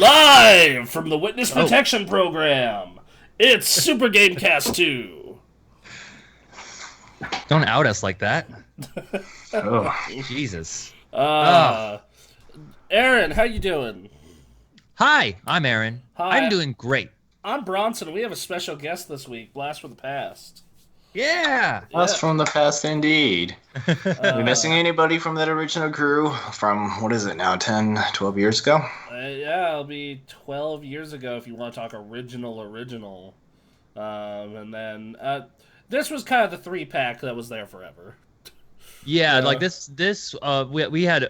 Live from the Witness Protection Program, it's Super Gamekast 2. Don't out us like that. Oh. Jesus. Aaron, how you doing? Hi, I'm Aaron. Hi. I'm doing great. I'm Bronson. We have a special guest this week, Blast from the Past. Yeah. Blast from the past, indeed. Are we missing anybody from that original crew from, what is it now, 10, 12 years ago? Yeah, it'll be 12 years ago if you want to talk original. And then this was kind of the 3-pack that was there forever. Yeah, like this we had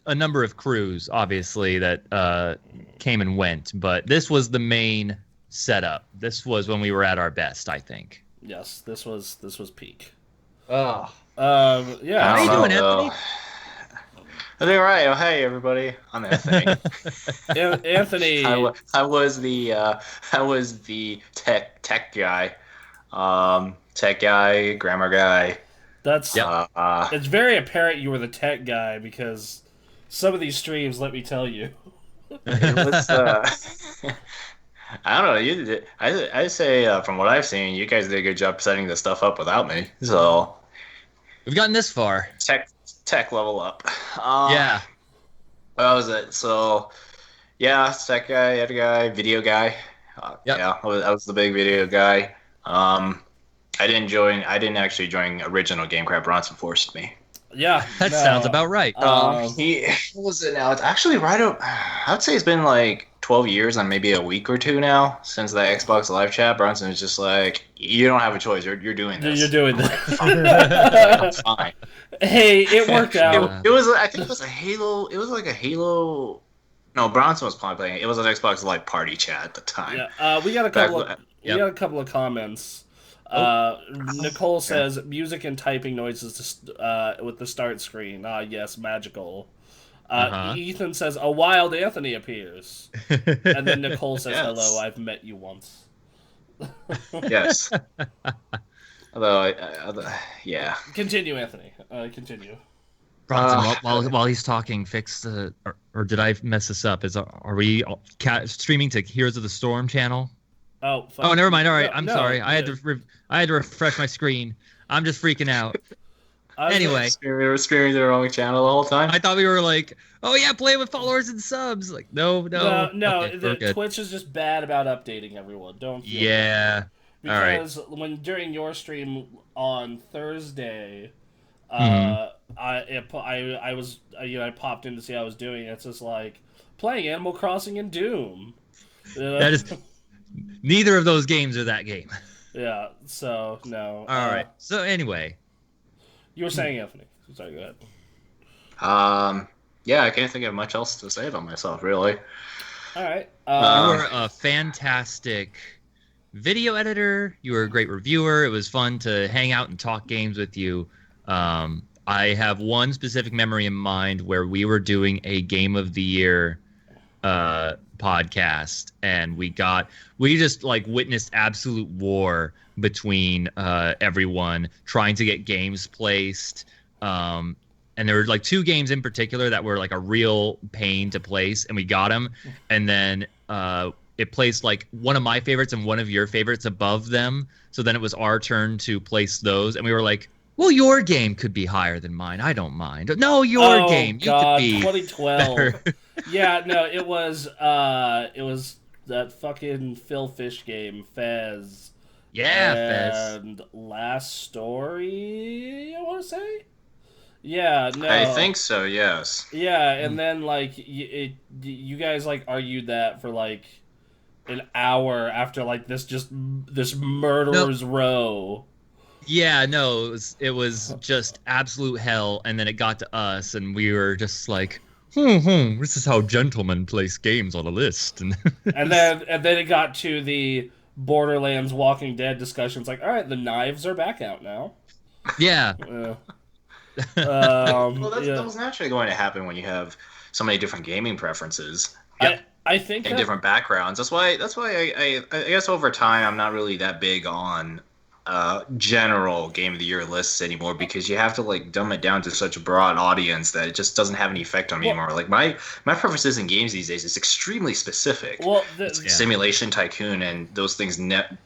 a number of crews, obviously, that came and went, but this was the main setup. This was when we were at our best, I think. Yes, this was peak. Oh. Yeah. How you doing, Anthony? I'm doing all right. Oh, hey, everybody. I'm Anthony. Anthony. I was the tech guy, grammar guy. That's it's very apparent you were the tech guy because some of these streams, let me tell you. It was. I don't know. You did. I say from what I've seen, you guys did a good job setting this stuff up without me. So we've gotten this far. Tech level up. Yeah. What was it? So, yeah, tech guy, ed guy, video guy. Yep. Yeah, I was the big video guy. I didn't actually join original Gamekraft. Bronson forced me. Yeah, that sounds about right. He was it now? It's actually right up. I would say it's been like 12 years and maybe a week or two now since the Xbox Live chat. Bronson was just like, "You don't have a choice. You're doing this. You're doing this. I'm fine." Hey, it worked out. It was. I think it was a Halo. It was like a Halo. No, Bronson was probably playing it. It was an Xbox Live party chat at the time. Yeah, we got a couple of comments. Nicole says music and typing noises with the start screen. Yes, magical. Ethan says a wild Anthony appears, and then Nicole says, Yes. "Hello, I've met you once." Yes. Although, yeah. Continue, Anthony. Continue. Bronson, while he's talking, fix the or did I mess this up? Are we streaming to Heroes of the Storm channel? Oh, fuck. Oh, never mind. All right, No, I'm no, sorry. I had yeah. to refresh my screen. I'm just freaking out. Anyway, We were streaming the wrong channel the whole time. I thought we were like, oh yeah, play with followers and subs. Like, no. Okay, Twitch is just bad about updating everyone. Don't feel bad. Because when during your stream on Thursday, I popped in to see how I was doing. It's just like playing Animal Crossing and Doom. That is neither of those games are that game. Yeah. So no. All right. So anyway, you were saying, Anthony. Sorry. Go ahead. Yeah, I can't think of much else to say about myself, really. All right. You were a fantastic video editor. You were a great reviewer. It was fun to hang out and talk games with you. I have one specific memory in mind where we were doing a Game of the Year podcast, and we just like witnessed absolute war between everyone trying to get games placed. And there were like 2 games in particular that were like a real pain to place, and we got them. And then it placed like one of my favorites and one of your favorites above them. So then it was our turn to place those, and we were like, well, your game could be higher than mine. I don't mind. No, your game. You could be 2012. better. Yeah, no, it was that fucking Phil Fish game, Fez. Yeah, Fez. And Last Story, I want to say. Yeah, no. I think so. Yes. Yeah, and then like you guys like argued that for like an hour after like this murderer's row. Yeah, no, it was just absolute hell, and then it got to us, and we were just like, this is how gentlemen place games on a list. And then it got to the Borderlands Walking Dead discussions, like, all right, the knives are back out now. Yeah. Well, that was naturally going to happen when you have so many different gaming preferences. I think and different backgrounds. That's why I guess over time I'm not really that big on general Game of the Year lists anymore because you have to like dumb it down to such a broad audience that it just doesn't have any effect on me anymore. Like my preferences in games these days is extremely specific. Well, it's like Simulation Tycoon and those things.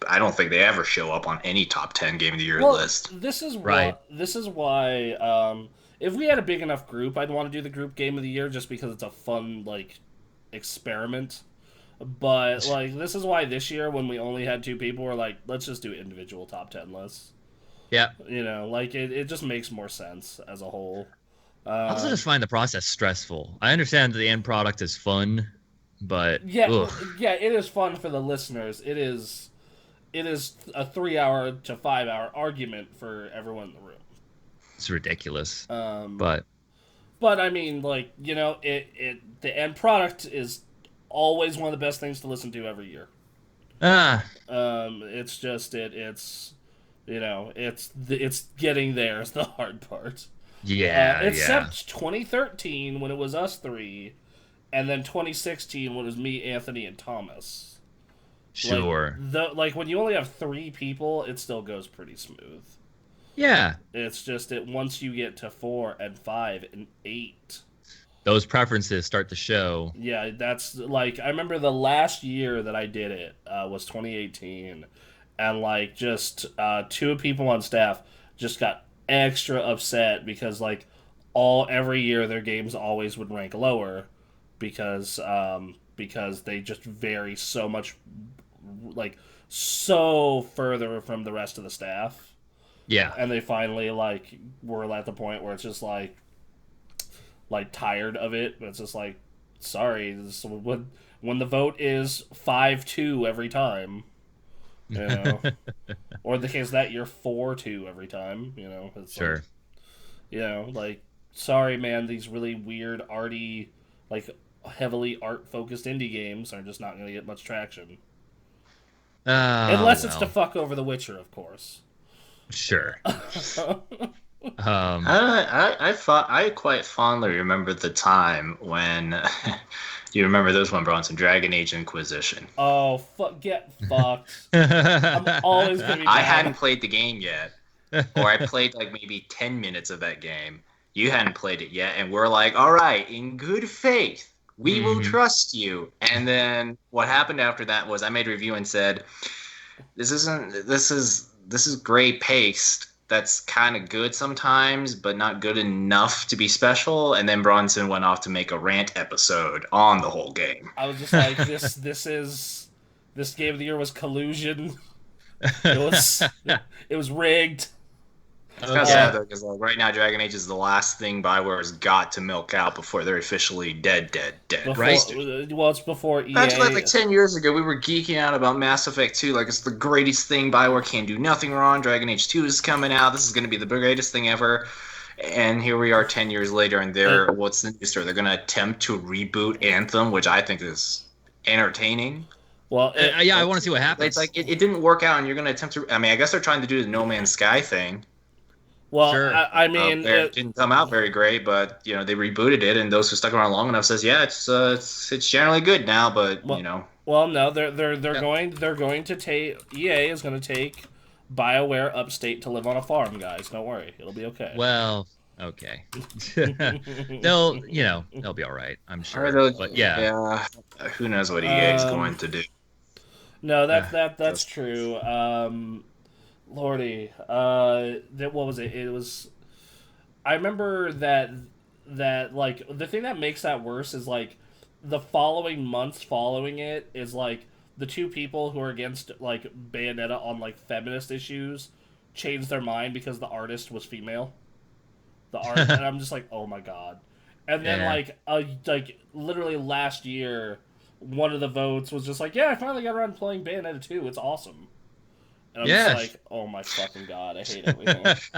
I don't think they ever show up on any top 10 Game of the Year list. This is why. If we had a big enough group, I'd want to do the group Game of the Year just because it's a fun like experiment. But like this is why this year when we only had 2 people, we're like, let's just do individual top 10 lists. Yeah. Like it just makes more sense as a whole. I also just find the process stressful. I understand that the end product is fun, but yeah, it is fun for the listeners. It is a 3-hour to 5-hour argument for everyone in the room. It's ridiculous. But I mean, like the end product is always one of the best things to listen to every year. It's just it's getting there is the hard part. Yeah, except 2013 when it was us 3, and then 2016 when it was me, Anthony, and Thomas. Sure. Like when you only have 3 people, it still goes pretty smooth. Yeah. It's just once you get to 4 and 5 and 8. Those preferences start to show. Yeah, that's like I remember the last year that I did it was 2018, and like just 2 people on staff just got extra upset because like every year their games always would rank lower because they just vary so much, like so further from the rest of the staff. Yeah, and they finally like were at the point where it's just like tired of it, but it's just like, sorry, when the vote is 5-2 every time, or in the case that year 4-2 every time, it's sure, like, sorry man, these really weird arty, like heavily art focused indie games are just not going to get much traction, unless it's to fuck over The Witcher, of course. Sure. I quite fondly remember the time when you remember this one, Bronson, Dragon Age Inquisition. Oh, get fucked. I'm always gonna be I hadn't played the game yet, or I played like maybe 10 minutes of that game. You hadn't played it yet, and we're like, all right, in good faith, we will trust you. And then what happened after that was I made a review and said, this is gray paste. That's kind of good sometimes, but not good enough to be special. And then Bronson went off to make a rant episode on the whole game. I was just like, this Game of the Year was collusion. It was rigged. It's kind of sad though, because right now Dragon Age is the last thing BioWare's got to milk out before they're officially dead, right? Well, it's before EA. Imagine like 10 years ago, we were geeking out about Mass Effect 2, like it's the greatest thing. BioWare can't do nothing wrong. Dragon Age 2 is coming out. This is going to be the greatest thing ever. And here we are 10 years later, and what's the news story? They're going to attempt to reboot Anthem, which I think is entertaining. Well, I want to see what happens. It's like it didn't work out, and you're going to attempt to. I mean, I guess they're trying to do the No Man's Sky thing. Well, sure. I mean, it didn't come out very great, but they rebooted it, and those who stuck around long enough says, yeah, it's generally good now, but Well, no, they're going to take EA is going to take BioWare upstate to live on a farm, guys. Don't worry, it'll be okay. Well, okay. they'll be all right, I'm sure. But yeah, who knows what EA is going to do? No, that's true. Lordy, what was it? It was. I remember that like the thing that makes that worse is like the following months following it is like the 2 people who are against like Bayonetta on like feminist issues changed their mind because the artist was female. And I'm just like, oh my god. And then like literally last year, one of the votes was just like, yeah, I finally got around playing Bayonetta 2. It's awesome. And I'm just like, oh my fucking god, I hate everything. That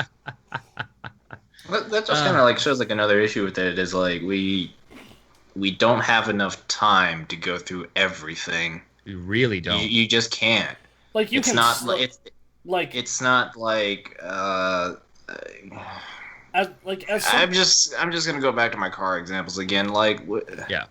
just kind of like shows like another issue with it is like we don't have enough time to go through everything. You really don't. You just can't. Like you it's can. Not, like it's not like. I'm just gonna go back to my car examples again. Like yeah.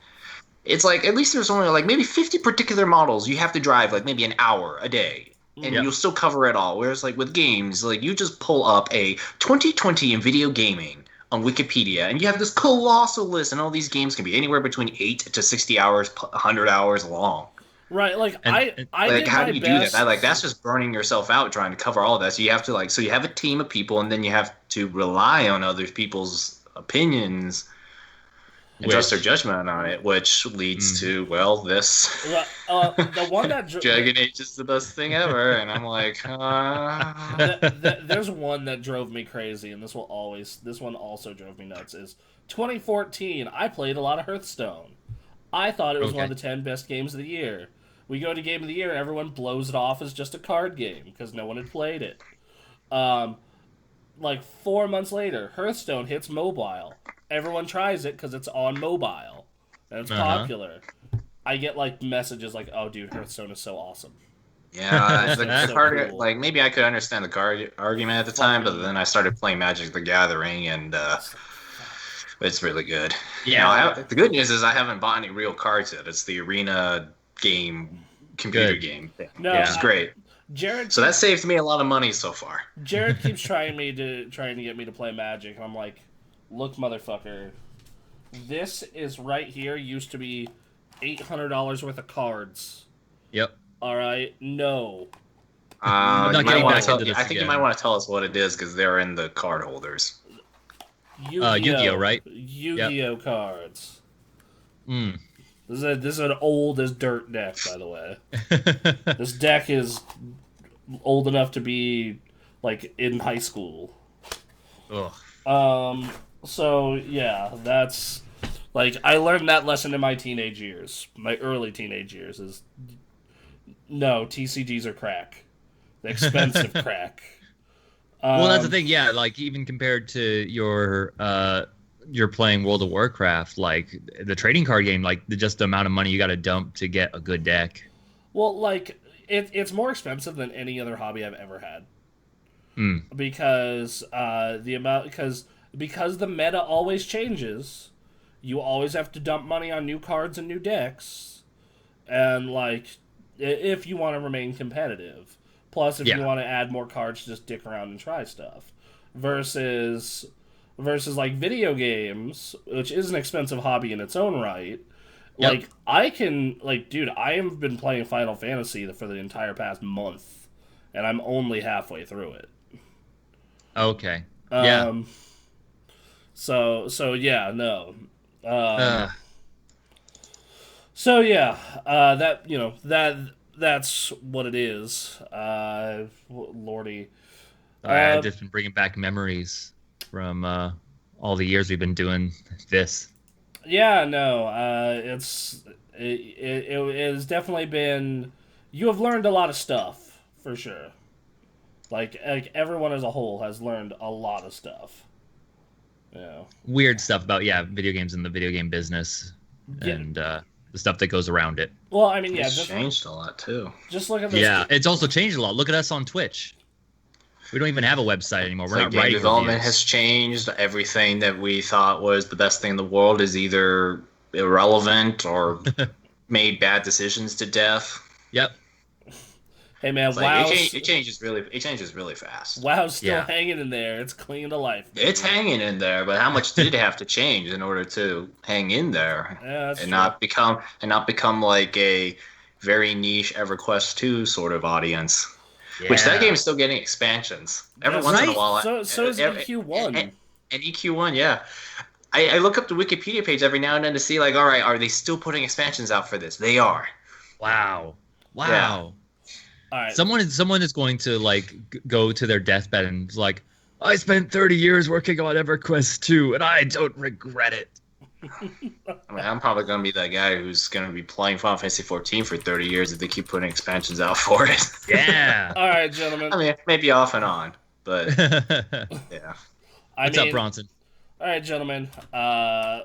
It's like at least there's only like maybe 50 particular models you have to drive like maybe an hour a day. and you'll still cover it all. Whereas like with games, like you just pull up a 2020 in video gaming on Wikipedia, and you have this colossal list, and all these games can be anywhere between 8 to 60 hours, 100 hours long. Right, like I like did how my do you best. do that? Like that's just burning yourself out trying to cover all of that. So you have to so you have a team of people, and then you have to rely on other people's opinions and trust their judgment on it, which leads to this. The one that Dragon Age is the best thing ever, and I'm like, there's one that drove me crazy, and this one also drove me nuts. Is 2014? I played a lot of Hearthstone. I thought it was one of the 10 best games of the year. We go to Game of the Year, everyone blows it off as just a card game because no one had played it. Like 4 months later, Hearthstone hits mobile. Everyone tries it because it's on mobile and it's popular. I get like messages like, "Oh, dude, Hearthstone is so awesome." Yeah, the card cool. Like maybe I could understand the card argument at the time, but then I started playing Magic the Gathering, and it's really good. Yeah, the good news is I haven't bought any real cards yet. It's the arena game, computer game thing, which is great. Jared, so that saved me a lot of money so far. Jared keeps trying to get me to play Magic, and I'm like, look, motherfucker, this is right here. Used to be $800 worth of cards. Yep. All right. No. I'm not getting back into this I think you might want to tell us what it is because they're in the card holders. Yu-Gi-Oh, right? Yu-Gi-Oh cards. This is an old as dirt deck, by the way. This deck is old enough to be like in high school. Ugh. So yeah, that's like I learned that lesson in my teenage years, my early teenage years. Is no, TCGs are crack, the expensive crack. Well, that's the thing. Yeah, like even compared to you're playing World of Warcraft, like the trading card game, like just the amount of money you got to dump to get a good deck. Well, like it's more expensive than any other hobby I've ever had. Because because the meta always changes, you always have to dump money on new cards and new decks, and like if you want to remain competitive. Plus, if you want to add more cards, just dick around and try stuff. Versus like video games, which is an expensive hobby in its own right. Yep. Like I can, like, dude, I have been playing Final Fantasy for the entire past month, and I'm only halfway through it. Okay. So yeah, no. So yeah, that's what it is. Lordy. I've just been bringing back memories from all the years we've been doing this. Yeah, no, it has definitely been. You have learned a lot of stuff for sure. Like everyone as a whole has learned a lot of stuff. Yeah. Weird stuff about video games and the video game business and the stuff that goes around it. Well, I mean, it's changed a lot too. Just look at this. Yeah, it's also changed a lot. Look at us on Twitch. We don't even have a website anymore. We're not writing development reviews. has changed. Everything that we thought was the best thing in the world is either irrelevant or made bad decisions to death. Yep. Hey man, WoW! It changes really fast. WoW's still hanging in there. It's clinging to life. Baby. It's hanging in there, but how much did it have to change in order to hang in there and not become like a very niche EverQuest 2 sort of audience? Yeah. Which that game is still getting expansions every once in a while. So is EQ1 and EQ1, yeah. I look up the Wikipedia page every now and then to see like, all right, are they still putting expansions out for this? They are. Wow. Yeah. All right. Someone is going to like go to their deathbed and like, I spent 30 years working on EverQuest 2 and I don't regret it. I mean, I'm probably going to be that guy who's going to be playing Final Fantasy 14 for 30 years if they keep putting expansions out for it. Yeah. All right, gentlemen. I mean, maybe off and on, but yeah. What's up, Bronson? All right, gentlemen.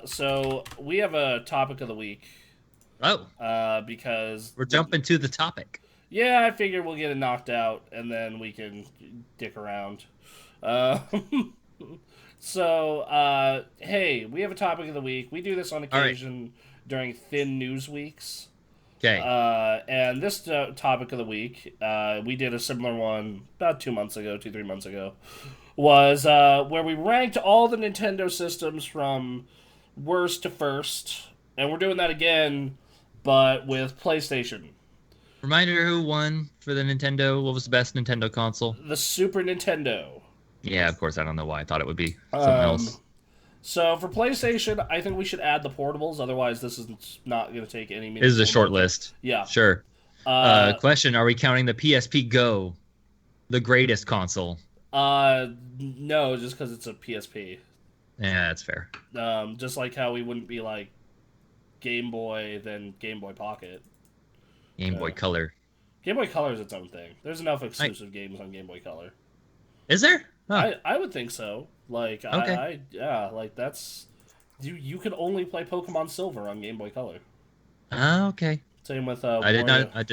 So we have a topic of the week. Oh. Because we're jumping to the topic. Yeah, I figured we'll get it knocked out and then we can dick around. So, hey, we have a topic of the week. We do this on occasion during thin news weeks. Okay. And this topic of the week, we did a similar one about 3 months ago, was where we ranked all the Nintendo systems from worst to first, and we're doing that again, but with PlayStation. Reminder who won for the Nintendo. What was the best Nintendo console? The Super Nintendo. Yeah, of course. I don't know why. I thought it would be something else. So for PlayStation, I think we should add the portables. Otherwise, this is not going to take any. This is a short list. Yeah. Sure. Question: are we counting the PSP Go, the greatest console? No, just because it's a PSP. Yeah, that's fair. Just like how we wouldn't be like Game Boy, then Game Boy Pocket. Game Boy Color. Game Boy Color is its own thing. There's enough exclusive games on Game Boy Color. Is there? Huh. I would think so. Like, okay. Like that's you could only play Pokemon Silver on Game Boy Color. Okay. Same with I did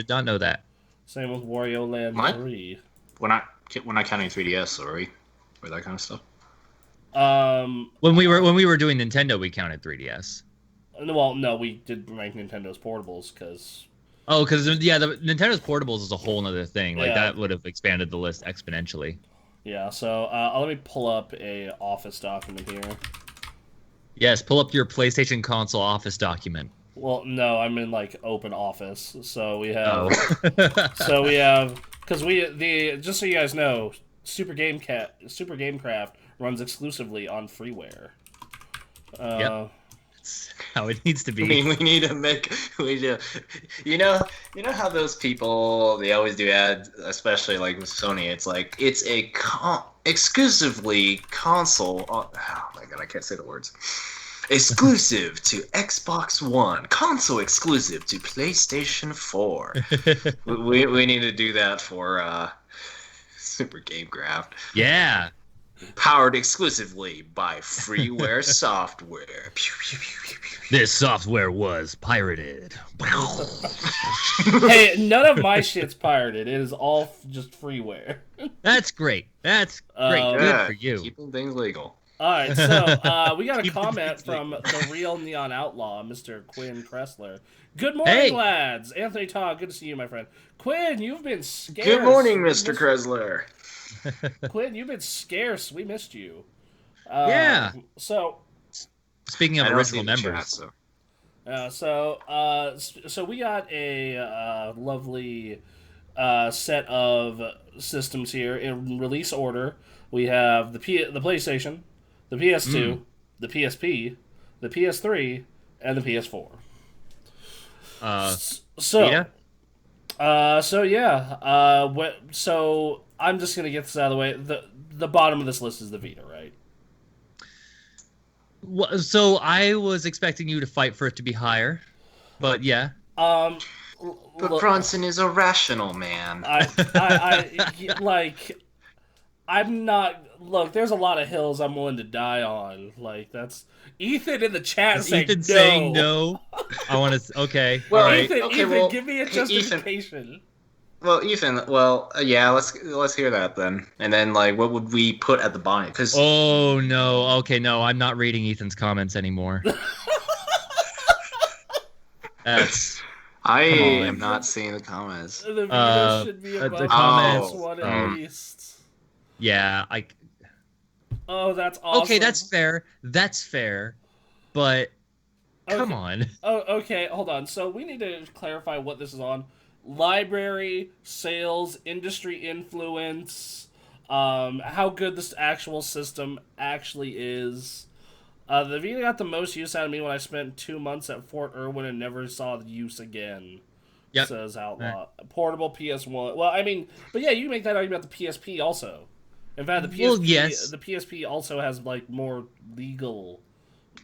not know that. Same with Wario Land 3. We're not counting 3DS, sorry, or that kind of stuff. When we were doing Nintendo, we counted 3DS. Well, no, we did rank Nintendo's portables because. Oh, because the Nintendo's portables is a whole other thing. Like that would have expanded the list exponentially. Yeah. So let me pull up a Office document here. Yes, pull up your PlayStation console Office document. Well, no, I'm in like Open Office. So we have. Because just so you guys know, Super Gamekraft runs exclusively on freeware. Yep. That's how it needs to be. We need to you know how those people, they always do ads, especially like with Sony, it's like it's a exclusively console oh my god, I can't say the words. Exclusive to Xbox One, console exclusive to PlayStation 4. we need to do that for Super Gamekraft. Yeah. Powered exclusively by freeware software. This software was pirated. Hey, none of my shit's pirated. It is all just freeware. That's great. That's great. Good for you. Keeping things legal. All right, so we got a comment from the real Neon Outlaw, Mr. Quinn Kressler. Good morning, lads. Anthony Ta, good to see you, my friend. Quinn, you've been scarce. Good morning, Mr. Kressler. Quinn, you've been scarce. We missed you. Yeah. So, speaking of original members, so we got a lovely set of systems here in release order. We have the PlayStation, the PS2, the PSP, the PS3, and the PS4. So I'm just gonna get this out of the way. The bottom of this list is the Vita, right? Well, so I was expecting you to fight for it to be higher, but yeah. But Bronson is a rational man. I'm not. Look, there's a lot of hills I'm willing to die on. Like that's Ethan in the chat saying Ethan no. saying no. I want to. Okay. Well, all right. Ethan, give me a justification. Ethan, yeah, let's hear that then. And then, like, what would we put at the bottom? Because oh no, okay, no, I'm not reading Ethan's comments anymore. I am not seeing the comments. The video should be above the comments. One at least. Yeah, Oh, that's awesome. Okay, that's fair. That's fair, but come on. Oh, okay, hold on. So we need to clarify what this is on. Library, sales, industry influence, how good this actual system actually is. The Vita got the most use out of me when I spent 2 months at Fort Irwin and never saw the use again. Yep. Says Outlaw. Right. Portable PS1. Well, I mean, but yeah, you make that argument about the PSP also. In fact, the PSP also has like more legal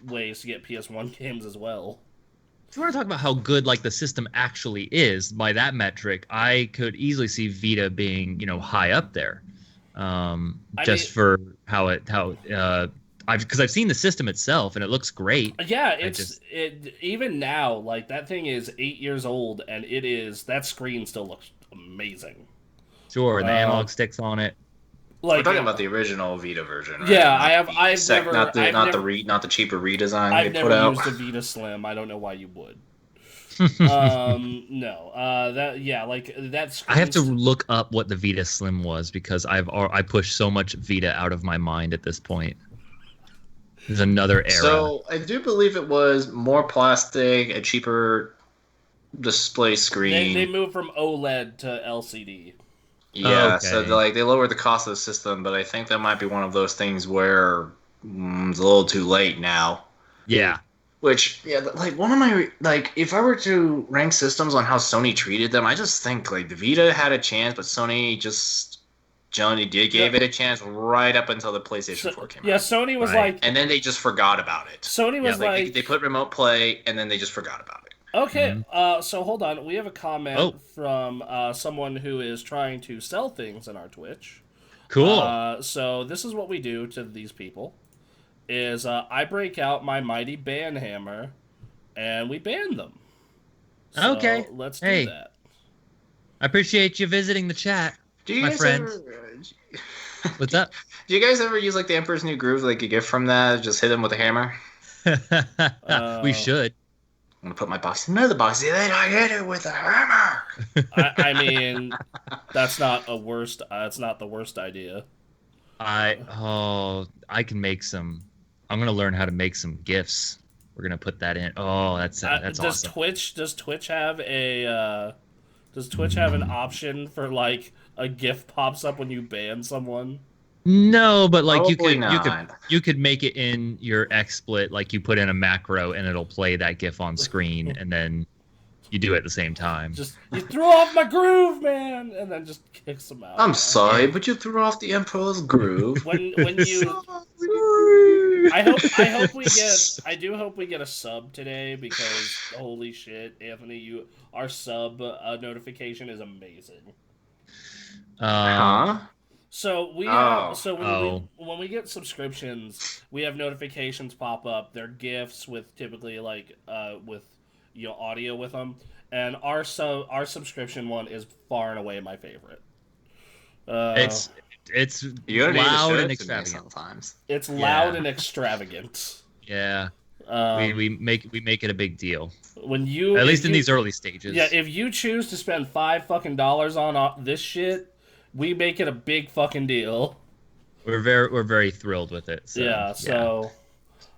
ways to get PS1 games as well. If you want to talk about how good like the system actually is, by that metric, I could easily see Vita being, high up there. For because I've seen the system itself and it looks great. Yeah, even now, like that thing is 8 years old and that screen still looks amazing. Sure, and the analog sticks on it. Like, we're talking about the original Vita version, right? Yeah, I've never not the cheaper redesign I've they put out. I've never used a Vita Slim. I don't know why you would. No. That's. I have to look up what the Vita Slim was because I pushed so much Vita out of my mind at this point. There's another era. So I do believe it was more plastic, a cheaper display screen. They moved from OLED to LCD. Yeah, okay. So they lowered the cost of the system, but I think that might be one of those things where it's a little too late now. Yeah. Which, one of my, if I were to rank systems on how Sony treated them, I just think, the Vita had a chance, but Sony gave it a chance right up until the PlayStation 4 came out. Yeah, Sony was and then they just forgot about it. Sony was they put Remote Play, and then they just forgot about it. Okay, so hold on. We have a comment from someone who is trying to sell things in our Twitch. Cool. So this is what we do to these people. Is I break out my mighty ban hammer, and we ban them. So okay. Let's do that. I appreciate you visiting the chat, my friend. What's up? Do you guys ever use the Emperor's New Groove, a gift from that? Just hit him with a hammer? We should. I'm gonna put my box in another box, and then I hit it with a hammer. I mean, that's not the worst idea. I can make some. I'm gonna learn how to make some GIFs. We're gonna put that in. Oh, that's awesome. Does Twitch have an option for a GIF pops up when you ban someone? No, but Probably you could make it in your XSplit, you put in a macro and it'll play that GIF on screen, and then you do it at the same time. Just you threw off my groove, man, and then just kicks them out. I'm sorry, but you threw off the Emperor's groove. when you, I hope we get a sub today, because holy shit, Anthony, our sub notification is amazing. So when we get subscriptions, we have notifications pop up. They're GIFs with typically with audio with them, and our subscription one is far and away my favorite. It's loud and extravagant sometimes. It's loud and extravagant. Yeah. We make it a big deal. When you at least in these early stages. Yeah, if you choose to spend $5 on this shit, we make it a big fucking deal. We're very thrilled with it. So, So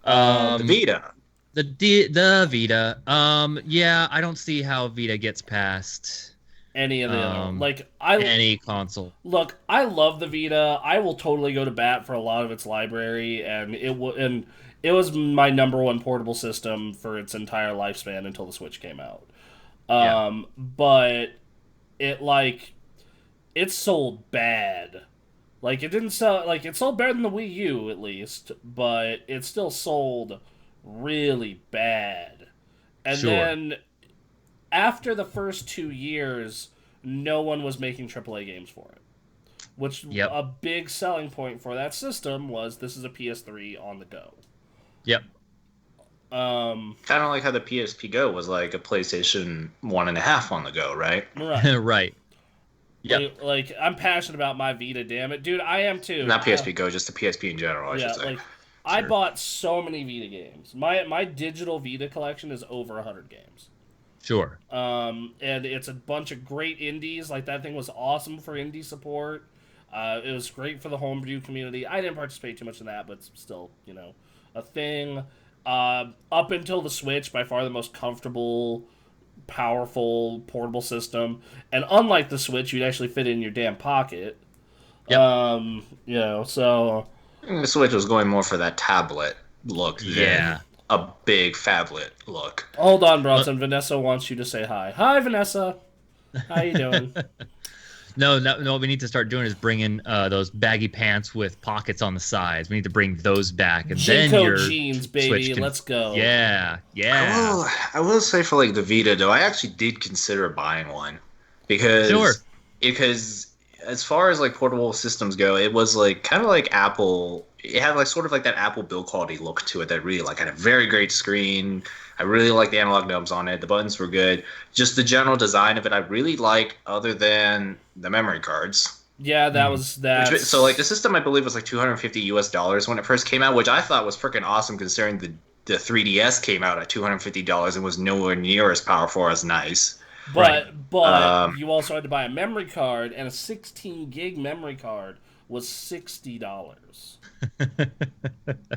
the Vita. The Vita. I don't see how Vita gets past any of the other any console. Look, I love the Vita. I will totally go to bat for a lot of its library, and it was my number one portable system for its entire lifespan until the Switch came out. But it sold bad. It sold better than the Wii U, at least, but it still sold really bad. And then, after the first 2 years, no one was making AAA games for it. Which, a big selling point for that system was, this is a PS3 on the go. Yep. Kind of like how the PSP Go was like a PlayStation 1.5 on the go, right? Right. Right. Yep. I'm passionate about my Vita, damn it. Dude, I am too. Not PSP Go, just the PSP in general, I should say. I bought so many Vita games. My digital Vita collection is over 100 games. Sure. And it's a bunch of great indies. That thing was awesome for indie support. It was great for the homebrew community. I didn't participate too much in that, but it's still, a thing. Up until the Switch, by far the most comfortable, powerful, portable system. And unlike the Switch, you'd actually fit it in your damn pocket. Yep. So... The Switch was going more for that tablet look than a big phablet look. Hold on, Bronson. Vanessa wants you to say hi. Hi, Vanessa. How you doing? No. What we need to start doing is bringing those baggy pants with pockets on the sides. We need to bring those back, and then your jeans, baby. Let's go. Yeah. I will say for the Vita though, I actually did consider buying one because as far as portable systems go, it was kind of like Apple. It had sort of that Apple build quality look to it that really had a very great screen. I really liked the analog knobs on it. The buttons were good. Just the general design of it, I really liked, other than the memory cards. Yeah, that was that. So the system, I believe, was $250 when it first came out, which I thought was freaking awesome considering the 3DS came out at $250 and was nowhere near as powerful as nice. But you also had to buy a memory card, and a 16 gig memory card was $60.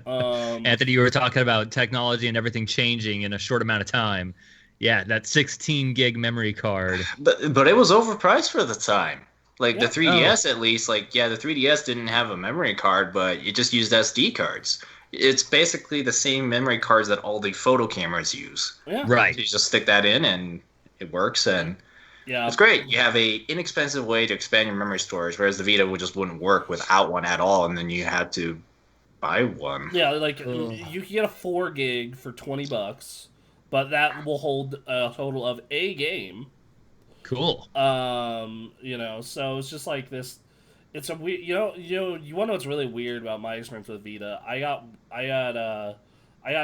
Anthony, you were talking about technology and everything changing in a short amount of time. Yeah, that 16 gig memory card. But it was overpriced for the time. Like the 3DS, at least, like the 3DS didn't have a memory card, but it just used SD cards. It's basically the same memory cards that all the photo cameras use. Yeah. Right. So you just stick that in, and it works, and it's great. You have a inexpensive way to expand your memory storage, whereas the Vita just wouldn't work without one at all, and then you had to buy one. Yeah, like you can get a 4 gig for $20, but that will hold a total of a game. Cool. So it's just like this. It's a weird. You want to know what's really weird about my experience with Vita? I got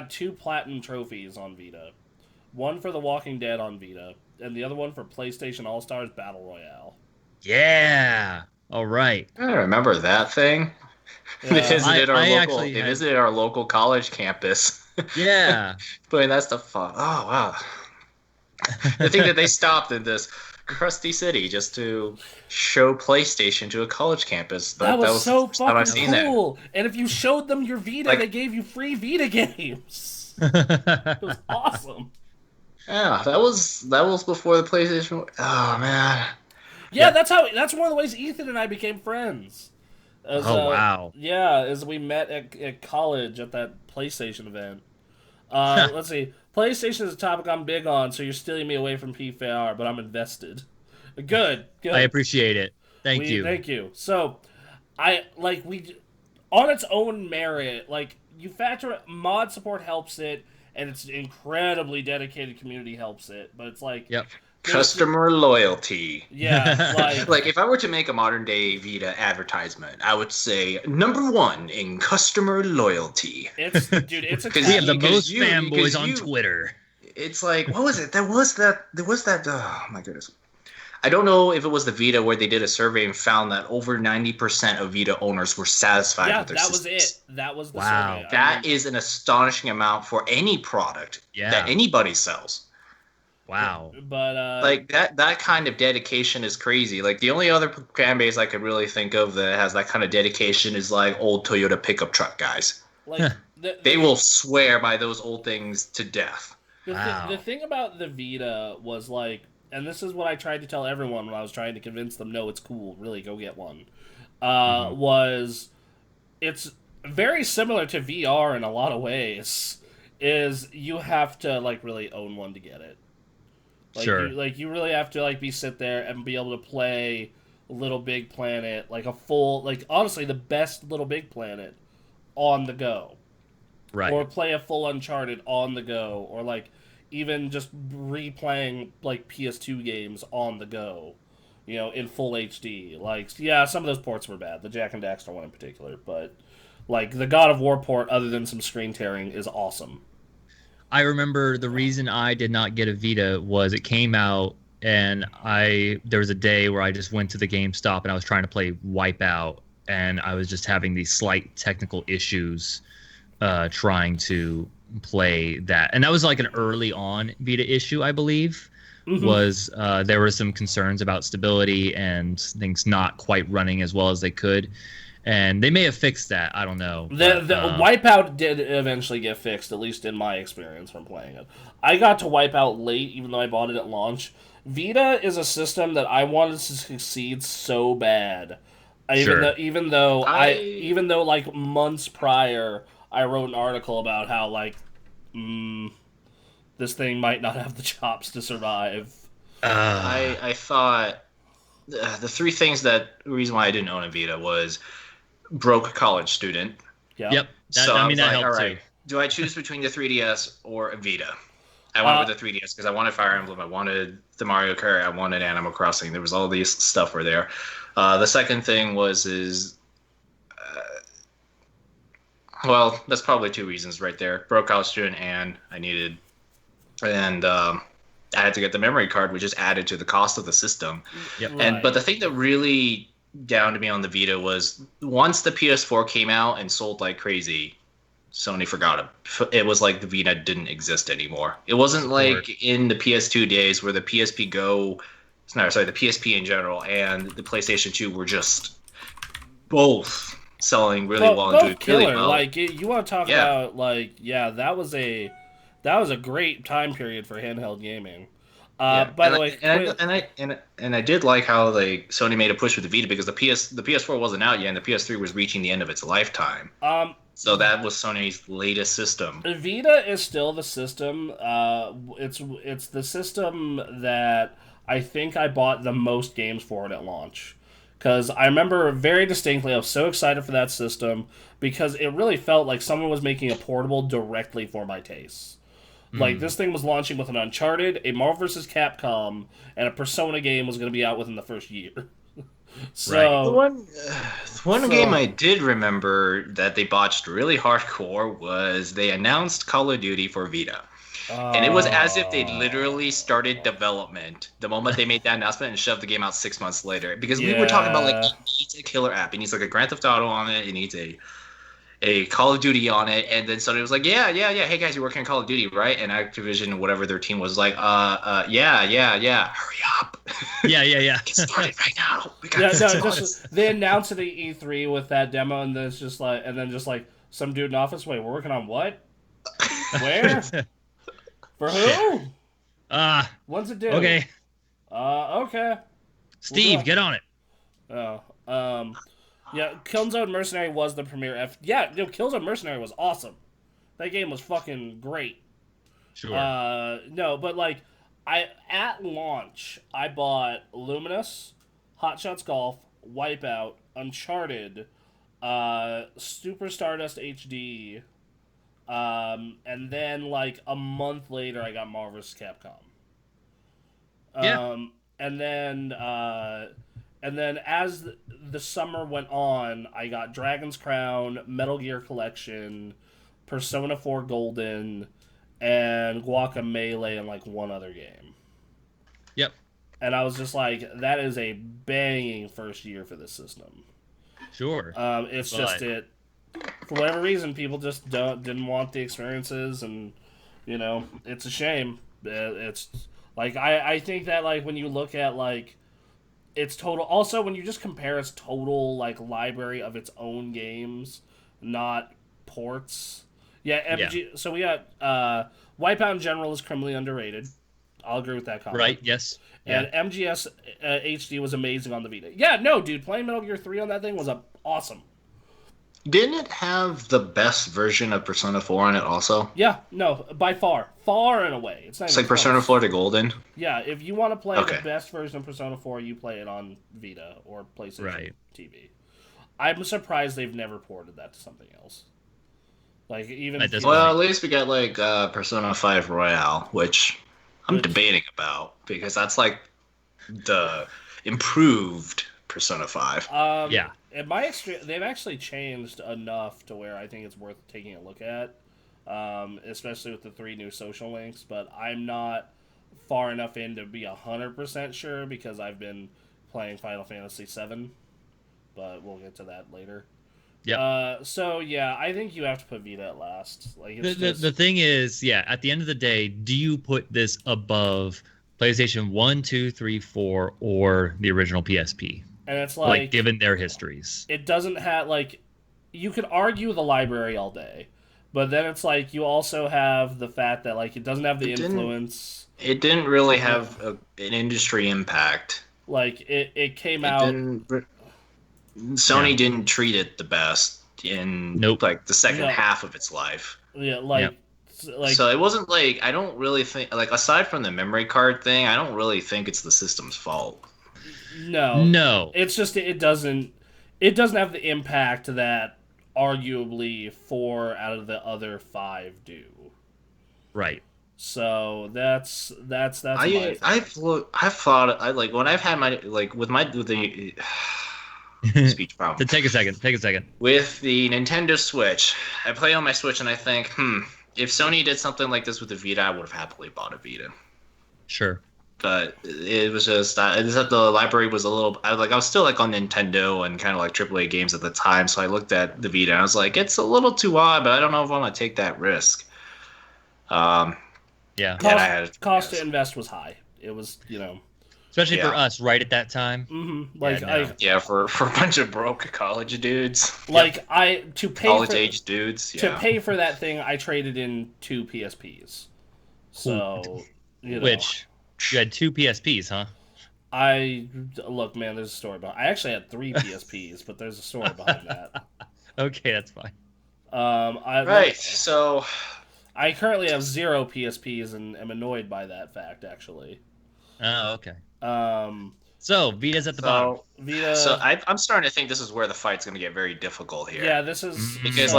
2 platinum trophies on Vita. One for The Walking Dead on Vita, and the other one for PlayStation All-Stars Battle Royale. Yeah. All right. I remember that thing. Yeah. They visited our local college campus. Yeah. Putting that stuff on. Oh, wow. The thing that they stopped in this crusty city just to show PlayStation to a college campus. That was so fucking cool. That. And if you showed them your Vita, they gave you free Vita games. It was awesome. Yeah, that was before the PlayStation. Oh man. Yeah, that's one of the ways Ethan and I became friends. Wow. Yeah, as we met at college at that PlayStation event. Let's see. PlayStation is a topic I'm big on, so you're stealing me away from PFR, but I'm invested. Good. I appreciate it. Thank you. Thank you. So, on its own merit, you factor mod support helps it, and its incredibly dedicated community helps it. But it's like, yep. Customer loyalty. Yeah, like if I were to make a modern day Vita advertisement, I would say number 1 in customer loyalty. It's a we have the most fanboys on Twitter. It's like, what was it? There was that. Oh my goodness. I don't know if it was the Vita where they did a survey and found that over 90% of Vita owners were satisfied with their systems. Yeah, that was it. That was the survey. That is an astonishing amount for any product that anybody sells. Wow. But like that kind of dedication is crazy. Like the only other fan base I could really think of that has that kind of dedication is like old Toyota pickup truck guys. Like they will swear by those old things to death. The thing about the Vita was like, and this is what I tried to tell everyone when I was trying to convince them, no, it's cool, really, go get one, was it's very similar to VR in a lot of ways, is you have to, really own one to get it. Sure. You really have to, sit there and be able to play Little Big Planet, a full, honestly, the best Little Big Planet on the go. Right. Or play a full Uncharted on the go, or, even just replaying PS2 games on the go, in full HD. Some of those ports were bad. The Jak and Daxter one in particular, but the God of War port, other than some screen tearing, is awesome. I remember the reason I did not get a Vita was it came out and there was a day where I just went to the GameStop and I was trying to play Wipeout, and I was just having these slight technical issues trying to play that. And that was an early on Vita issue, I believe. Mm-hmm. Was there were some concerns about stability and things not quite running as well as they could. And they may have fixed that. I don't know. The Wipeout did eventually get fixed, at least in my experience from playing it. I got to Wipeout late, even though I bought it at launch. Vita is a system that I wanted to succeed so bad. Sure. Even though months prior, I wrote an article about how this thing might not have the chops to survive. I thought the 3 things reason why I didn't own a Vita was broke college student. Yep. So I was that helped all right, too. do I choose between the 3DS or a Vita? I went with the 3DS because I wanted Fire Emblem, I wanted the Mario Kart, I wanted Animal Crossing. There was all these stuff were there. The second thing well, that's probably 2 reasons right there. Broke college student, and I had to get the memory card, which is added to the cost of the system. Yep. But the thing that really downed me on the Vita was once the PS4 came out and sold like crazy, Sony forgot it. It was like the Vita didn't exist anymore. It wasn't like in the PS2 days where the PSP Go, no, sorry, the PSP in general and the PlayStation 2 were just both selling really well and doing killer. Really well. Like you want to talk about that was a great time period for handheld gaming. By the way, I did like how Sony made a push with the Vita because the PS4 wasn't out yet and the PS3 was reaching the end of its lifetime. So that was Sony's latest system. Vita is still the system. It's the system that I think I bought the most games for it at launch. Because I remember very distinctly, I was so excited for that system because it really felt like someone was making a portable directly for my tastes. Like, this thing was launching with an Uncharted, a Marvel vs. Capcom, and a Persona game was going to be out within the first year. So one game I did remember that they botched really hardcore was they announced Call of Duty for Vita. And it was as if they literally started development the moment they made that announcement and shoved the game out 6 months later. Because we were talking about, like, it needs a killer app. It needs, like, a Grand Theft Auto on it. It needs a Call of Duty on it. And then Sony was like, yeah. Hey, guys, you're working on Call of Duty, right? And Activision, whatever their team was like, yeah. Hurry up. Yeah. Get started right now. We got they announced it at E3 with that demo, and then it's just like, some dude in office, wait, we're working on what? Where? For who? What's it do? Okay. Okay. Steve, get on it. Yeah, Killzone Mercenary was the premier Killzone Mercenary was awesome. That game was fucking great. Sure. No, but like, at launch, I bought Luminous, Hot Shots Golf, Wipeout, Uncharted, Super Stardust HD, and then like a month later, I got Marvel vs. Capcom. And then as the summer went on, I got Dragon's Crown, Metal Gear Collection, Persona 4 Golden, and Guacamelee, and like one other game. Yep. And I was just like, that is a banging first year for this system. Sure. It's just for whatever reason, people just didn't want the experiences, and it's a shame. It's like I think that like when you look at like its total, also when you just compare its total like library of its own games, not ports. So we got Wipeout in general is criminally underrated. I'll agree with that comment. Right, yes. And MGS HD was amazing on the Vita. Yeah, no, dude, playing Metal Gear 3 on that thing was awesome. Didn't it have the best version of Persona 4 on it also? Yeah, no, by far and away. It's like Persona 4 to Golden? Yeah, if you want to play the best version of Persona 4, you play it on Vita or PlayStation TV. I'm surprised they've never ported that to something else. Like, even... Well, at least we got, like, Persona 5 Royale, which I'm debating about, because that's, like, the improved Persona 5. In my experience, they've actually changed enough to where I think it's worth taking a look at, especially with the 3 new social links, but I'm not far enough in to be 100% sure because I've been playing Final Fantasy VII, but we'll get to that later. Yeah. I think you have to put Vita at last. Like the thing is, at the end of the day, do you put this above PlayStation 1, 2, 3, 4, or the original PSP? And it's like given their histories, it doesn't have you could argue the library all day, but then it's like you also have the fact that like it doesn't have the influence. It didn't really have an industry impact. Like it came out. Sony didn't treat it the best in like the second half of its life. So it wasn't like, I don't really think, like, aside from the memory card thing, I don't really think it's the system's fault. No. It's just it doesn't have the impact that arguably 4 out of the other 5 do. Right. So that's I've thought when I've had my with the speech problem. Take a second. With the Nintendo Switch, I play on my Switch and I think, if Sony did something like this with the Vita, I would have happily bought a Vita. Sure. But it was just that the library was a little. I was still like on Nintendo and kind of like AAA games at the time. So I looked at the Vita and I was like, it's a little too odd, but I don't know if I want to take that risk. Yeah. Cost to invest was high. It was, especially for us right at that time. Mm-hmm. For a bunch of broke college dudes. Like college age dudes. To pay for that thing, I traded in 2 PSPs. So, Which you had 2 PSPs, huh? Look, man. There's a story behind. I actually had 3 PSPs, but there's a story behind that. Okay, that's fine. So I currently have 0 PSPs and am annoyed by that fact, actually. Oh, okay. So Vita's at the bottom. Vita. So I'm starting to think this is where the fight's going to get very difficult here. Yeah, this is because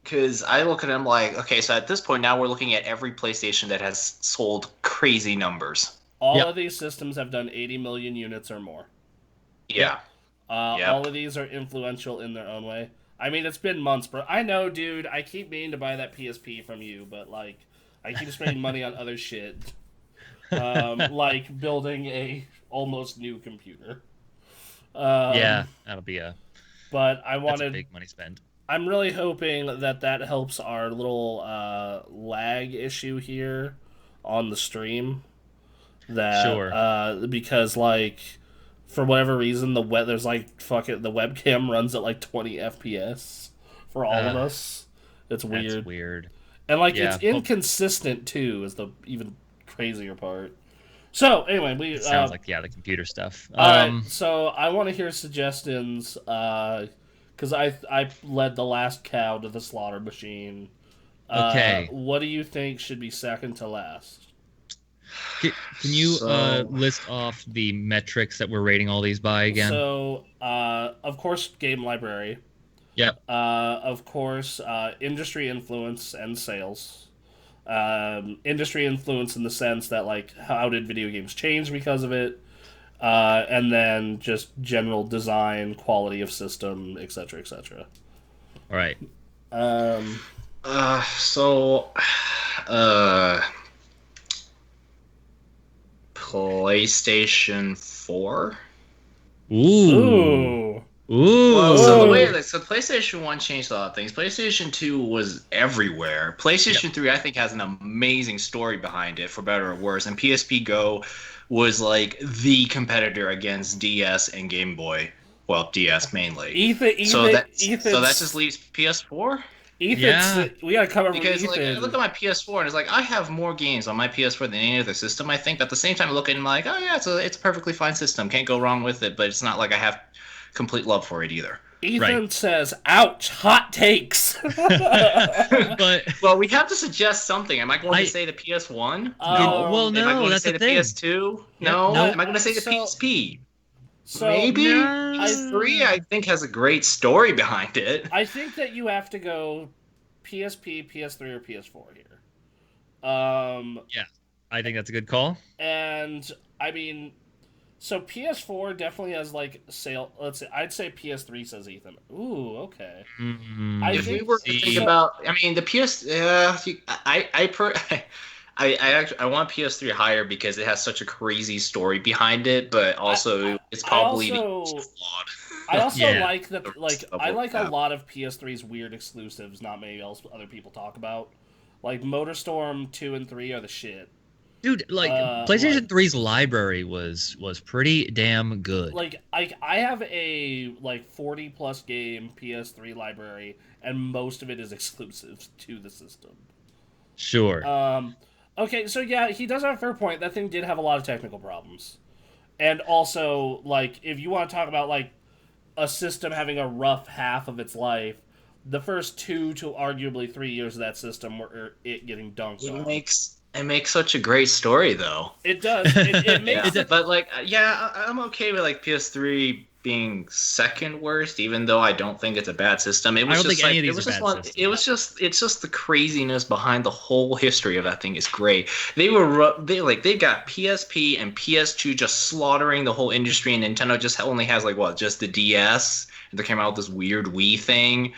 because I look at them like, okay, so at this point now we're looking at every PlayStation that has sold crazy numbers. All of these systems have done 80 million units or more. Yeah. All of these are influential in their own way. I mean, it's been months, bro. I know, dude. I keep meaning to buy that PSP from you, but like, I keep spending money on other shit, like building a almost new computer. That'll be a. But that's a big money spend. I'm really hoping that helps our little lag issue here on the stream. Because like, for whatever reason, the webcam runs at like 20 FPS for all of us. It's weird. That's weird. And like it's inconsistent too, is the even crazier part. So anyway, it sounds like the computer stuff. All right, so I want to hear suggestions. Because I led the last cow to the slaughter machine. Okay. What do you think should be second to last? Can you list off the metrics that we're rating all these by again? So, of course, game library. Yep. Of course, industry influence and sales. Industry influence in the sense that, like, how did video games change because of it? And then just general design, quality quality of system, etc. All right. PlayStation 4. Ooh. Well, so PlayStation 1 changed a lot of things. PlayStation 2 was everywhere. PlayStation 3, I think, has an amazing story behind it, for better or worse. And PSP Go was like the competitor against DS and Game Boy. Well, DS mainly. So that just leaves PS4. We gotta cover because like I look at my PS4 and it's like I have more games on my PS4 than any other system. I think, but at the same time, I look at it and I'm like, oh yeah, it's a perfectly fine system. Can't go wrong with it. But it's not like I have complete love for it either. Ethan says, "Ouch, hot takes." But well, we have to suggest something. Am I going to say the PS1? No. Well, no. Am I going that's to say the the thing. PS2? No. Am I going to say the PSP? Maybe PS3. I think has a great story behind it. I think that you have to go PSP, PS3, or PS4 here. Yeah, I think that's a good call. And I mean, so PS4 definitely has like sale. Let's say I'd say PS3, says Ethan. Ooh, okay. Mm-hmm. If we were to think about, I mean, the PS. I want PS3 higher because it has such a crazy story behind it, but also it's probably flawed. I also like that. Like I like a lot of PS3's weird exclusives. Not many other people talk about. Like MotorStorm 2 and 3 are the shit. Dude, like PlayStation 3's library was pretty damn good. Like I have a like 40 plus game PS3 library, and most of it is exclusive to the system. Sure. Okay, so yeah, he does have a fair point. That thing did have a lot of technical problems. And also, like, if you want to talk about, like, a system having a rough half of its life, the first 2 to arguably 3 years of that system were it getting dunked on. It makes such a great story, though. It does. It makes But, like, yeah, I'm okay with, like, PS3 being second worst, even though I don't think it's a bad system. It was just like it's just the craziness behind the whole history of that thing is great. They've got PSP and PS2 just slaughtering the whole industry, and Nintendo just only has just the DS, and they came out with this weird Wii thing,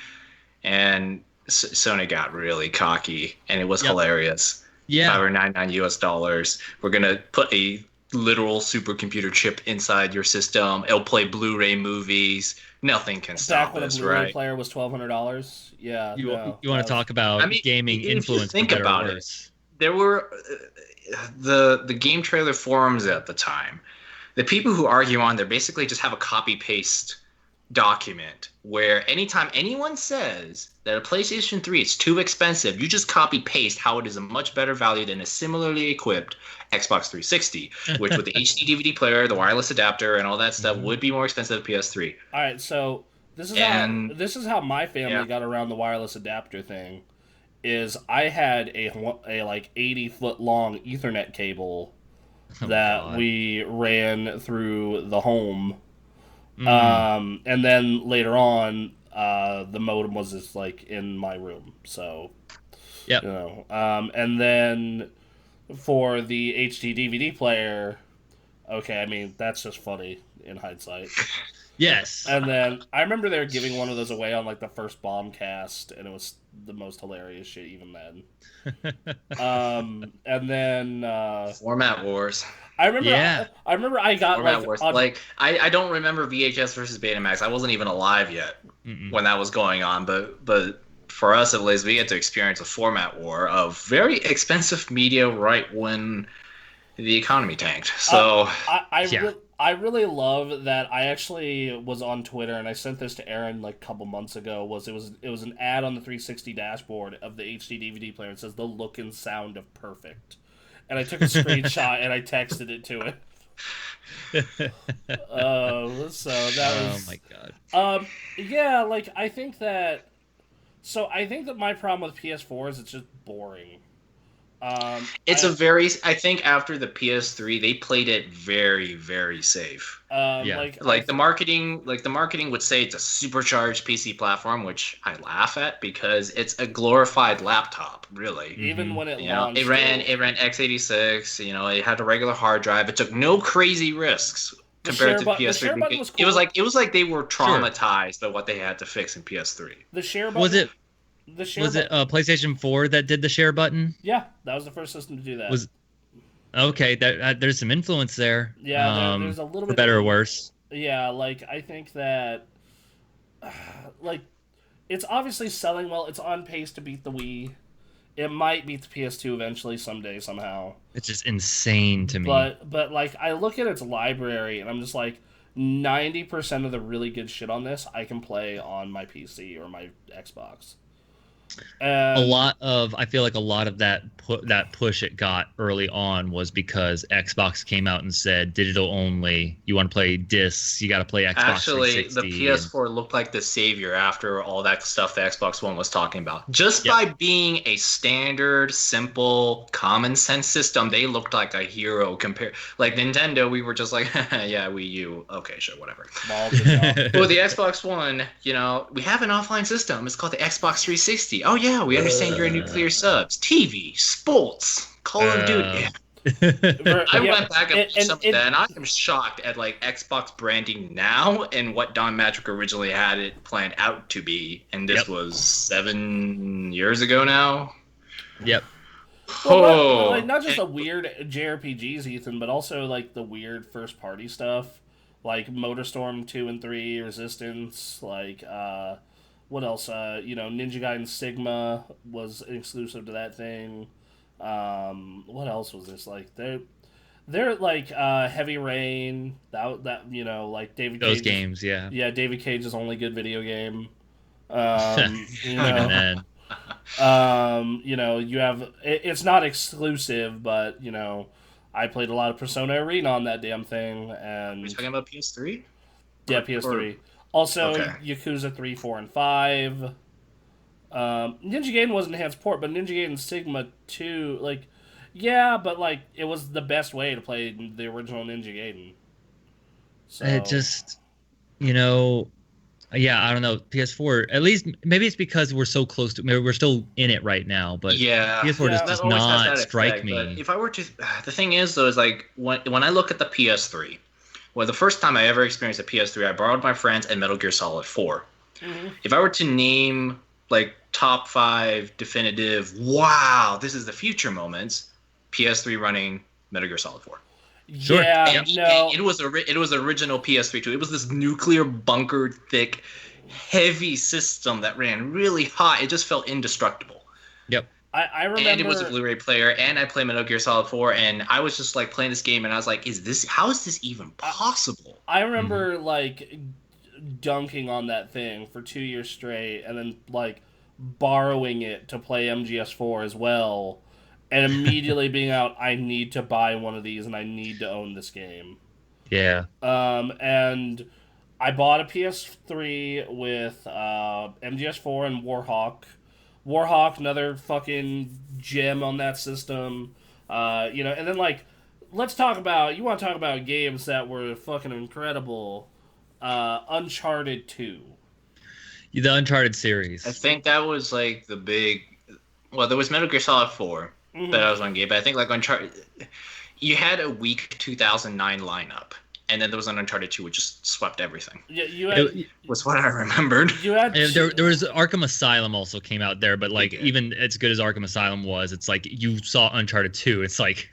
and Sony got really cocky, and it was hilarious. Yeah. $599 US. We're gonna put a literal supercomputer chip inside your system. It'll play Blu-ray movies. Nothing can stop Back when a us, Blu-ray right? player was $1,200. Yeah, You no, want to talk about gaming if you influence for think better about or it, worse? there were the game trailer forums at the time. The people who argue on there basically just have a copy paste document where anytime anyone says that a PlayStation 3 is too expensive, you just copy paste how it is a much better value than a similarly equipped Xbox 360, which with the HD DVD player, the wireless adapter, and all that stuff would be more expensive than PS3. All right, so this is how my family got around the wireless adapter thing. Is I had a like 80-foot long Ethernet cable that we ran through the home. And then later on, the modem was just like in my room. So, yep. And then for the HD DVD player, okay, I mean, that's just funny in hindsight. Yes. And then I remember they were giving one of those away on like the first Bombcast, and it was the most hilarious shit even then. And then Format Wars. I remember I got Format Wars. I don't remember VHS versus Betamax. I wasn't even alive yet when that was going on, but for us at least, we had to experience a format war of very expensive media right when the economy tanked. So I really love that. I actually was on Twitter and I sent this to Aaron like a couple months ago. It was an ad on the 360 dashboard of the HD DVD player. It says the look and sound of perfect, and I took a screenshot and I texted it to it. So that was. Oh my god. Yeah, like I think that my problem with PS4 is it's just boring. I think after the PS3 they played it very, very safe. The marketing would say it's a supercharged PC platform, which I laugh at because it's a glorified laptop, really. Even when it launched, it ran x86, it had a regular hard drive. It took no crazy risks compared to PS3. The share button was cool. It was like they were traumatized by what they had to fix in PS3. The share button Was it PlayStation 4 that did the share button? Yeah, that was the first system to do that. Okay, there's some influence there. Yeah, there's a little bit. For better or worse. Yeah, like I think that, like, it's obviously selling well. It's on pace to beat the Wii. It might beat the PS2 eventually someday somehow. It's just insane to me. But like I look at its library and I'm just like 90% of the really good shit on this I can play on my PC or my Xbox. I feel like a lot of that push it got early on was because Xbox came out and said digital only. You want to play discs, you got to play Xbox. Actually, the PS4 looked like the savior after all that stuff the Xbox One was talking about. Just by being a standard, simple, common sense system, they looked like a hero compared. Like Nintendo, we were just like, yeah, Wii U, okay, sure, whatever. Well, the Xbox One, we have an offline system. It's called the Xbox 360. Oh yeah, we understand your nuclear subs, TV, sports, Call of Duty. I went back and looked something and I am shocked at like Xbox branding now and what Don Matrick originally had it planned out to be, and this was 7 years ago now. Yep. Well, like not just the weird JRPGs, Ethan, but also like the weird first party stuff, like MotorStorm 2 and 3, Resistance, like what else? Ninja Gaiden Sigma was exclusive to that thing. What else was this? Like they're like Heavy Rain. That like David. Those Cage's, games, yeah. Yeah, David Cage's only good video game. You have it's not exclusive, but I played a lot of Persona Arena on that damn thing. And are you talking about PS3? Yeah, PS3. Also, Yakuza 3, 4, and 5. Ninja Gaiden was an enhanced port, but Ninja Gaiden Sigma 2, but it was the best way to play the original Ninja Gaiden. So it just, I don't know. PS4, at least, maybe it's because we're so close to, maybe we're still in it right now, but PS4 just does not strike me. But if I were to, the thing is, though, is like, when I look at the PS3, well, the first time I ever experienced a PS3, I borrowed my friends and Metal Gear Solid 4. Mm-hmm. If I were to name like top 5 definitive, wow, this is the future moments. PS3 running Metal Gear Solid 4. Sure. Yeah, no. It was original PS3 too. It was this nuclear bunkered thick, heavy system that ran really hot. It just felt indestructible. Yep. I remember. And it was a Blu-ray player, and I played Metal Gear Solid 4, and I was just like playing this game, and I was like, how is this even possible? I remember like dunking on that thing for 2 years straight, and then like borrowing it to play MGS4 as well, and immediately being out, I need to buy one of these, and I need to own this game. Yeah. And I bought a PS3 with MGS4 and Warhawk. Warhawk, another fucking gem on that system. And then like, you want to talk about games that were fucking incredible. Uncharted 2. The Uncharted series. I think that was like the big. Well, there was Metal Gear Solid 4 that was one game, but I think like Uncharted. You had a weak 2009 lineup, and then there was an Uncharted 2 which just swept everything. Yeah, was what I remembered. There was Arkham Asylum also came out there, but like even as good as Arkham Asylum was, it's like you saw Uncharted 2. It's like.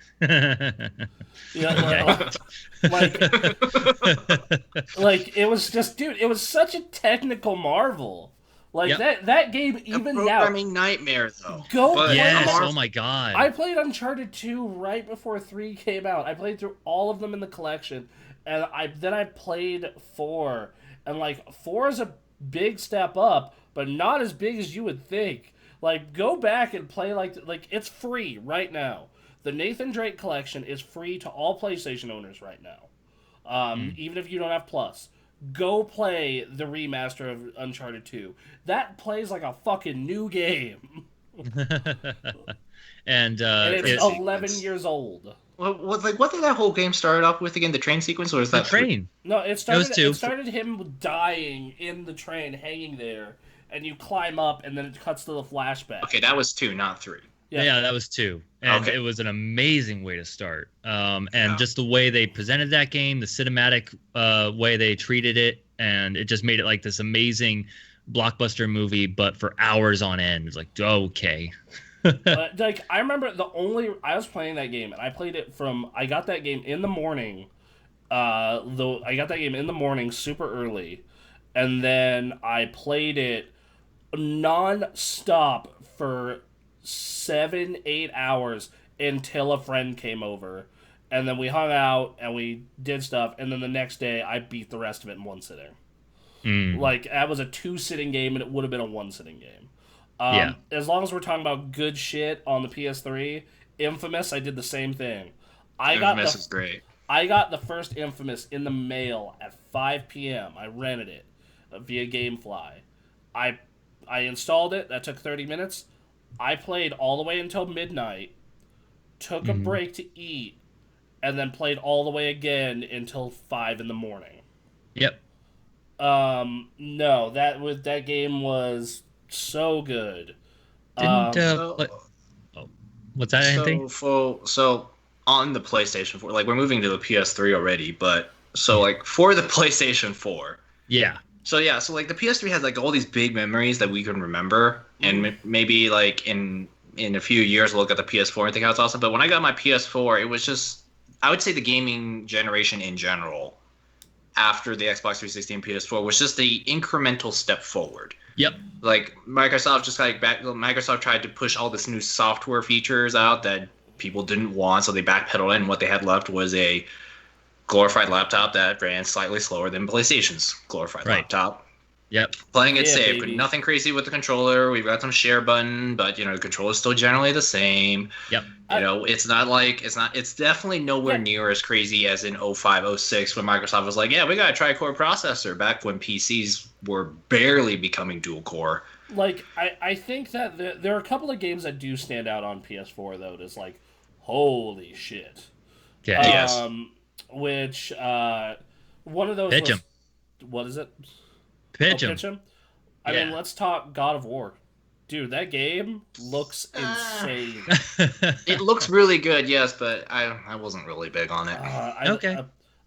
Like it was just, dude, it was such a technical marvel. Like that game, even now, programming nightmare though. Oh my god! I played Uncharted 2 right before 3 came out. I played through all of them in the collection, and I played 4, and like 4 is a big step up, but not as big as you would think. Like go back and play like it's free right now. The Nathan Drake collection is free to all PlayStation owners right now, even if you don't have Plus. Go play the remaster of Uncharted 2. That plays like a fucking new game. and it's 11 years old. What did that whole game start off with again? The train sequence, or is that the train? No, it started him dying in the train, hanging there, and you climb up, and then it cuts to the flashback. Okay, that was 2, not 3. Yeah, that was 2. And It was an amazing way to start. Just the way they presented that game, the cinematic way they treated it, and it just made it like this amazing blockbuster movie, but for hours on end. It's like, okay. Like, I remember I was playing that game, and I played it I got that game in the morning. I got that game in the morning super early, and then I played it non-stop for 7-8 hours until a friend came over, and then we hung out and we did stuff, and then the next day I beat the rest of it in one sitting. Like that was a 2-sitting game, and it would have been a 1-sitting game. As long as we're talking about good shit on the PS3, Infamous, I did the same thing. Infamous is great. I got the first Infamous in the mail at 5 p.m. I rented it via GameFly. I installed it. That took 30 minutes. I played all the way until midnight, took a break to eat, and then played all the way again until 5 in the morning. Yep. No, that game was so good. What's that, Anthony? So on the PlayStation 4, like we're moving to the PS3 already, but so like for the PlayStation 4. Yeah. So like the PS3 has like all these big memories that we can remember, and maybe like in a few years we'll look at the PS4 and think how it's awesome. But when I got my PS4, it was just, I would say the gaming generation in general, after the Xbox 360 and PS4, was just the incremental step forward. Yep. Like Microsoft tried to push all this new software features out that people didn't want, so they backpedaled, and what they had left was a glorified laptop that ran slightly slower than PlayStation's glorified laptop. Yep. Playing it safe, but nothing crazy with the controller. We've got some share button, but the controller is still generally the same. Yep. It's definitely nowhere near as crazy as in 05, 06 when Microsoft was like, yeah, we got a tri-core processor, back when PCs were barely becoming dual core. Like, I think that there are a couple of games that do stand out on PS4 though. That's like, holy shit. Yeah. Yes. Which one of those Pitch 'em. What is it? Pitch 'em. Pitch 'em? I mean, let's talk God of War. Dude, that game looks insane. It looks really good, yes, but I wasn't really big on it. Okay.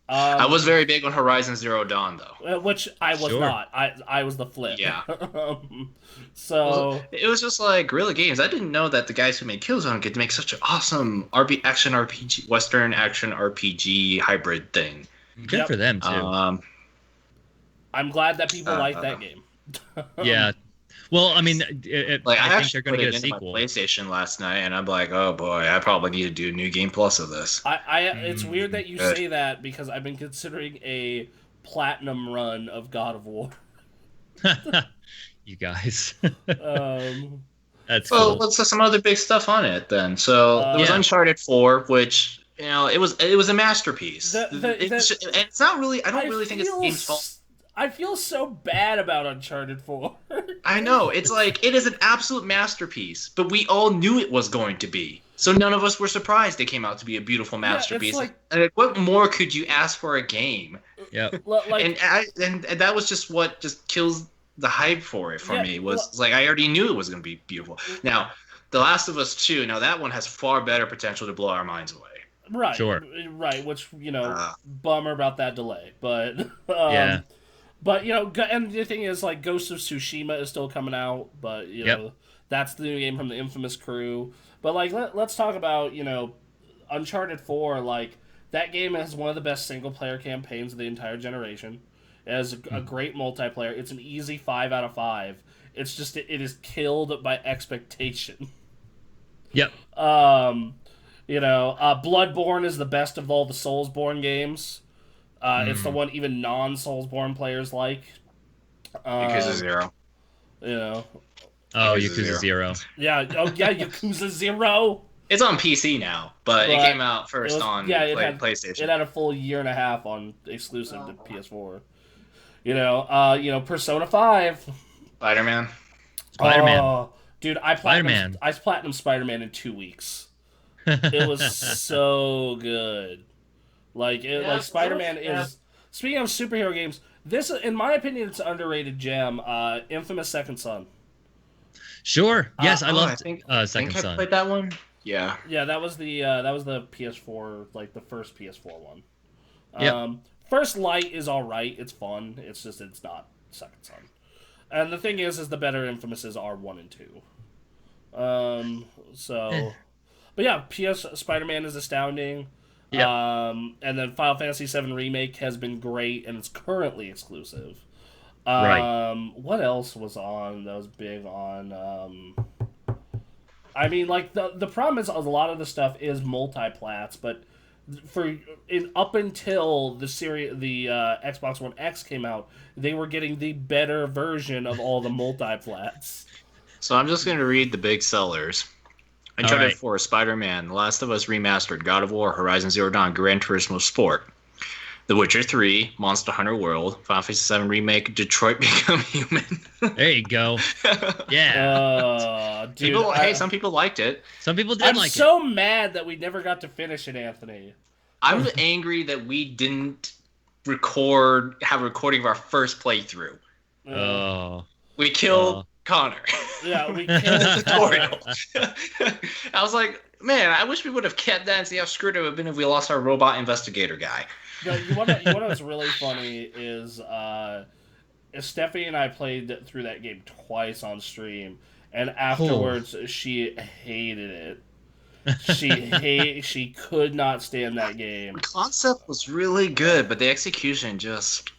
I was very big on Horizon Zero Dawn, though. Which I was not. I was the flip. Yeah. So well, it was just like Guerrilla Games. I didn't know that the guys who made Killzone could make such an awesome action RPG, Western action RPG hybrid thing. Good for them too. I'm glad that people like that game. Yeah. Well, I mean, I think they're going to get a My sequel. PlayStation last night, and I'm like, oh boy, I probably need to do New Game Plus of this. It's weird that you say that because I've been considering a platinum run of God of War. You guys. That's well. cool. Let's some other big stuff on it then. So there was Uncharted 4, which it was a masterpiece. It's not really. I don't really think it's the game's fault. I feel so bad about Uncharted 4. I know. It's like, it is an absolute masterpiece, but we all knew it was going to be. So none of us were surprised it came out to be a beautiful masterpiece. Yeah, what more could you ask for a game? Yeah. And that was just what just kills the hype for it for me. Was like, I already knew it was going to be beautiful. Now, The Last of Us 2, now that one has far better potential to blow our minds away. Right. Sure. Right, which, bummer about that delay. But, yeah. But, and the thing is, like, Ghost of Tsushima is still coming out, but, that's the new game from the infamous crew. But, like, let's talk about, Uncharted 4, like, that game has one of the best single-player campaigns of the entire generation. It has a great multiplayer. It's an easy 5 out of 5. It's just, it is killed by expectation. Yep. Bloodborne is the best of all the Soulsborne games. It's the one even non-Soulsborne players like. Yakuza 0. Oh, Yakuza 0. Yeah. Oh, yeah. Yakuza 0. It's on PC now, but it came out first on PlayStation. It had a full year and a half on exclusive to PS4. Persona 5. Spider-Man. Oh, dude, I platinum Spider-Man in 2 weeks. It was so good. Spider-Man is... Speaking of superhero games, this, in my opinion, it's an underrated gem. Infamous Second Son. Sure. Yes, I loved Second Son. I played that one. Yeah. Yeah, that was the PS4, like the first PS4 one. Yep. First Light is all right. It's fun. It's just it's not Second Son. And the thing is the better Infamouses are 1 and 2. But yeah, PS Spider-Man is astounding. Yeah. And then Final Fantasy VII Remake has been great, and it's currently exclusive. Right. What else was on that was big on? The problem is a lot of the stuff is multi-plats, but up until the Xbox One X came out, they were getting the better version of all the multi-plats. So I'm just going to read the big sellers. Uncharted 4, Spider-Man, The Last of Us Remastered, God of War, Horizon Zero Dawn, Gran Turismo Sport, The Witcher 3, Monster Hunter World, Final Fantasy VII Remake, Detroit Become Human. There you go. Yeah. Dude, some people liked it. Some people did like it. I'm so mad that we never got to finish it, Anthony. I'm angry that we didn't have a recording of our first playthrough. Oh. We killed Connor. Yeah, we killed the tutorial. I was like, man, I wish we would have kept that and see how screwed it would have been if we lost our robot investigator guy. You want to know what's really funny is Stephanie and I played through that game twice on stream, and afterwards she hated it. She could not stand that game. The concept was really good, but the execution just...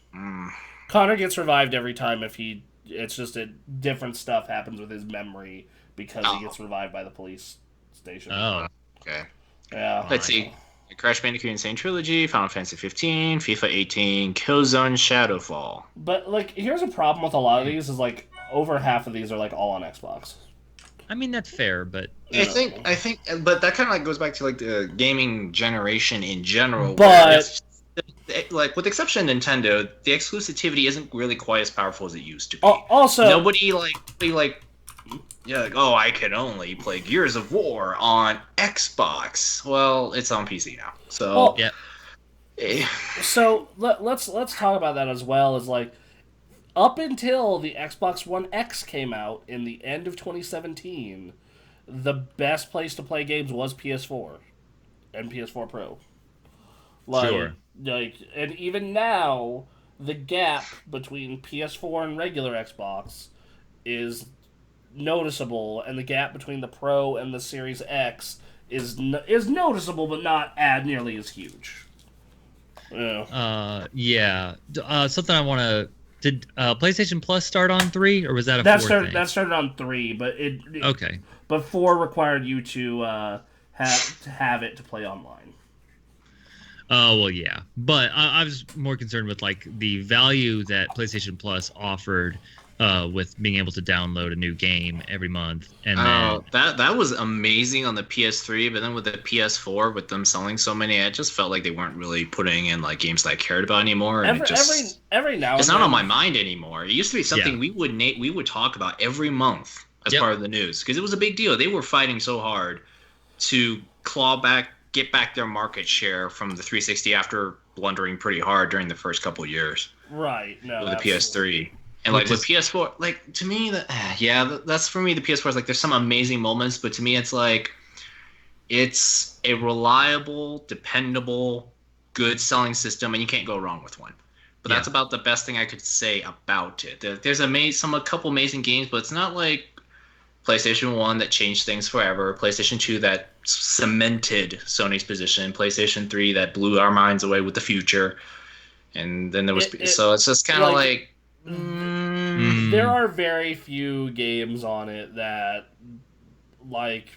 Connor gets revived every time it's just different stuff happens with his memory because he gets revived by the police station. Oh. Okay. Yeah. Let's see. Crash Bandicoot Insane Trilogy, Final Fantasy 15, FIFA 18, Killzone Shadowfall. But, here's a problem with a lot of these is, over half of these are, all on Xbox. I mean, that's fair, but... I think, but that kind of, goes back to, the gaming generation in general. But... with the exception of Nintendo, the exclusivity isn't really quite as powerful as it used to be. Also... Nobody, I can only play Gears of War on Xbox. Well, it's on PC now. So, So, let's talk about that as well, as, up until the Xbox One X came out in the end of 2017, the best place to play games was PS4 and PS4 Pro. Sure. And even now, the gap between PS4 and regular Xbox is noticeable, and the gap between the Pro and the Series X is noticeable, but not nearly as huge. Yeah. Something I want to. Did PlayStation Plus start on 3, or was that a 4 thing? That started on 3, but okay. But 4 required you to have it to play online. Oh, well, yeah. But I was more concerned with like the value that PlayStation Plus offered with being able to download a new game every month. And that was amazing on the PS3, but then with the PS4, with them selling so many, I just felt like they weren't really putting in like games that I cared about anymore. And every now it's not on my mind anymore. It used to be something we would talk about every month as part of the news, because it was a big deal. They were fighting so hard to get back their market share from the 360 after blundering pretty hard during the first couple of years. Right. No. With the PS3. And like with PS4, like to me, that's for me. The PS4 is like there's some amazing moments, but to me, it's like it's a reliable, dependable, good selling system, and you can't go wrong with one. But that's about the best thing I could say about it. There's a couple amazing games, but it's not like PlayStation 1 that changed things forever, PlayStation 2 that cemented Sony's position, PlayStation 3 that blew our minds away with the future, and then there was so it's just kind of like. There are very few games on it that, like,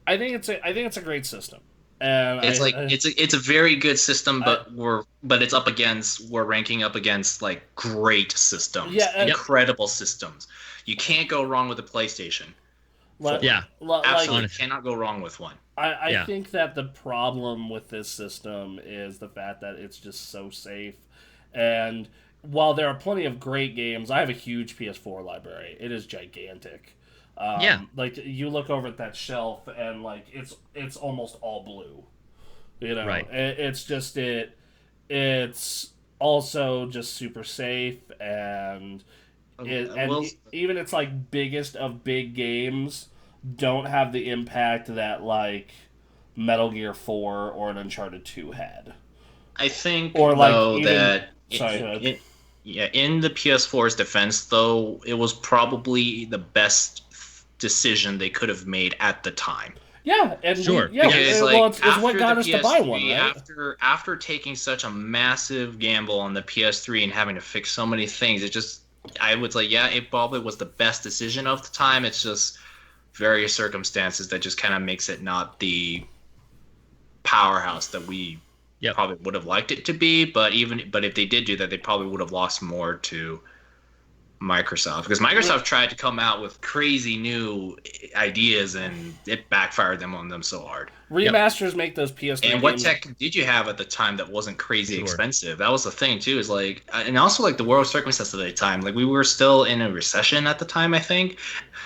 I think it's a great system, and it's a very good system, but we're ranking up against like great systems, incredible systems. You can't go wrong with a PlayStation. Absolutely cannot go wrong with one. I think that the problem with this system is the fact that it's just so safe, and while there are plenty of great games, I have a huge PS4 library. It is gigantic. Like you look over at that shelf and like it's almost all blue. You know, right. It's also just super safe, and even its like biggest of big games don't have the impact that like Metal Gear 4 or an Uncharted 2 had. I think or like though even, that sorry, in the PS4's defense, though, it was probably the best decision they could have made at the time. Yeah, and sure. Because, it's what got us to buy one, right? After taking such a massive gamble on the PS3 and having to fix so many things, I would say, it probably was the best decision of the time. It's just various circumstances that just kind of makes it not the powerhouse that we probably would have liked it to be, but if they did do that, they probably would have lost more to Microsoft, because Microsoft tried to come out with crazy new ideas and it backfired on them so hard. Remasters make those PS3 and what tech did you have at the time that wasn't crazy expensive? That was the thing too, is like, and also like the world circumstances at the time, like we were still in a recession at the time. I think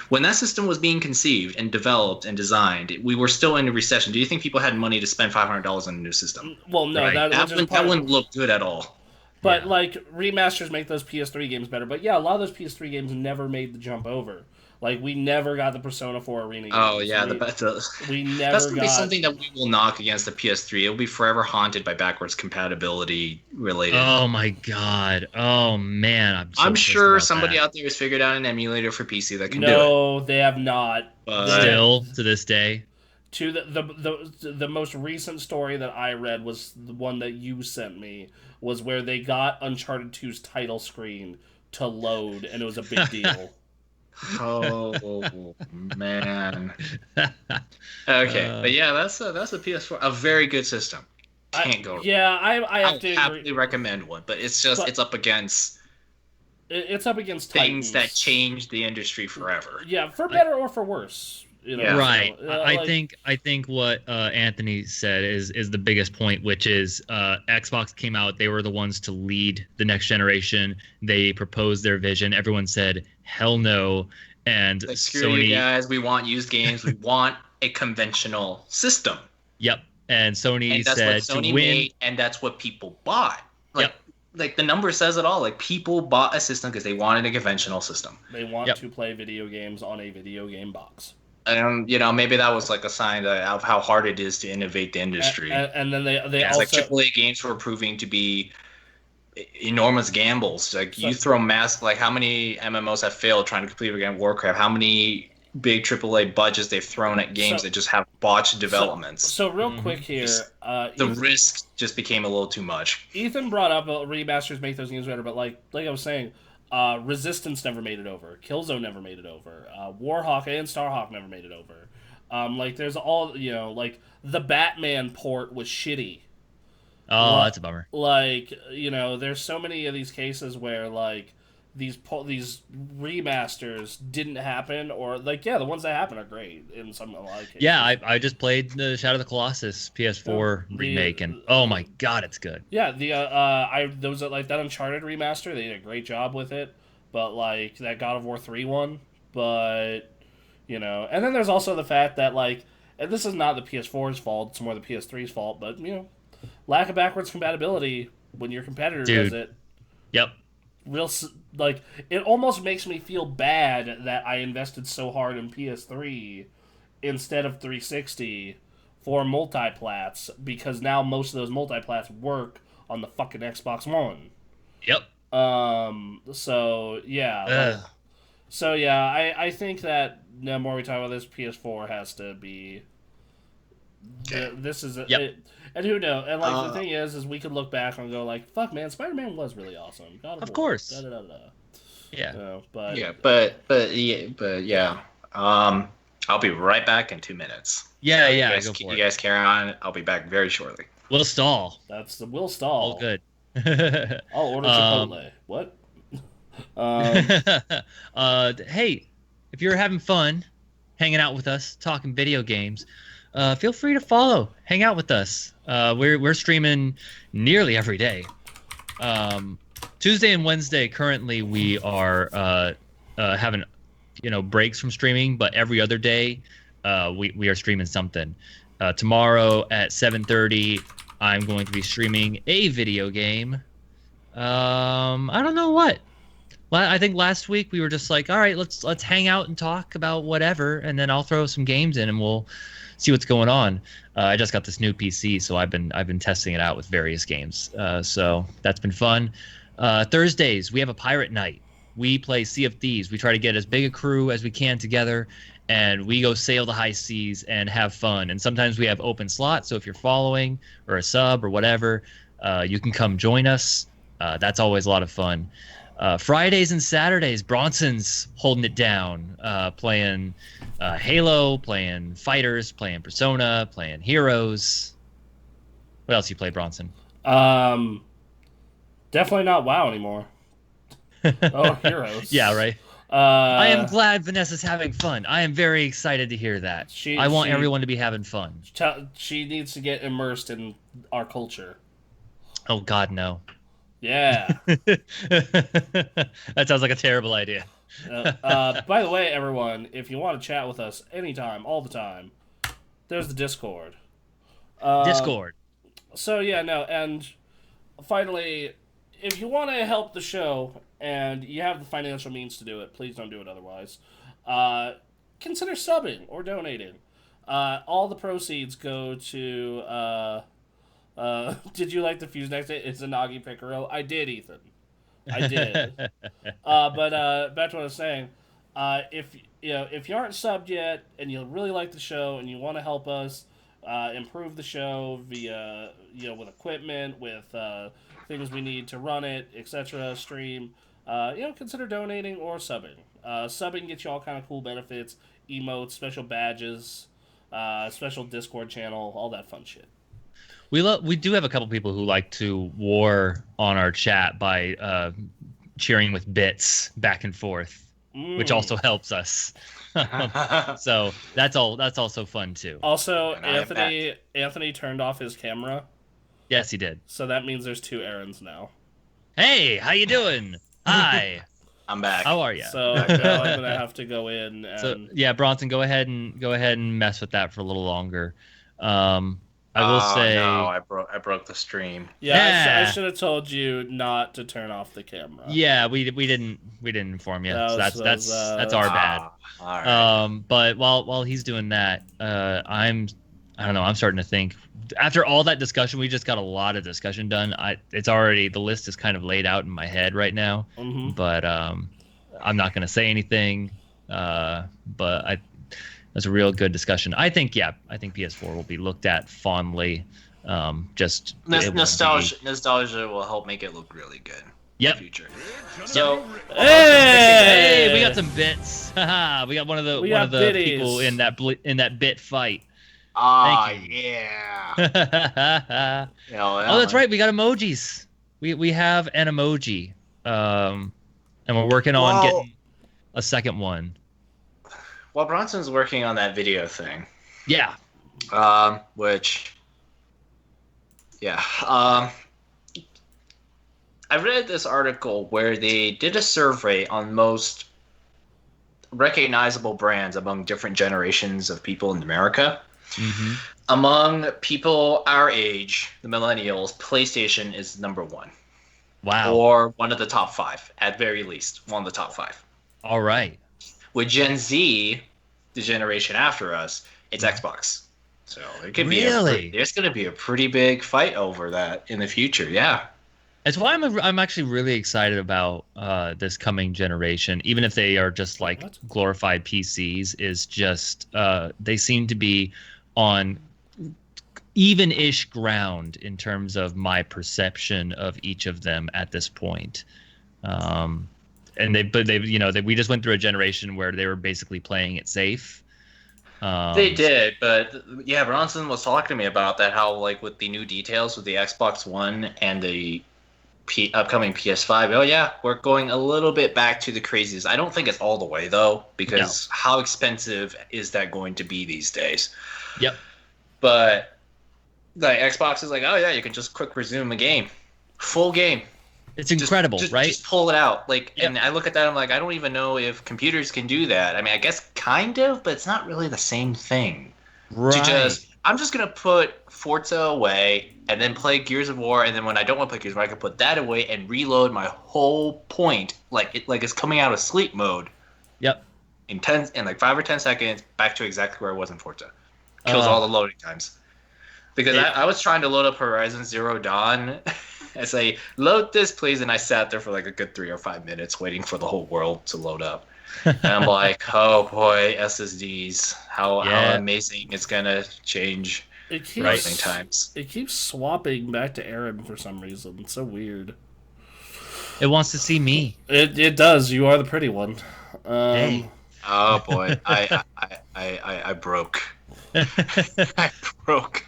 when that system was being conceived and developed and designed, we were still in a recession. Do you think people had money to spend $500 on a new system? Well, no, right. that wouldn't look good at all. But like remasters make those PS3 games better. But yeah, a lot of those PS3 games never made the jump over. Like we never got the Persona 4 Arena games. Oh yeah, we never that's gonna be something that we will knock against the PS3. It'll be forever haunted by backwards compatibility related. Oh my god. Oh man, I'm sure somebody out there has figured out an emulator for PC that can do it. No, they have not. Still to this day. To the most recent story that I read was the one that you sent me, was where they got Uncharted 2's title screen to load, and it was a big deal. Oh man. Okay, but yeah, that's a PS4, a very good system. Can't go wrong. Yeah, I have to happily recommend one, but it's up against things Titans that changed the industry forever. Yeah, for better or for worse. You know, right. So, I think what Anthony said is the biggest point, which is Xbox came out. They were the ones to lead the next generation. They proposed their vision. Everyone said hell no, and like, screw you guys. We want used games. We want a conventional system. Yep. And Sony said that's what Sony to win, made, and that's what people bought. Like the number says it all. Like people bought a system because they wanted a conventional system. They want to play video games on a video game box. maybe that was like a sign of how hard it is to innovate the industry. And then they also like AAA games were proving to be enormous gambles. Like you throw like how many MMOs have failed trying to complete a game of Warcraft? How many big AAA budgets they've thrown at games that just have botched developments? So real quick here, the risk just became a little too much. Ethan brought up remasters make those games better, but like I was saying, Resistance never made it over. Killzone never made it over. Warhawk and Starhawk never made it over. Like there's all like the Batman port was shitty. Oh, that's a bummer. Like there's so many of these cases where like these remasters didn't happen, or like the ones that happen are great in some cases. Yeah, I just played the Shadow of the Colossus PS4 remake, and oh my god, it's good. Yeah, those like that Uncharted remaster, they did a great job with it, but like that God of War 3 one, but and then there's also the fact that like, and this is not the PS4's fault, it's more the PS3's fault, but lack of backwards compatibility when your competitor does it. Yep. Like it almost makes me feel bad that I invested so hard in PS3 instead of 360 for multiplats, because now most of those multiplats work on the fucking Xbox One. Yep. So yeah. I think that the more we talk about this, PS4 has to be. This is and who knows? And like the thing is we could look back and go like, "Fuck, man, Spider-Man was really awesome." Of course. Yeah. But yeah. I'll be right back in 2 minutes. Yeah. You guys carry on. I'll be back very shortly. We'll stall. We'll stall. All good. I'll order Chipotle. What? Hey, if you're having fun, hanging out with us, talking video games. Feel free to follow, hang out with us. We're streaming nearly every day. Tuesday and Wednesday currently we are having breaks from streaming, but every other day we are streaming something. Tomorrow at 7:30 I'm going to be streaming a video game. I don't know what. Well, I think last week we were just like, all right, let's hang out and talk about whatever, and then I'll throw some games in and we'll see what's going on. I just got this new PC, so I've been testing it out with various games. So that's been fun. Thursdays we have a pirate night. We play Sea of Thieves. We try to get as big a crew as we can together, and we go sail the high seas and have fun. And sometimes we have open slots, so if you're following or a sub or whatever, you can come join us. That's always a lot of fun. Fridays and Saturdays, Bronson's holding it down, playing Halo, playing Fighters, playing Persona, playing Heroes. What else you play, Bronson? Definitely not WoW anymore. Oh, Heroes. Yeah, right. I am glad Vanessa's having fun. I am very excited to hear that. I want everyone to be having fun. She needs to get immersed in our culture. Oh, God, no. Yeah. That sounds like a terrible idea. By the way, everyone, if you want to chat with us anytime, all the time, there's the Discord. Discord. So, yeah, no, and finally, if you want to help the show and you have the financial means to do it, please don't do it otherwise. Consider subbing or donating. All the proceeds go to... did you like the Fuse Next Day? It's a Nagi Picaro. I did, Ethan. I did. But back to what I was saying. If you aren't subbed yet and you really like the show and you want to help us improve the show via with equipment, with things we need to run it, etc., stream, consider donating or subbing. Subbing gets you all kind of cool benefits, emotes, special badges, special Discord channel, all that fun shit. We do have a couple people who like to war on our chat by cheering with bits back and forth, which also helps us. So that's also fun too. Also, Anthony turned off his camera. Yes, he did. So that means there's 2 Aarons now. Hey, how you doing? Hi. I'm back. How are you? So I'm gonna have to go in. And... So yeah, Bronson, go ahead and mess with that for a little longer. I will say. No, I broke the stream. Yeah, I should have told you not to turn off the camera. Yeah, we didn't inform you. So that's our bad. All right. But while he's doing that, I don't know. I'm starting to think. After all that discussion, we just got a lot of discussion done. The list is kind of laid out in my head right now. Mm-hmm. But I'm not going to say anything. But that's a real good discussion. I think PS4 will be looked at fondly. Just nostalgia will help make it look really good. Yep. In the future. So hey, we got some bits. We got one of the bitties. people in that bit fight. Yeah. Oh, that's right. We got emojis. We have an emoji. And we're working on getting a second one. Well, Bronson's working on that video thing. Yeah. I read this article where they did a survey on most recognizable brands among different generations of people in America. Mm-hmm. Among people our age, the millennials, PlayStation is number one. Wow. Or one of the top five, at very least. One of the top five. All right. With Gen Z, the generation after us, it's Xbox. So it could there's going to be a pretty big fight over that in the future. Yeah. That's why I'm actually really excited about this coming generation, even if they are just like glorified PCs. Is just they seem to be on even-ish ground in terms of my perception of each of them at this point. And we just went through a generation where they were basically playing it safe. They did, but yeah, Bronson was talking to me about that. How like with the new details with the Xbox One and the upcoming PS5. Oh yeah, we're going a little bit back to the crazies. I don't think it's all the way though, because how expensive is that going to be these days? Yep. But the Xbox is like, oh yeah, you can just quick resume a game, full game. It's incredible, right? Just pull it out. And I look at that, I'm like, I don't even know if computers can do that. I mean, I guess kind of, but it's not really the same thing. Right. I'm just gonna put Forza away and then play Gears of War, and then when I don't want to play Gears of War, I can put that away and reload my whole point, like it's coming out of sleep mode. Yep. In 5 or 10 seconds, back to exactly where I was in Forza. Kills all the loading times. Because I was trying to load up Horizon Zero Dawn. I say, load this, please, and I sat there for like a good 3 or 5 minutes waiting for the whole world to load up. And I'm like, oh boy, SSDs, how amazing it's gonna change rising times. It keeps swapping back to Aaron for some reason. It's so weird. It wants to see me. It does. You are the pretty one. Hey. Oh boy, I broke. I broke.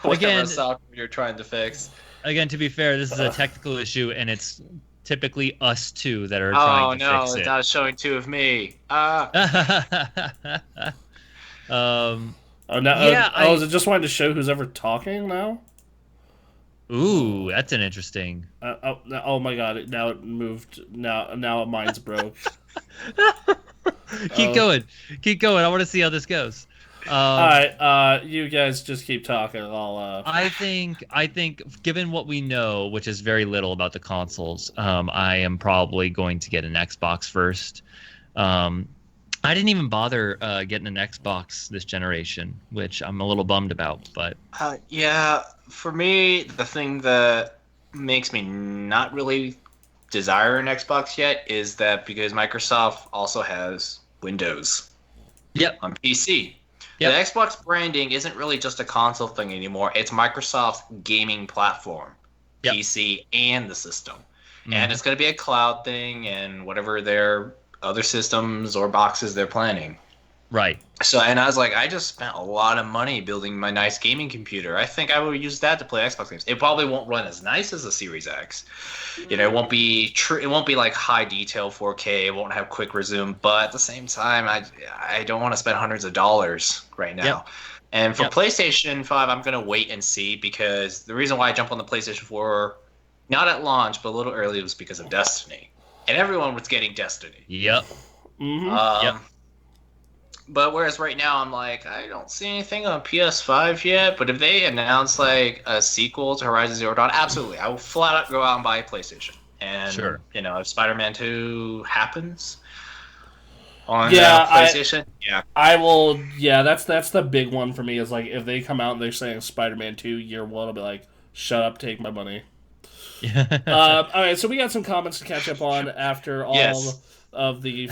Whatever software you're trying to fix. Again, to be fair, this is a technical issue, and it's typically us two that are trying to fix it. Oh no, it's not showing two of me. Is it just wanting to show who's ever talking now? Ooh, that's an interesting. Oh my god! Now it moved. Now mine's broke. Keep going. I want to see how this goes. All right, you guys just keep talking. I think, given what we know, which is very little about the consoles, I am probably going to get an Xbox first. I didn't even bother getting an Xbox this generation, which I'm a little bummed about. But for me, the thing that makes me not really desire an Xbox yet is that because Microsoft also has Windows on PC. Yep. The Xbox branding isn't really just a console thing anymore. It's Microsoft's gaming platform, PC, and the system. Mm-hmm. And it's going to be a cloud thing and whatever their other systems or boxes they're planning. Right. So, and I was like, I just spent a lot of money building my nice gaming computer. I think I would use that to play Xbox games. It probably won't run as nice as a Series X. You know, it won't be it won't be like high detail 4K. It won't have quick resume. But at the same time, I don't want to spend hundreds of dollars right now. Yep. And for PlayStation 5, I'm going to wait and see, because the reason why I jumped on the PlayStation 4, not at launch, but a little early, was because of Destiny. And everyone was getting Destiny. Yep. Mm-hmm. Yep. But whereas right now I'm like, I don't see anything on PS5 yet. But if they announce like a sequel to Horizon Zero Dawn, absolutely, I will flat out go out and buy a PlayStation. And Sure. if Spider-Man 2 happens on Yeah, PlayStation, I will. Yeah, that's the big one for me. Is like if they come out and they're saying Spider-Man 2 year one, I'll be like, shut up, take my money. All right, so we got some comments to catch up on after all of the.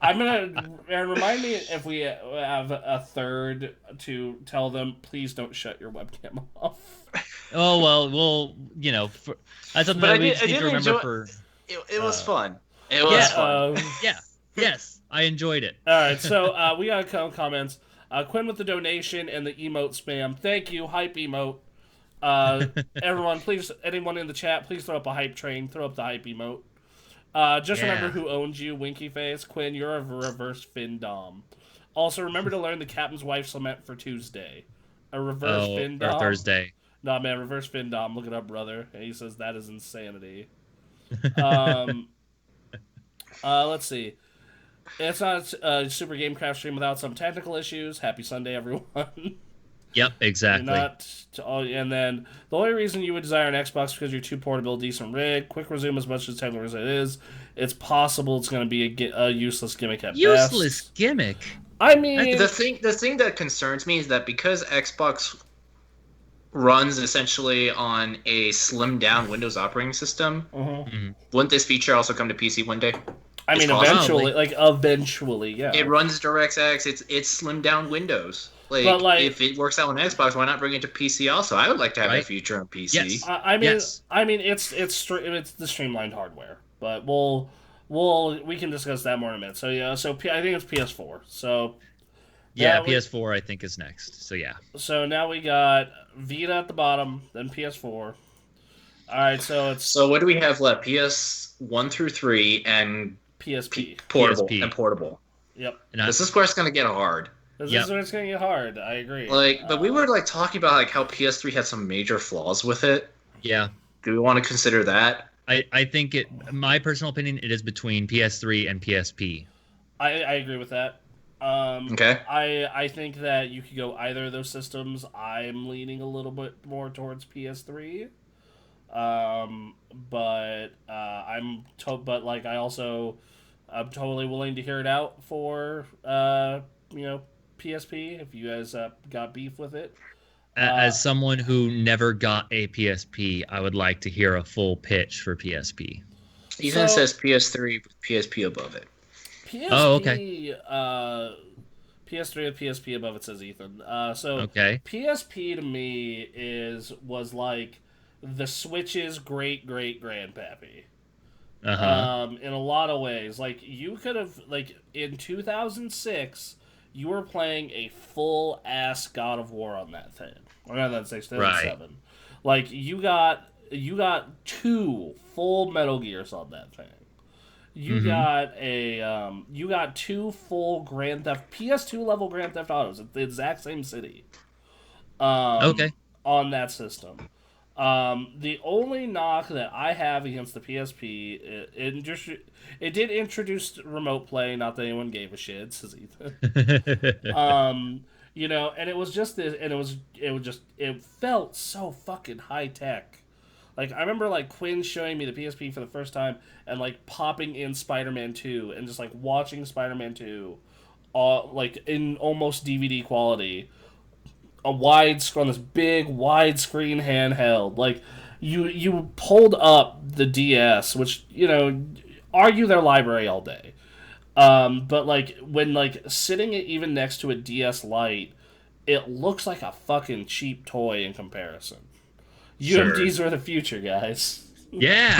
I'm gonna remind me if we have a third to tell them, please don't shut your webcam off. Oh well, that's something that we need to remember for. It was fun. It was fun. Yes, I enjoyed it. All right, so we got a couple comments. Quinn with the donation and the emote spam. Thank you, hype emote. Everyone, please, anyone in the chat, please throw up a hype train. Throw up the hype emote. Just remember who owns you, Winky Face. Quinn, you're a reverse fin dom. Also, remember to learn the captain's wife's lament for Tuesday. A reverse fin dom. Or Thursday. Nah, man, reverse fin dom. Look it up, brother. And he says that is insanity. Let's see. It's not a Super Gamecraft stream without some technical issues. Happy Sunday, everyone. Yep, exactly. And then the only reason you would desire an Xbox is because you're too poor to build a decent rig. Quick resume as much as technical as it is. It's possible it's going to be a useless gimmick at best. Useless gimmick? I mean... The thing that concerns me is that because Xbox runs essentially on a slimmed-down Windows operating system, wouldn't this feature also come to PC one day? I mean, eventually, yeah. It runs DirectX. It's slimmed-down Windows. Like, if it works out on Xbox, why not bring it to PC also? I would like to have a feature on PC. Yes. I mean, it's the streamlined hardware, but we can discuss that more in a minute. So yeah, I think it's PS4. So yeah, PS4 I think is next. So yeah. So now we got Vita at the bottom, then PS4. All right, so what do we have left? PS1 through 3 and PSP. Portable. Yep. This is where it's gonna get hard. This is where it's gonna get hard. I agree. But we were talking about how PS3 had some major flaws with it. Yeah. Do we want to consider that? I think my personal opinion, it is between PS3 and PSP. I agree with that. Okay. I think that you could go either of those systems. I'm leaning a little bit more towards PS3. But I'm totally willing to hear it out for PSP if you guys got beef with it. As someone who never got a PSP, I would like to hear a full pitch for PSP. Ethan says PS3 with PSP above it. PSP, PS3 with PSP above it, says Ethan. PSP to me was like the Switch's great grandpappy. In a lot of ways. Like, you could have, in 2006, you were playing a full-ass God of War on that thing. Or not that 6, 2007. Like, you got 2 full Metal Gears on that thing. You got you got 2 full PS2 level Grand Theft Autos at the exact same city. On that system. The only knock that I have against the PSP, it did introduce remote play. Not that anyone gave a shit, says Ethan. And it was just this, and it felt so fucking high tech. Like, I remember Quinn showing me the PSP for the first time and popping in Spider-Man 2 and just watching Spider-Man 2, in almost DVD quality. On this big widescreen handheld. You pulled up the DS, which, argue their library all day. But when sitting it even next to a DS Lite, it looks like a fucking cheap toy in comparison. UMDs are the future, guys. Yeah.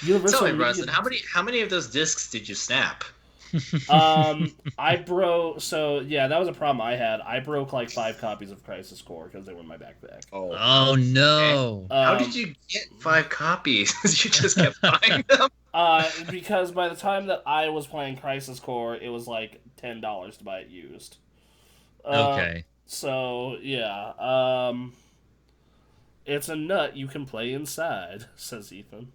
Tell me, Rustin, how many of those discs did you snap? I broke. So yeah, that was a problem I had. I broke 5 copies of Crisis Core because they were in my backpack. Oh no! How did you get 5 copies? You just kept buying them. Because by the time that I was playing Crisis Core, it was $10 to buy it used. Okay. So yeah, it's a nut you can play inside, says Ethan.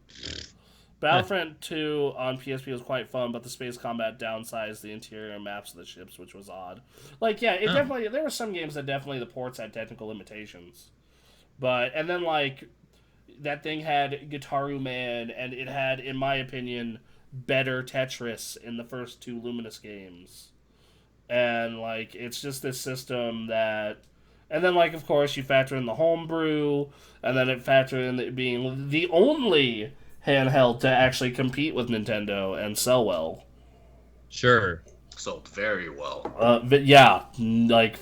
Battlefront 2 on PSP was quite fun, but the space combat downsized the interior maps of the ships, which was odd. Like, yeah, definitely, there were some games that definitely the ports had technical limitations. And then, like, that thing had Guitaru Man, and it had, in my opinion, better Tetris in the first 2 Luminous games. And, like, it's just this system that... And then, like, of course, you factor in the homebrew, and then it factored in it being the only handheld to actually compete with Nintendo and sell well. Sure. Sold very well. But yeah, like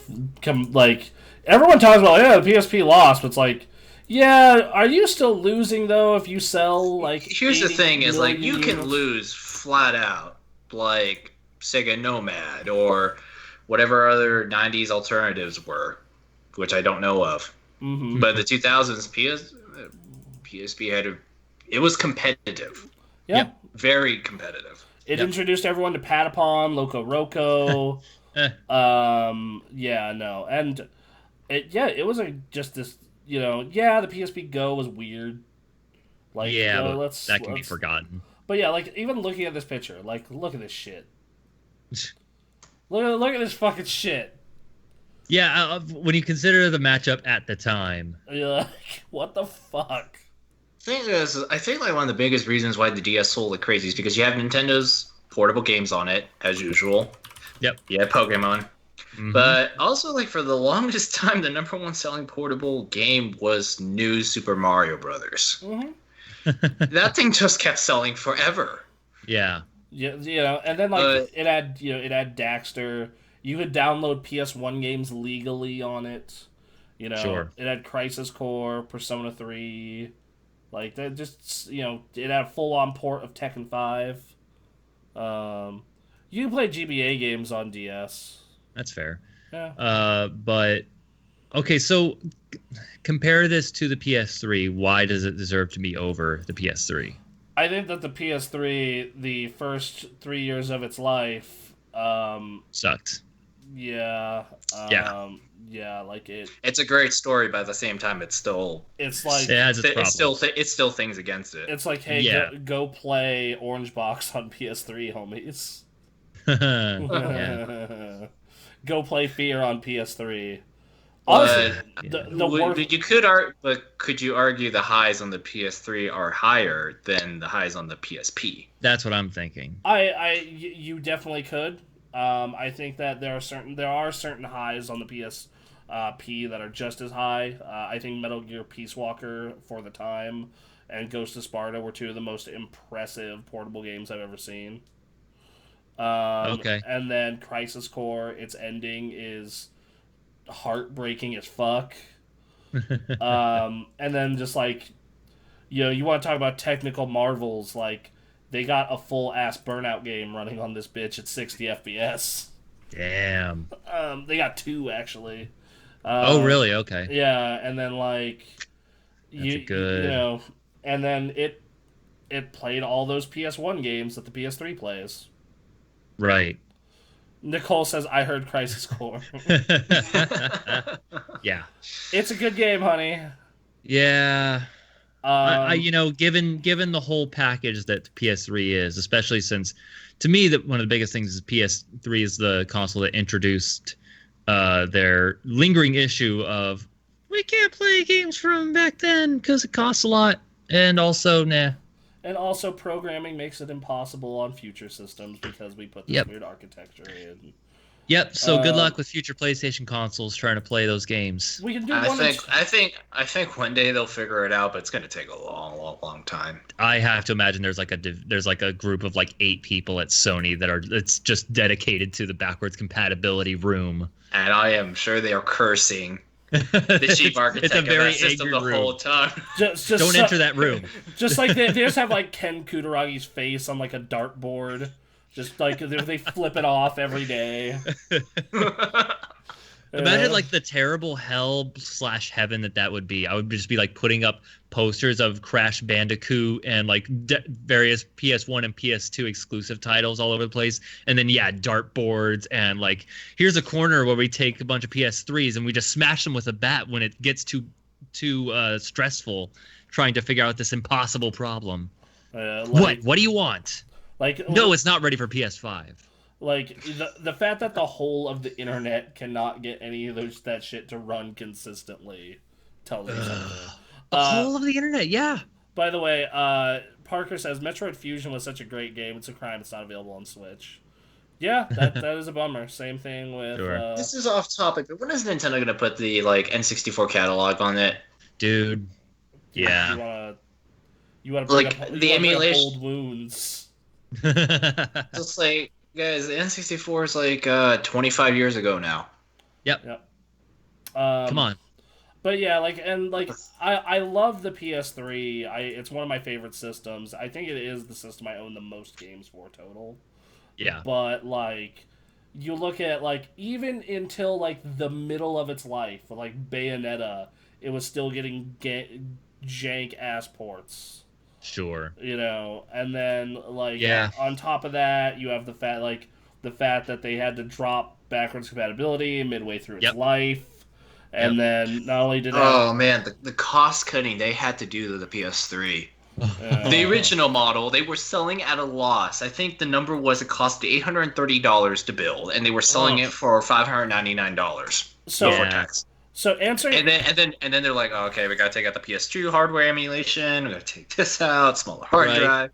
everyone talks about, the PSP lost, but it's like, yeah, are you still losing though if you sell like? Here's the thing: is like you can lose flat out, like Sega Nomad or whatever other '90s alternatives were, which I don't know of. Mm-hmm. But the 2000s PSP had it was competitive. Yeah. Yep. Very competitive. It introduced everyone to Patapon, Loco Roco. And it was just this, the PSP Go was weird. Like, that can be forgotten. But yeah, like, even looking at this picture, like, look at this shit. look at this fucking shit. Yeah, when you consider the matchup at the time. You're like, what the fuck? I think like one of the biggest reasons why the DS sold like crazy is because you have Nintendo's portable games on it, as usual. Yep. Yeah, Pokemon. Mm-hmm. But also, like, for the longest time, the number one selling portable game was New Super Mario Brothers. Mm-hmm. That thing just kept selling forever. Yeah. Yeah, and then like it had Daxter. You could download PS1 games legally on it. Sure. It had Crisis Core, Persona 3. Like, that just, it had a full-on port of Tekken 5. You can play GBA games on DS. That's fair. Yeah. But, okay, so compare this to the PS3. Why does it deserve to be over the PS3? I think that the PS3, the first 3 years of its life... sucked. Yeah. Yeah, like it. It's a great story, but at the same time, it's still. It's like it's still things against it. It's like, hey, go play Orange Box on PS3, homies. Go play Fear on PS3. Honestly, could you argue the highs on the PS3 are higher than the highs on the PSP? That's what I'm thinking. You definitely could. I think that there are certain highs on the PSP that are just as high. I think Metal Gear Peace Walker for the time and Ghost of Sparta were 2 of the most impressive portable games I've ever seen. Okay. And then Crisis Core, its ending is heartbreaking as fuck. And then just like, you want to talk about technical marvels, like they got a full ass Burnout game running on this bitch at 60 FPS. Damn. They got 2 actually. Oh really? Okay. Yeah, and then like and then it played all those PS1 games that the PS3 plays. Right. Nicole says, I heard Crisis Core. Yeah. It's a good game, honey. Yeah. Given the whole package that the PS3 is, especially since, to me, that one of the biggest things is PS3 is the console that introduced their lingering issue of, we can't play games from back then because it costs a lot, and also, nah. And also, programming makes it impossible on future systems because we put this weird architecture in. Yep. So good luck with future PlayStation consoles trying to play those games. We can do I think one day they'll figure it out, but it's going to take a long time. I have to imagine there's like a group of like 8 people at Sony it's just dedicated to the backwards compatibility room. And I am sure they are cursing the chief architect of that system the whole time. Just don't enter that room. Just like they just have like Ken Kutaragi's face on like a dartboard. Just like they flip it off every day. Imagine like the terrible hell/heaven that would be. I would just be like putting up posters of Crash Bandicoot and like various PS1 and PS2 exclusive titles all over the place, and then dartboards and like here's a corner where we take a bunch of PS3s and we just smash them with a bat when it gets too stressful trying to figure out this impossible problem. What do you want? Like, no, it's not ready for PS5. Like the fact that the whole of the internet cannot get any of that shit to run consistently tells you something. The whole of the internet, yeah. By the way, Parker says Metroid Fusion was such a great game. It's a crime it's not available on Switch. Yeah, that is a bummer. Same thing with. Sure. This is off topic, but when is Nintendo gonna put the N64 catalog on it, dude? Yeah. You wanna bring up the emulation old wounds? Just like, guys, the N64 is like 25 years ago now. Yep. Come on. But yeah, I love the PS3. It's one of my favorite systems. I think it is the system I own the most games for total. Yeah. But you look at even until the middle of its life, Bayonetta, it was still getting jank ass ports. Sure. And then on top of that, you have the fact that they had to drop backwards compatibility midway through its life. And then not only did man, the cost cutting they had to do to the PS3. The original model, they were selling at a loss. I think the number was it cost $830 to build, and they were selling it for $599 before tax. So answering and then they're like, oh, okay, we gotta take out the PS2 hardware emulation. We gotta take this out, smaller hard drive.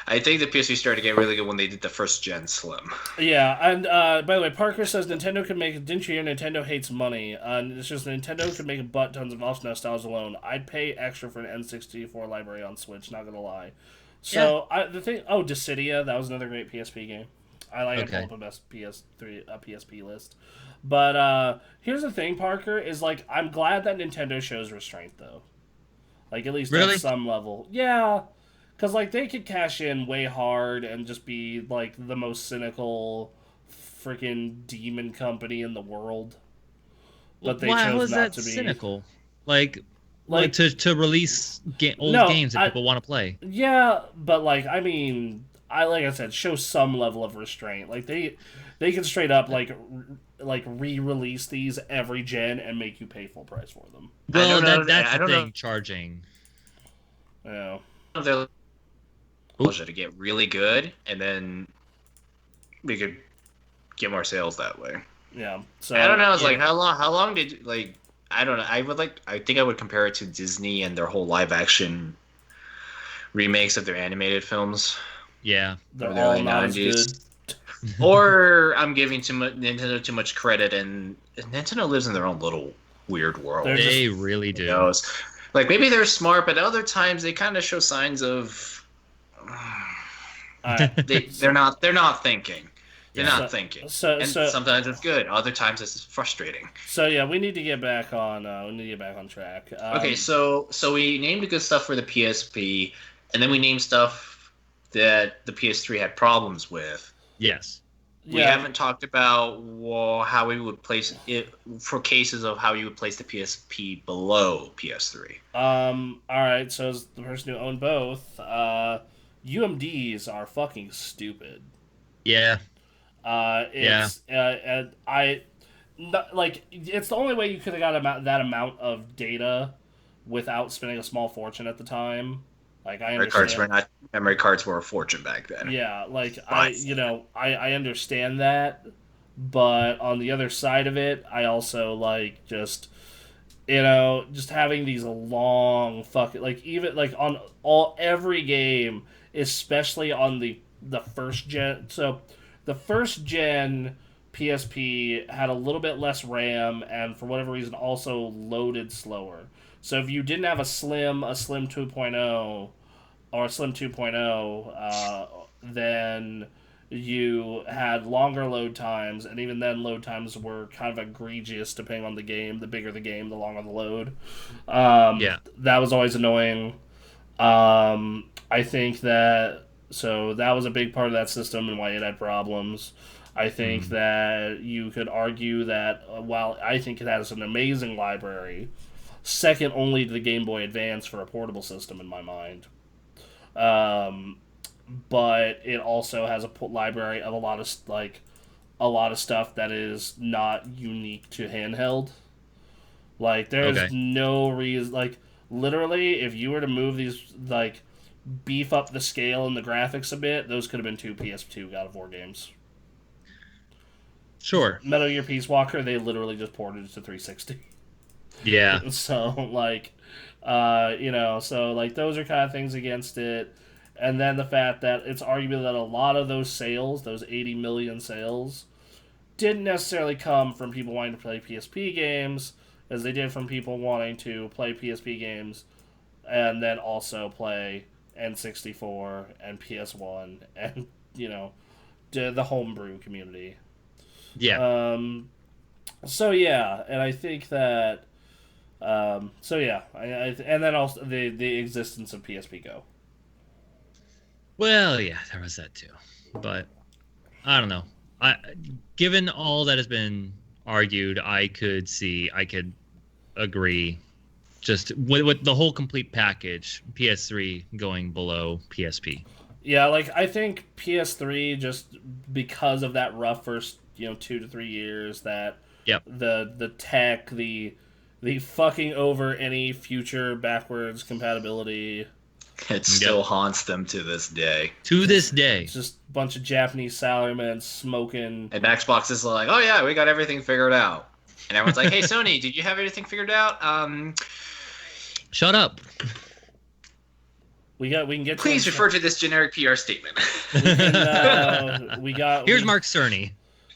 I think the PS3 started to get really good when they did the first gen Slim. Yeah, and by the way, Parker says Nintendo could make. Didn't you hear Nintendo hates money? It's just Nintendo could make butt tons of off nostalgia alone. I'd pay extra for an N64 library on Switch. Not gonna lie. So Dissidia, that was another great PSP game. I like to pull up a best PSP list. But here's the thing, Parker, is I'm glad that Nintendo shows restraint though. At least at some level, yeah. Because, they could cash in way hard and just be, the most cynical freaking demon company in the world. But they chose not to be. Cynical? To release old games that people want to play. Yeah, but, like I said, show some level of restraint. They can straight up, re-release these every gen and make you pay full price for them. Well, that's the thing, charging. Yeah. To get really good, and then we could get more sales that way. Yeah. So I don't know. It's how long did I don't know. I think I would compare it to Disney and their whole live action remakes of their animated films. Yeah, they're all not as good. Or I'm giving Nintendo too much credit, and Nintendo lives in their own little weird world. They really do. Maybe they're smart, but other times they kind of show signs of. They're not thinking. They're not thinking. So sometimes it's good. Other times it's frustrating. So yeah, we need to get back on. Track. Okay, so we named the good stuff for the PSP, and then we named stuff that the PS3 had problems with. Yes. We haven't talked about how we would place it for cases of how you would place the PSP below PS3. All right. So as the person who owned both, UMDs are fucking stupid. Yeah. It's the only way you could have got that amount of data without spending a small fortune at the time. I understand. Memory cards were a fortune back then. Yeah, I understand that, but on the other side of it, I also just having these long fucking even on every game, especially on the first gen. So the first gen PSP had a little bit less RAM and for whatever reason also loaded slower. So if you didn't have a Slim 2.0 or a Slim 2.0, then you had longer load times, and even then load times were kind of egregious depending on the game. The bigger the game, the longer the load. That was always annoying. I think that was a big part of that system and why it had problems. I think that you could argue that while I think it has an amazing library, second only to the Game Boy Advance for a portable system in my mind. But it also has a library of a lot of stuff that is not unique to handheld. There's no reason. Literally, if you were to move these, beef up the scale and the graphics a bit, those could have been 2 PS2 God of War games. Sure. Metal Gear Peace Walker, they literally just ported it to 360. Yeah. So, like, so, like, those are kind of things against it. And then the fact that it's arguable that a lot of those sales, those 80 million sales, didn't necessarily come from people wanting to play PSP games, as they did from people wanting to play PSP games and then also play N64 and PS1 and, the homebrew community. Yeah. So, yeah, and I think that... and then also the existence of PSP Go. Well, yeah, there was that too. But I don't know. Given all that has been argued, I could agree. Just with the whole complete package, PS3 going below PSP. Yeah, like I think PS3 just because of that rough first 2 to 3 years, that the tech, the fucking over any future backwards compatibility. It still haunts them to this day. To this day. It's just a bunch of Japanese salarymen smoking. And Xbox is like, oh yeah, we got everything figured out. And everyone's like, hey Sony, did you have everything figured out? Shut up. We can get. Please refer to this generic PR statement. Here's Mark Cerny.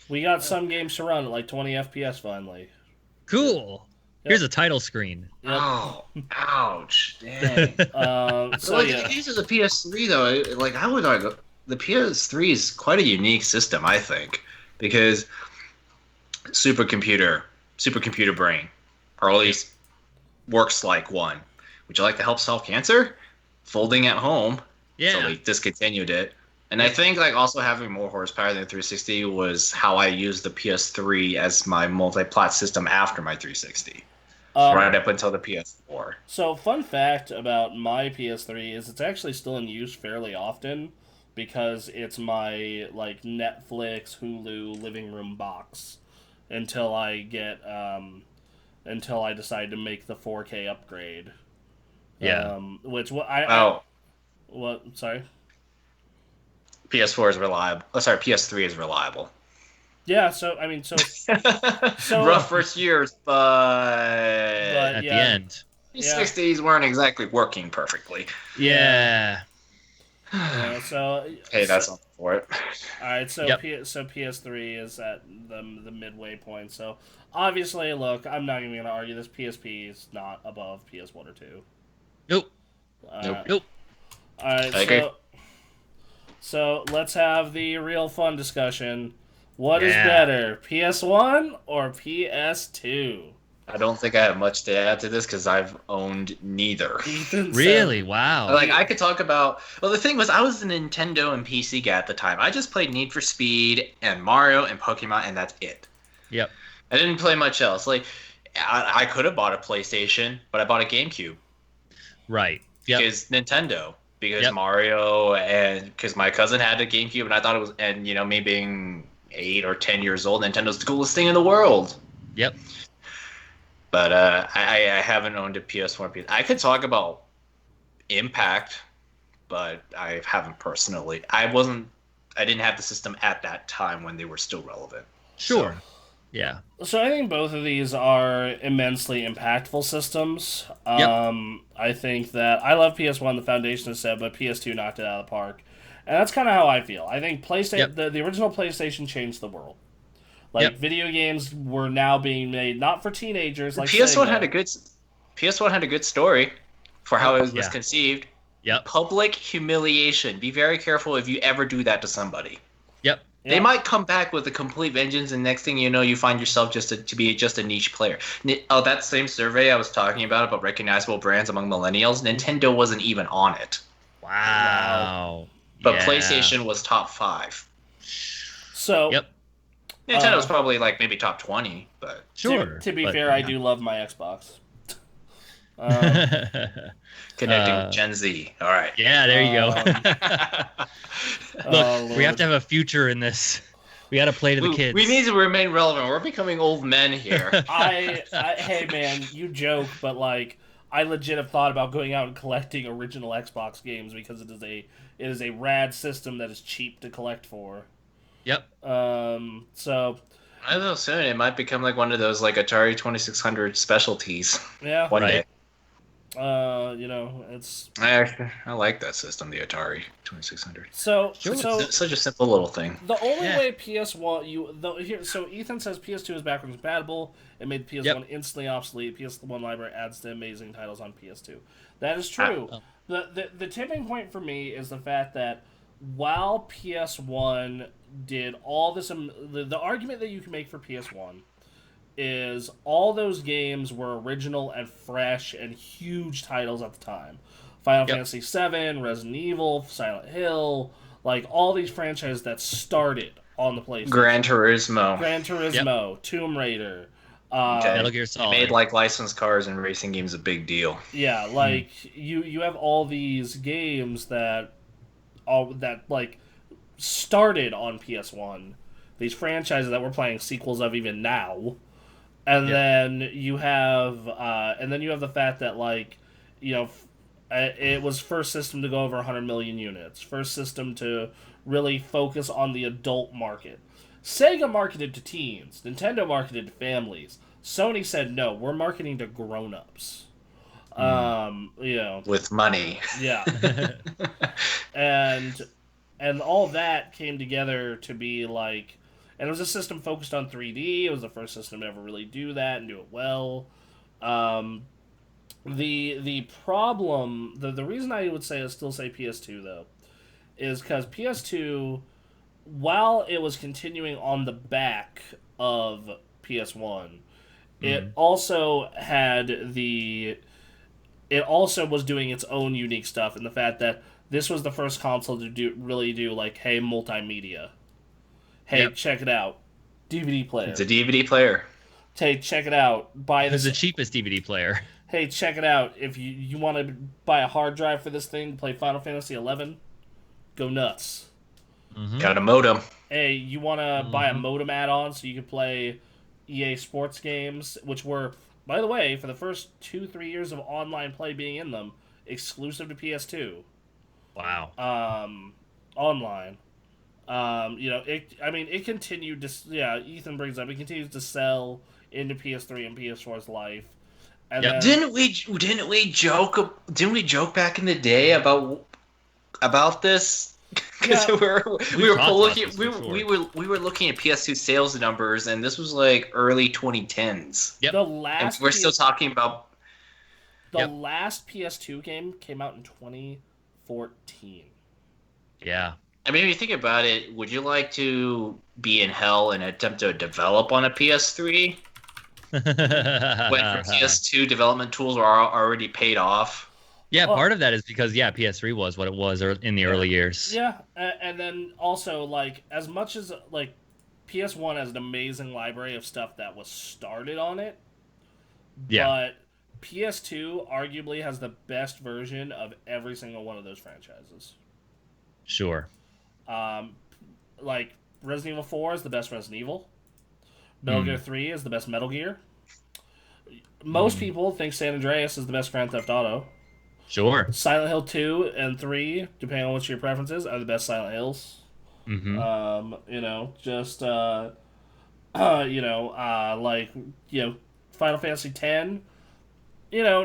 We got some games to run at like 20 FPS finally. Cool. Yep. Here's a title screen. Yep. Oh, ouch. Dang. The case of the PS3, though, like I would argue, the PS3 is quite a unique system, I think, because supercomputer brain, or at least works like one. Would you like to help solve cancer? Folding at home. Yeah. So they discontinued it. And I think like also having more horsepower than 360 was how I used the PS3 as my multi-plat system after my 360. Right up until the PS4. So, fun fact about my PS3 is it's actually still in use fairly often because it's my like Netflix, Hulu living room box until I decide to make the 4K upgrade. Yeah. Sorry. PS4 is reliable. Oh, sorry, PS3 is reliable. Yeah, so rough first years, but at the end, 60s weren't exactly working perfectly. Yeah. Hey, that's something for it. All right, so PS3 is at the midway point. So obviously, look, I'm not even going to argue this. PSP is not above PS1 or 2. Nope. Nope. All right, so let's have the real fun discussion. What is better, PS1 or PS2? I don't think I have much to add to this because I've owned neither. Really? Wow. Like, I could talk about... Well, the thing was, I was a Nintendo and PC guy at the time. I just played Need for Speed and Mario and Pokemon, and that's it. Yep. I didn't play much else. Like, I could have bought a PlayStation, but I bought a GameCube. Right. Yep. Because Nintendo. Because Mario, and because my cousin had a GameCube, and I thought it was... And, me being 8 or 10 years old, Nintendo's the coolest thing in the world. Yep. But I haven't owned a PS1. I could talk about Impact, but I haven't personally. I didn't have the system at that time when they were still relevant. Sure. So. Yeah. So I think both of these are immensely impactful systems. I think that I love PS1, the foundation is set, but PS2 knocked it out of the park. And that's kind of how I feel. I think PlayStation, the original PlayStation changed the world. Like, video games were now being made not for teenagers. Like PS1 had a good story for how it was conceived. Yep. Public humiliation. Be very careful if you ever do that to somebody. Yep. They might come back with a complete vengeance, and next thing you know, you find yourself to be a niche player. Oh, that same survey I was talking about recognizable brands among millennials, Nintendo wasn't even on it. Wow. But PlayStation was top 5. So. Yep. Nintendo was probably like maybe top 20, but sure. To be fair, I do love my Xbox. Connecting with Gen Z. All right. Yeah, there you go. Look, we have to have a future in this. We got to play to the kids. We need to remain relevant. We're becoming old men here. Hey man, you joke, but like I legit have thought about going out and collecting original Xbox games because it is a rad system that is cheap to collect for. Yep. So I don't know, soon it might become like one of those like Atari 2600 specialties. Yeah. One day. It's I like that system, the Atari 2600. So it's such a simple little thing. The only way PS1 so Ethan says PS2 is backwards compatible. It made PS1 instantly obsolete. PS1 library adds the amazing titles on PS2. That is true. The tipping point for me is the fact that while PS1 did all this, the argument that you can make for PS1 is all those games were original and fresh and huge titles at the time. Final Fantasy VII, Resident Evil, Silent Hill, like all these franchises that started on the PlayStation. Gran Turismo, Tomb Raider. Metal Gear Solid. Made like licensed cars and racing games a big deal. Yeah, like you have all these games that like started on PS1. These franchises that we're playing sequels of even now. And then you have the fact that, like, it was first system to go over 100 million units. First system to really focus on the adult market. Sega marketed to teens. Nintendo marketed to families. Sony said, no, we're marketing to grown-ups. With money. Yeah. and all that came together to be, like... And it was a system focused on 3D. It was the first system to ever really do that and do it well. The problem, the reason I would still say PS2 though, is because PS2, while it was continuing on the back of PS1, it also was doing its own unique stuff in the fact that this was the first console to really do like, hey, multimedia. Hey, check it out. DVD player. It's a DVD player. Hey, check it out. Buy this. It's the cheapest DVD player. Hey, check it out. If you want to buy a hard drive for this thing to play Final Fantasy XI, go nuts. Got a modem. Hey, you want to buy a modem add-on so you can play EA Sports games, which were, by the way, for the first 2-3 years of online play being in them, exclusive to PS2. Wow. Online. It continued to, Ethan brings up, it continues to sell into PS3 and PS4's life. And then, didn't we joke back in the day about this? Because we were looking at PS2 sales numbers, and this was like early 2010s. Yep. We're still talking about the last PS2 game came out in 2014. Yeah. I mean, if you think about it, would you like to be in hell and attempt to develop on a PS3 when your PS2 development tools are already paid off? Yeah, part of that is because PS3 was what it was in the early years. Yeah, and then also like as much as like PS1 has an amazing library of stuff that was started on it. Yeah. But PS2 arguably has the best version of every single one of those franchises. Sure. Like Resident Evil 4 is the best Resident Evil. Metal Gear 3 is the best Metal Gear. Most people think San Andreas is the best Grand Theft Auto. Sure. Silent Hill 2 and 3, depending on what your preferences, are the best Silent Hills. Final Fantasy X.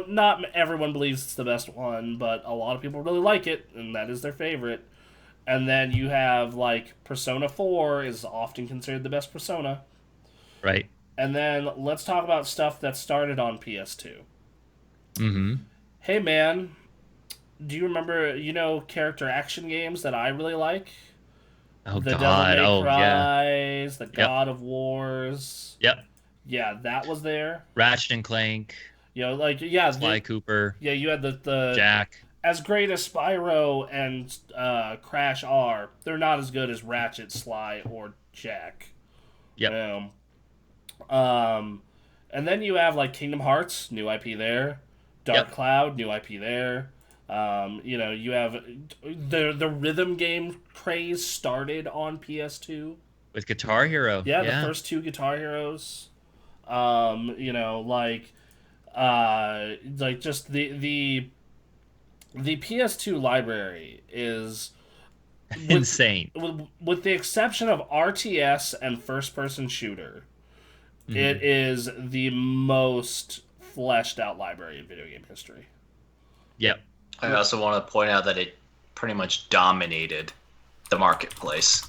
Not everyone believes it's the best one, but a lot of people really like it, and that is their favorite. And then you have, like, Persona 4 is often considered the best Persona. Right. And then let's talk about stuff that started on PS2. Hey, man, do you remember, character action games that I really like? Oh, the God. Devil May Cry's, the God of Wars. Yep. Yeah, that was there. Ratchet and Clank. Sly Cooper. Yeah, you had the Jack. As great as Spyro and Crash are, they're not as good as Ratchet, Sly, or Jack. Yep. And then you have like Kingdom Hearts, new IP there. Dark Cloud, new IP there. You have the rhythm game craze started on PS2 with Guitar Hero. Yeah, the first two Guitar Heroes. Like just the PS2 library is insane. With the exception of RTS and first-person shooter, it is the most fleshed out library in video game history. Yep. I also want to point out that it pretty much dominated the marketplace.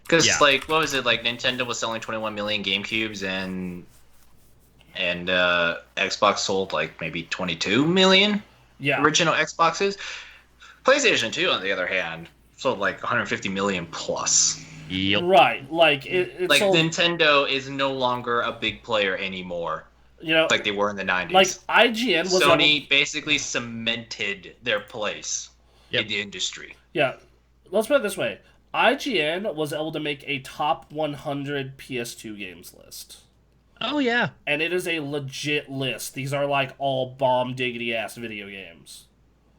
Because, like, what was it? Like, Nintendo was selling 21 million GameCubes, and Xbox sold, like, maybe 22 million original Xboxes. PlayStation 2, on the other hand, sold, like, 150 million plus. Yep. Right. Like, it's like, sold... Nintendo is no longer a big player anymore. You know, like they were in the 90s. Like, IGN was... Sony basically cemented their place in the industry. Yeah. Let's put it this way. IGN was able to make a top 100 PS2 games list. Oh, yeah. And it is a legit list. These are, like, all bomb-diggity-ass video games.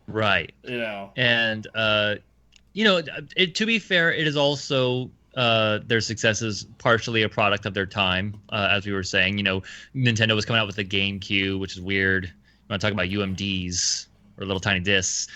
Right. You know. And, you know, to be fair, it is also... their success is partially a product of their time, as we were saying. You know, Nintendo was coming out with the GameCube, which is weird. You want to talk about UMDs, or little tiny discs.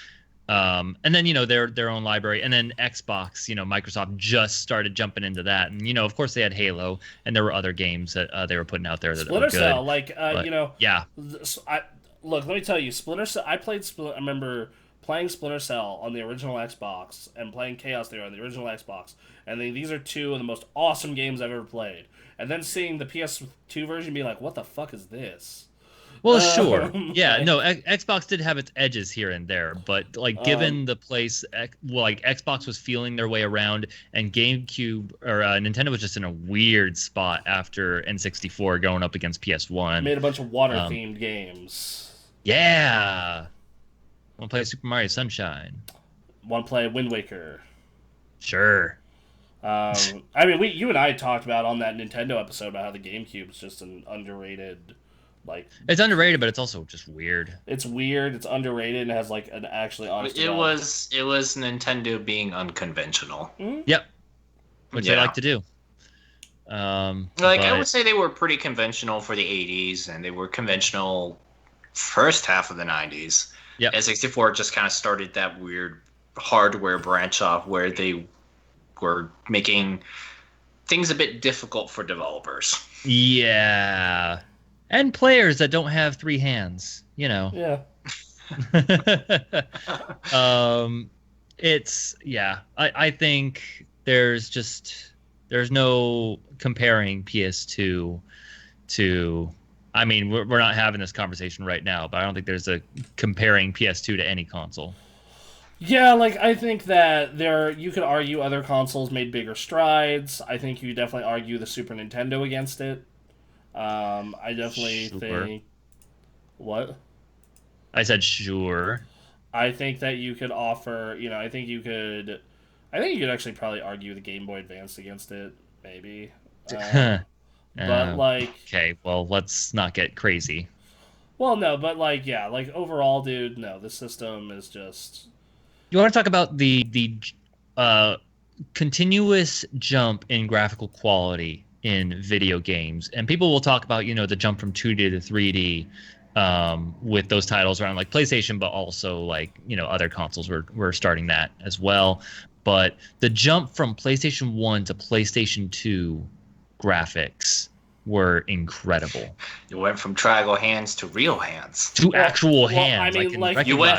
And then, you know, their own library, and then Xbox, you know, Microsoft just started jumping into that, and, you know, of course they had Halo, and there were other games that they were putting out there that were good. Splinter Cell, like, you know, yeah. Look, let me tell you, Splinter Cell. I remember playing Splinter Cell on the original Xbox and playing Chaos Theory on the original Xbox, and these are two of the most awesome games I've ever played. And then seeing the PS2 version, be like, what the fuck is this? Well, sure. Yeah, no, Xbox did have its edges here and there, but, like, given the place, like, Xbox was feeling their way around, and GameCube, or Nintendo was just in a weird spot after N64 going up against PS1. Made a bunch of water-themed games. Yeah! Want to play Super Mario Sunshine? Want to play Wind Waker? Sure. I mean, you and I talked about on that Nintendo episode about how the GameCube's just an underrated... Like, it's underrated, but it's also just weird. It's weird. It's underrated, and it has like an actually honest. It was Nintendo being unconventional. Mm-hmm. Yep, which they like to do. I would say they were pretty conventional for the '80s, and they were conventional first half of the '90s. Yeah, N64 just kind of started that weird hardware branch off where they were making things a bit difficult for developers. Yeah. And players that don't have three hands, you know. Yeah. I think there's no comparing PS2 to, I mean, we're not having this conversation right now, but I don't think there's a comparing PS2 to any console. Yeah, like, I think that you could argue other consoles made bigger strides. I think you definitely argue the Super Nintendo against it. I definitely think... What? I said sure. I think that you could offer... You know, I think you could actually probably argue the Game Boy Advance against it, maybe. But, like... Okay, well, let's not get crazy. Well, no, but, like, yeah, like, overall, dude, no, the system is just... You want to talk about the continuous jump in graphical quality in video games, and people will talk about, you know, the jump from 2D to 3D with those titles around, like, PlayStation, but also, like, you know, other consoles were starting that as well. But the jump from PlayStation 1 to PlayStation 2 graphics were incrable. You went from triangle hands to real hands to actual hands. I mean, like, you went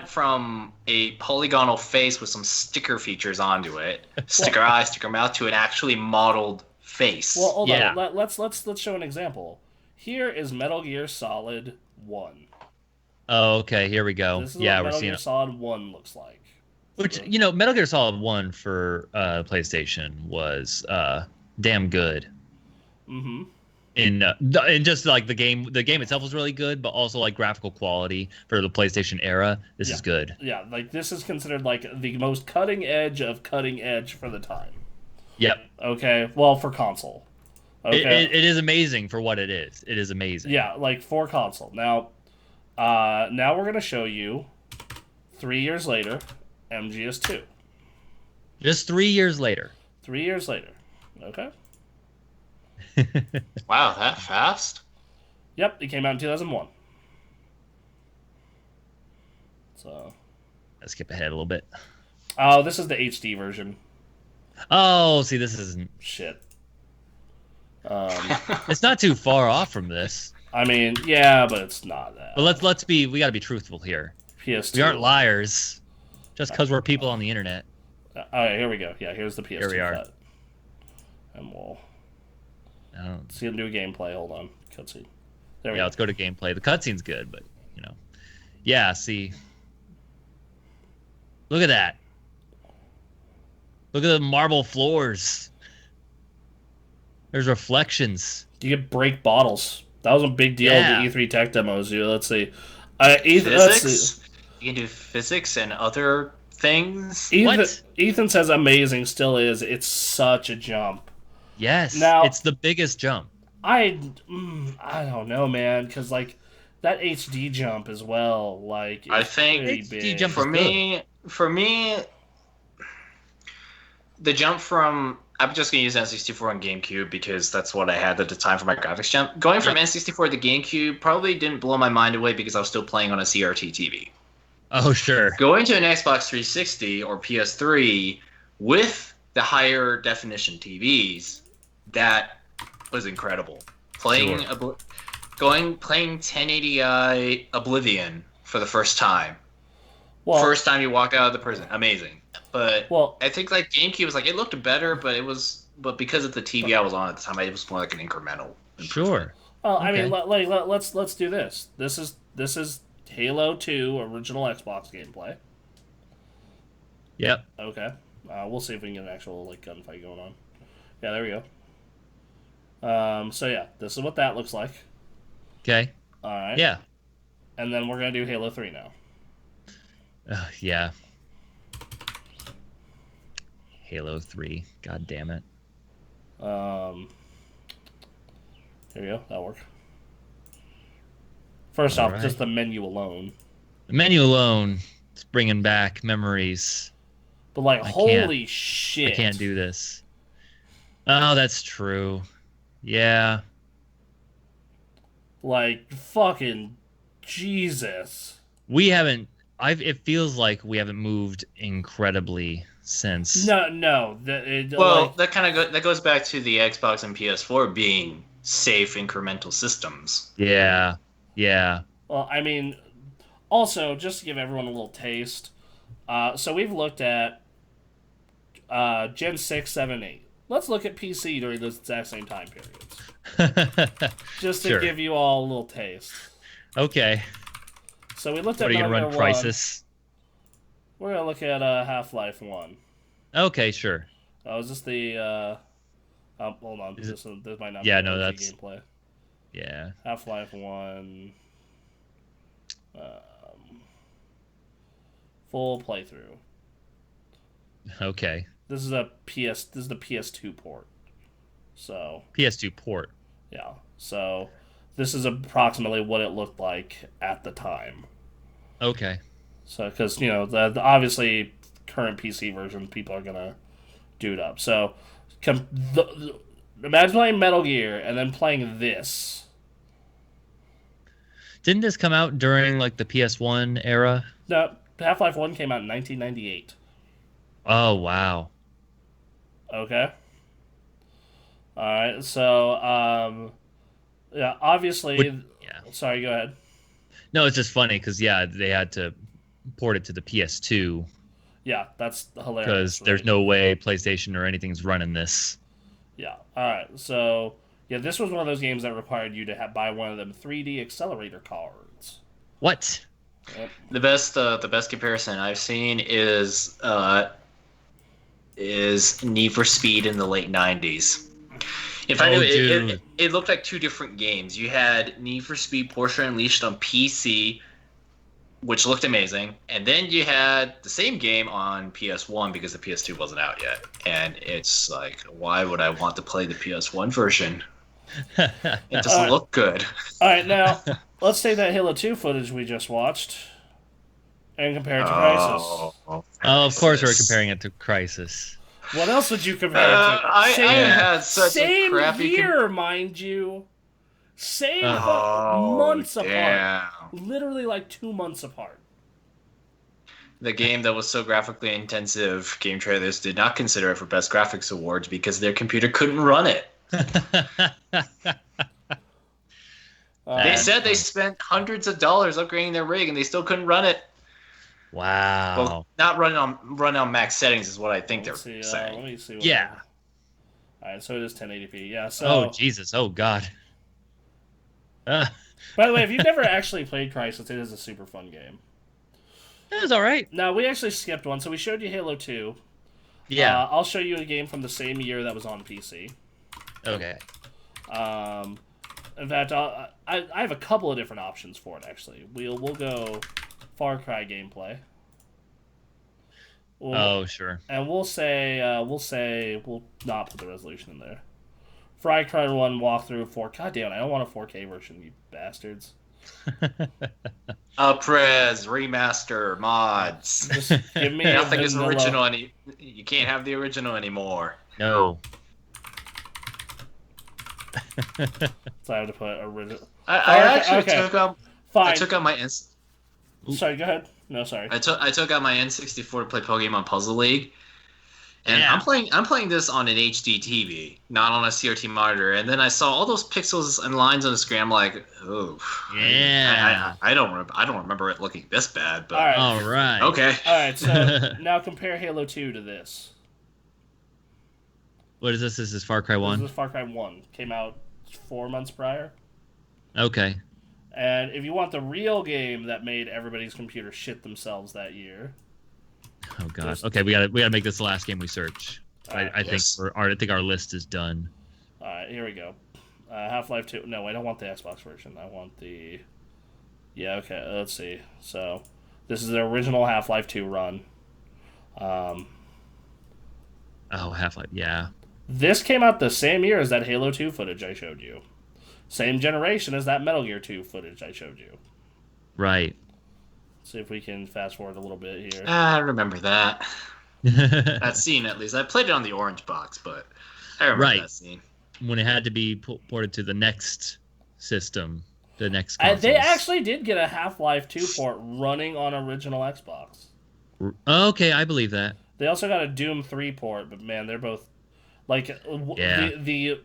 from a polygonal face with some sticker features onto it, sticker eye, sticker mouth, to an actually modeled face. Well, hold on. Let's show an example. Here is Metal Gear Solid 1. Oh, okay. Here we go. This is what Metal Gear Solid 1 looks like. Which, you know, Metal Gear Solid 1 for PlayStation was damn good. Mm-hmm. In just like the game itself was really good, but also like graphical quality for the PlayStation era, this is good. Yeah, like this is considered like the most cutting edge of cutting edge for the time. Yep. Okay. Well, for console. Okay. It is amazing for what it is. It is amazing. Yeah, like for console. Now we're gonna show you 3 years later, MGS2. Just 3 years later. 3 years later. Okay. Wow, that fast? Yep, it came out in 2001. So. Let's skip ahead a little bit. Oh, this is the HD version. Oh, see, this isn't... Shit. It's not too far off from this. I mean, yeah, but it's not that. But let's be... We gotta be truthful here. PS2. We aren't liars. Just because we're people on the internet. Alright, here we go. Yeah, here's the PS2 Here we are. cut. And we'll... see him do gameplay. Hold on. Cutscene. There we go. Let's go to gameplay. The cutscene's good, but, you know. Yeah, see... Look at that. Look at the marble floors. There's reflections. You can break bottles. That was a big deal at the E3 tech demos. Let's see. Ethan, physics? You can do physics and other things? Ethan says amazing still is. It's such a jump. Yes. Now, it's the biggest jump. I don't know, man, because, like, that HD jump as well, like, I think HD jump for me, the jump from... I'm just going to use N64 and GameCube because that's what I had at the time for my graphics jump. Going from N64 to GameCube probably didn't blow my mind away because I was still playing on a CRT TV. Oh, sure. Going to an Xbox 360 or PS3 with the higher definition TVs, that was incredible. Playing 1080i Oblivion for the first time. Well, first time you walk out of the prison, amazing. But I think like GameCube was like, it looked better, but because of the TV I was on at the time, it was more like an incremental. Sure. Well, I mean, let's do this. This is Halo 2 original Xbox gameplay. Yep. Okay. We'll see if we can get an actual like gunfight going on. Yeah, there we go. So yeah, this is what that looks like. Okay. All right. Yeah. And then we're gonna do Halo 3 now. Yeah. Halo 3. God damn it. Here we go. That'll work. First off, just the menu alone. The menu alone is bringing back memories. But, like, holy shit. I can't do this. Oh, that's true. Yeah. Like, fucking Jesus. We haven't... It feels like we haven't moved incredibly since. No. That kind of goes back to the Xbox and PS4 being safe incremental systems. Yeah. Well, I mean, also just to give everyone a little taste. So we've looked at Gen 6, 7, 8. Let's look at PC during those exact same time periods. Just to give you all a little taste. Okay. So we looked at What are you going to run, Crysis? We're going to look at Half-Life 1. Okay, sure. Is this the... hold on. This might not be that's... gameplay. Yeah. Half-Life 1... full playthrough. Okay. This is the PS2 port. So... PS2 port. Yeah. So... This is approximately what it looked like at the time. Okay. So, because, you know, the obviously current PC version, people are going to do it up. So, imagine playing Metal Gear and then playing this. Didn't this come out during, like, the PS1 era? No, Half-Life 1 came out in 1998. Oh, wow. Okay. Alright, so, yeah, obviously... Sorry, go ahead. No, it's just funny, because, they had to port it to the PS2. Yeah, that's hilarious. Because there's no way PlayStation or anything's running this. Yeah, alright, so... Yeah, this was one of those games that required you to buy one of them 3D accelerator cards. What? Yep. The best comparison I've seen is Need for Speed in the late 90s. In fact, it looked like two different games. You had Need for Speed Porsche Unleashed on PC, which looked amazing, and then you had the same game on PS1 because the PS2 wasn't out yet. And it's like, why would I want to play the PS1 version? It doesn't look good. All right, now let's take that Halo 2 footage we just watched and compare it to Crysis. Oh, of course we're comparing it to Crysis. What else would you compare it to? I had such same a crappy year, mind you. Same months damn. apart. Literally like 2 months apart. The game that was so graphically intensive, game trailers did not consider it for Best Graphics Awards because their computer couldn't run it. They said they spent hundreds of dollars upgrading their rig and they still couldn't run it. Wow. Well, not run on max settings is what I think they're saying. Let me see. Yeah. All right, so it is 1080p. Yeah. So. Oh Jesus! Oh God. By the way, if you've never actually played Crysis, it is a super fun game. It was all right. No, we actually skipped one, so we showed you Halo 2. Yeah. I'll show you a game from the same year that was on PC. Okay. In fact, I have a couple of different options for it. Actually, we'll go Far Cry gameplay. Sure. And we'll not put the resolution in there. Far Cry 1 walkthrough 4. God damn it, I don't want a 4K version, you bastards. Up-res, remaster, mods. Just give me nothing is original. You can't have the original anymore. No. So I have to put original. I took out my. Sorry, go ahead. No, sorry. I took out my N64 to play Pokemon Puzzle League, and Yeah. I'm playing this on an HD TV, not on a CRT monitor. And then I saw all those pixels and lines on the screen. I'm like, oh, yeah. I don't remember it looking this bad. But All right. Okay. All right. So now compare Halo 2 to this. What is this? This is Far Cry 1? This is Far Cry 1. Came out 4 months prior. Okay. And if you want the real game that made everybody's computer shit themselves that year. Oh God. Okay, we gotta make this the last game we search. I think our list is done. All right, here we go. Half-Life 2. No, I don't want the Xbox version. I want the. Yeah. Okay. Let's see. So, this is the original Half-Life 2 run. Half-Life. Yeah. This came out the same year as that Halo 2 footage I showed you. Same generation as that Metal Gear 2 footage I showed you. Right. See if we can fast forward a little bit here. I remember that. That scene, at least. I played it on the orange box, but I remember that scene. When it had to be ported to the next system, the next consoles. They actually did get a Half-Life 2 port running on original Xbox. Okay, I believe that. They also got a Doom 3 port, but man, they're both... Like, the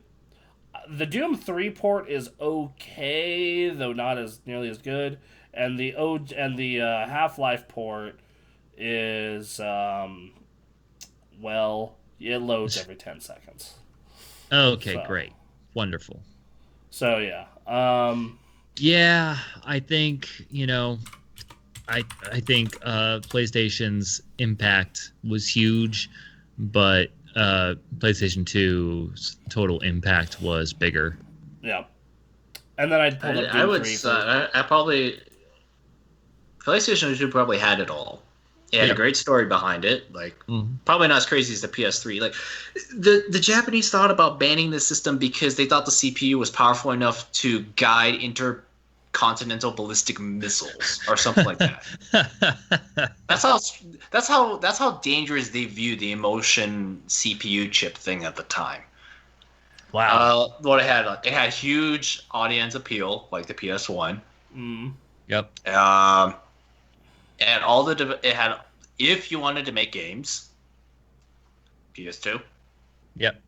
Doom 3 port is okay, though not as nearly as good. And the Half-Life port is, it loads every 10 seconds. Okay, great. Wonderful. So, yeah. Yeah, I think, I think PlayStation's impact was huge, but PlayStation 2's total impact was bigger. Yeah. And then I'd pull up Doom 3 I probably... PlayStation 2 probably had it all. It had a great story behind it. Like, probably not as crazy as the PS3. Like, the Japanese thought about banning the system because they thought the CPU was powerful enough to guide intercontinental ballistic missiles or something like that. That's how dangerous they viewed the Emotion CPU chip thing at the time. Wow. What it had huge audience appeal, like the PS1. Yep. And it had, if you wanted to make games, PS2. Yep.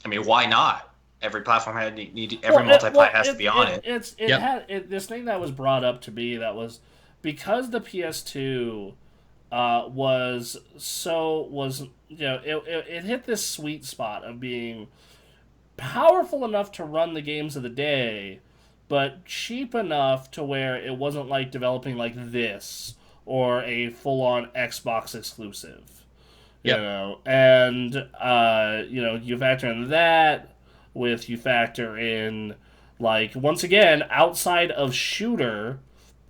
I mean, why not? Every platform multiplayer has to be on it. Had this thing that was brought up to be that was because the PS2 it hit this sweet spot of being powerful enough to run the games of the day, but cheap enough to where it wasn't like developing like this or a full-on Xbox exclusive. Yep. And you factor in that you factor in, like, once again, outside of shooter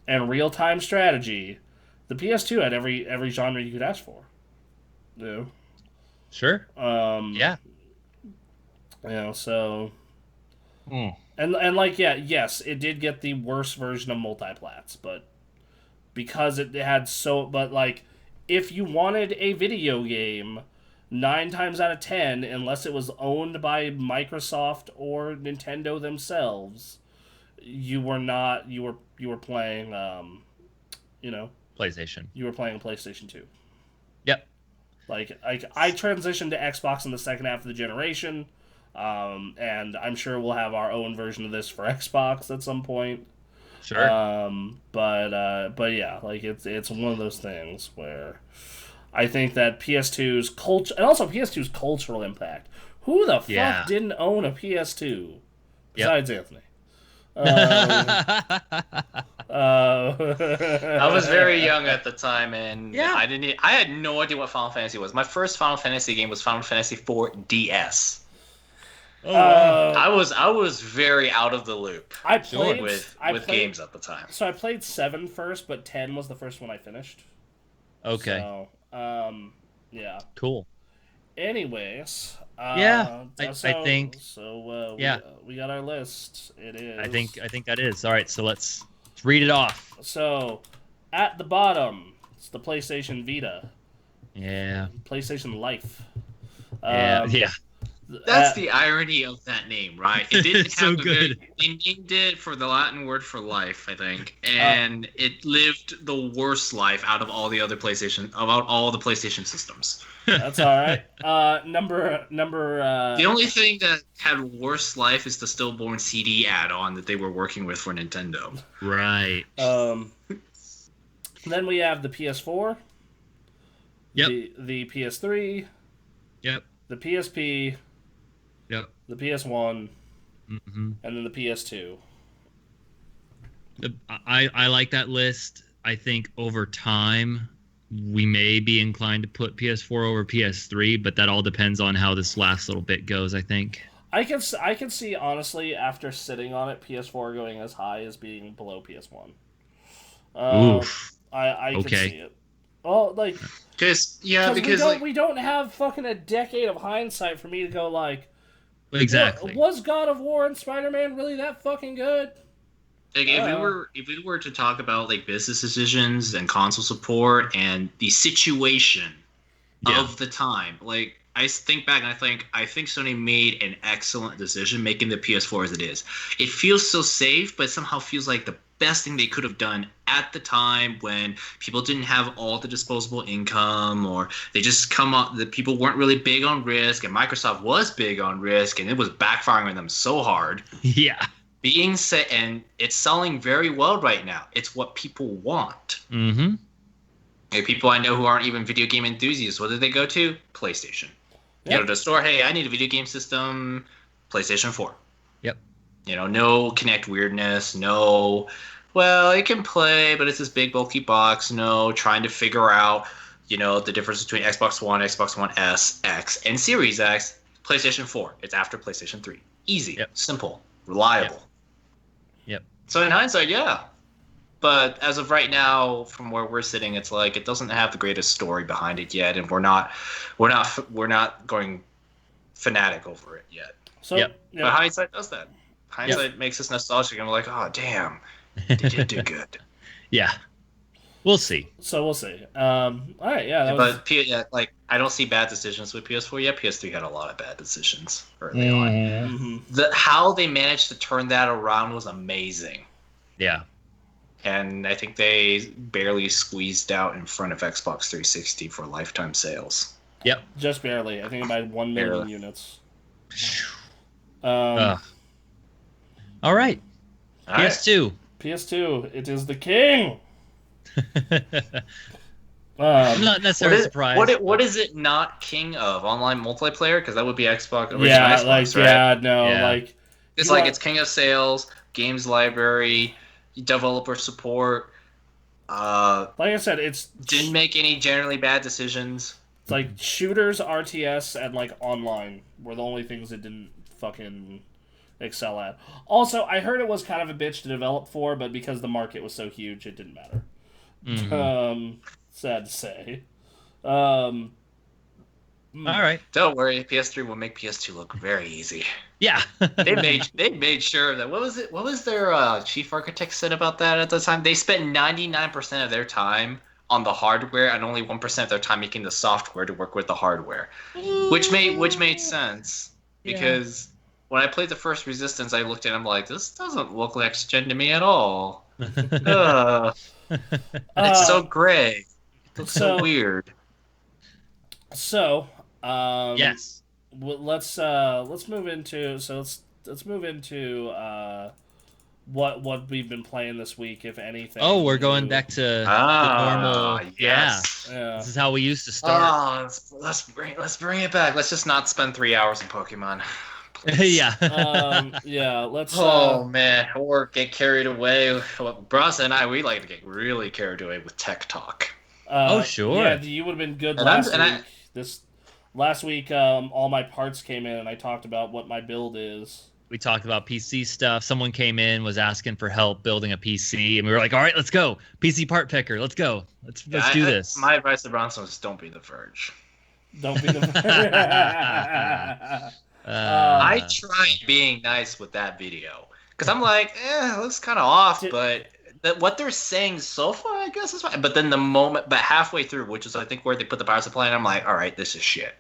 and real-time strategy, the PS2 had every genre you could ask for. Sure. Yeah. So... And yes, it did get the worst version of multiplats, but because it had if you wanted a video game, 9 times out of 10, unless it was owned by Microsoft or Nintendo themselves, you were not you were playing PlayStation. You were playing PlayStation 2. Yep. Like I transitioned to Xbox in the second half of the generation, and I'm sure we'll have our own version of this for Xbox at some point. Sure. But yeah, like it's one of those things where I think that PS2's culture, and also PS2's cultural impact. Who the fuck didn't own a PS2 besides Anthony? I was very young at the time, and I had no idea what Final Fantasy was. My first Final Fantasy game was Final Fantasy IV DS. Oh, wow. I was very out of the loop. I played with games at the time. So I played 7 first, but 10 was the first one I finished. Okay. So, yeah. Cool. Anyways, I think so. We got our list. It is. I think that is all right. So let's read it off. So, at the bottom, it's the PlayStation Vita. Yeah. PlayStation Life. Yeah. That's the irony of that name, right? It didn't so have good. They named it for the Latin word for life, I think, and it lived the worst life out of all the other all the PlayStation systems. That's all right. Number. The only thing that had worse life is the stillborn CD add-on that they were working with for Nintendo. Right. Then we have the PS4. Yep. The PS3. Yep. The PSP. Yep. The PS1. Mm-hmm. And then the PS2. I like that list. I think over time we may be inclined to put PS4 over PS3, but that all depends on how this last little bit goes, I think. I can see, honestly, after sitting on it, PS4 going as high as being below PS1. Oof. I can see it. Well, like... Because we don't have fucking a decade of hindsight for me to go like... Exactly. Was God of War and Spider-Man really that fucking good? Like, if we were to talk about like business decisions and console support and the situation of the time, like I think back and I think Sony made an excellent decision making the PS4 as it is. It feels so safe, but somehow feels like the best thing they could have done at the time when people didn't have all the disposable income, or they just the people weren't really big on risk, and Microsoft was big on risk, and it was backfiring on them so hard. Yeah. Being said, and it's selling very well right now. It's what people want. Mm-hmm. Hey, people I know who aren't even video game enthusiasts, what did they go to? PlayStation. Yep. You go to the store, hey, I need a video game system, PlayStation 4. Yep. No Kinect weirdness, no, well, it can play, but it's this big bulky box, no, trying to figure out, the difference between Xbox One, Xbox One S, X, and Series X. PlayStation 4. It's after PlayStation 3. Easy, simple, reliable. Yep. So in hindsight, yeah. But as of right now, from where we're sitting, it's like it doesn't have the greatest story behind it yet, and we're not going fanatic over it yet. So, but hindsight does that. Hindsight makes us nostalgic, and we're like, oh damn, they did do good. Yeah. We'll see. So we'll see. All right, yeah. I don't see bad decisions with PS4 yet. PS3 had a lot of bad decisions early on. Mm-hmm. How they managed to turn that around was amazing. Yeah. And I think they barely squeezed out in front of Xbox 360 for lifetime sales. Yep. Just barely. I think about 1 million units. All right. PS2. PS2. It is the king. I'm not necessarily surprised. What is it not king of? Online multiplayer? Because that would be Xbox. Xbox, right? It's king of sales, games library, developer support. Like I said, didn't make any generally bad decisions. It's like shooters, RTS, and like online were the only things it didn't fucking excel at. Also, I heard it was kind of a bitch to develop for, but because the market was so huge, it didn't matter. Mm-hmm. Sad to say. All right. Don't worry, PS3 will make PS2 look very easy. Yeah. they made sure that what was their chief architect said about that at the time? They spent 99% of their time on the hardware and only 1% of their time making the software to work with the hardware. Which made sense because when I played the first Resistance, I looked at it and I'm like, this doesn't look next gen to me at all. Ugh. It's so gray. It looks so weird. So, yes. Let's move into what we've been playing this week, if anything. Oh, we're going back to the normal. Yes. Yeah. This is how we used to start. Let's bring it back. Let's just not spend 3 hours in Pokemon. Yeah. Let's. Oh man, or get carried away. Bros and I, we like to get really carried away with tech talk. Oh sure. Yeah, you would have been good last week. All my parts came in, and I talked about what my build is. We talked about PC stuff. Someone came in, was asking for help building a PC, and we were like, "All right, let's go. PC part picker. Let's go. Let's do this." My advice to Bronson is don't be the Verge. Don't be the Verge. I tried being nice with that video because I'm like, it looks kind of off, but what they're saying so far, I guess is fine. But then halfway through, which is I think where they put the power supply, and I'm like, all right, this is shit.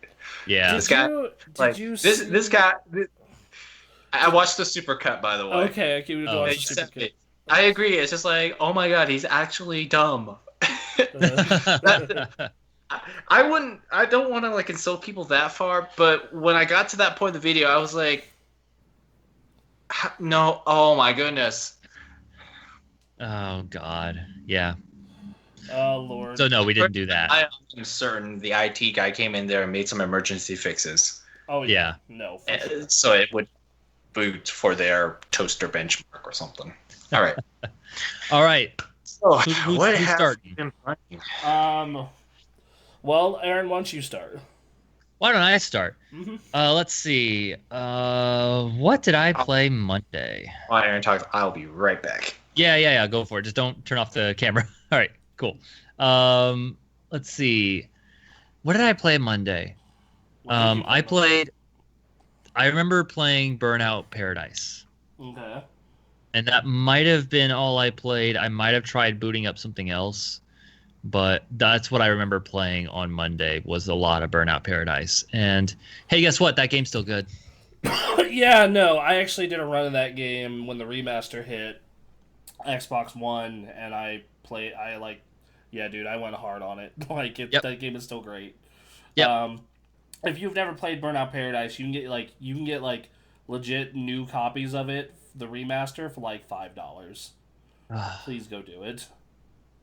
Yeah. This guy. I watched the supercut, by the way. Okay, I keep watching supercut. I agree. It's just like, oh my god, he's actually dumb. I don't want to like insult people that far, but when I got to that point of the video, I was like, no, oh my goodness. Oh god, yeah. Oh lord. So no, we didn't do that. I am certain the IT guy came in there and made some emergency fixes. Oh yeah. No. Sure. So it would boot for their toaster benchmark or something. All right. All right. So what have you been playing? Well, Aaron, why don't you start? Why don't I start? Mm-hmm. Let's see. What did I play Monday? While Aaron talks, I'll be right back. Yeah. Go for it. Just don't turn off the camera. All right. Cool. Let's see. What did I play Monday? I remember playing Burnout Paradise. Okay. And that might have been all I played. I might have tried booting up something else, but that's what I remember playing on Monday was a lot of Burnout Paradise. And hey, guess what? That game's still good. Yeah, no, I actually did a run of that game when the remaster hit Xbox One, and I went hard on it. That game is still great. Yep. If you've never played Burnout Paradise, you can get legit new copies of it, the remaster, for like $5. Please go do it.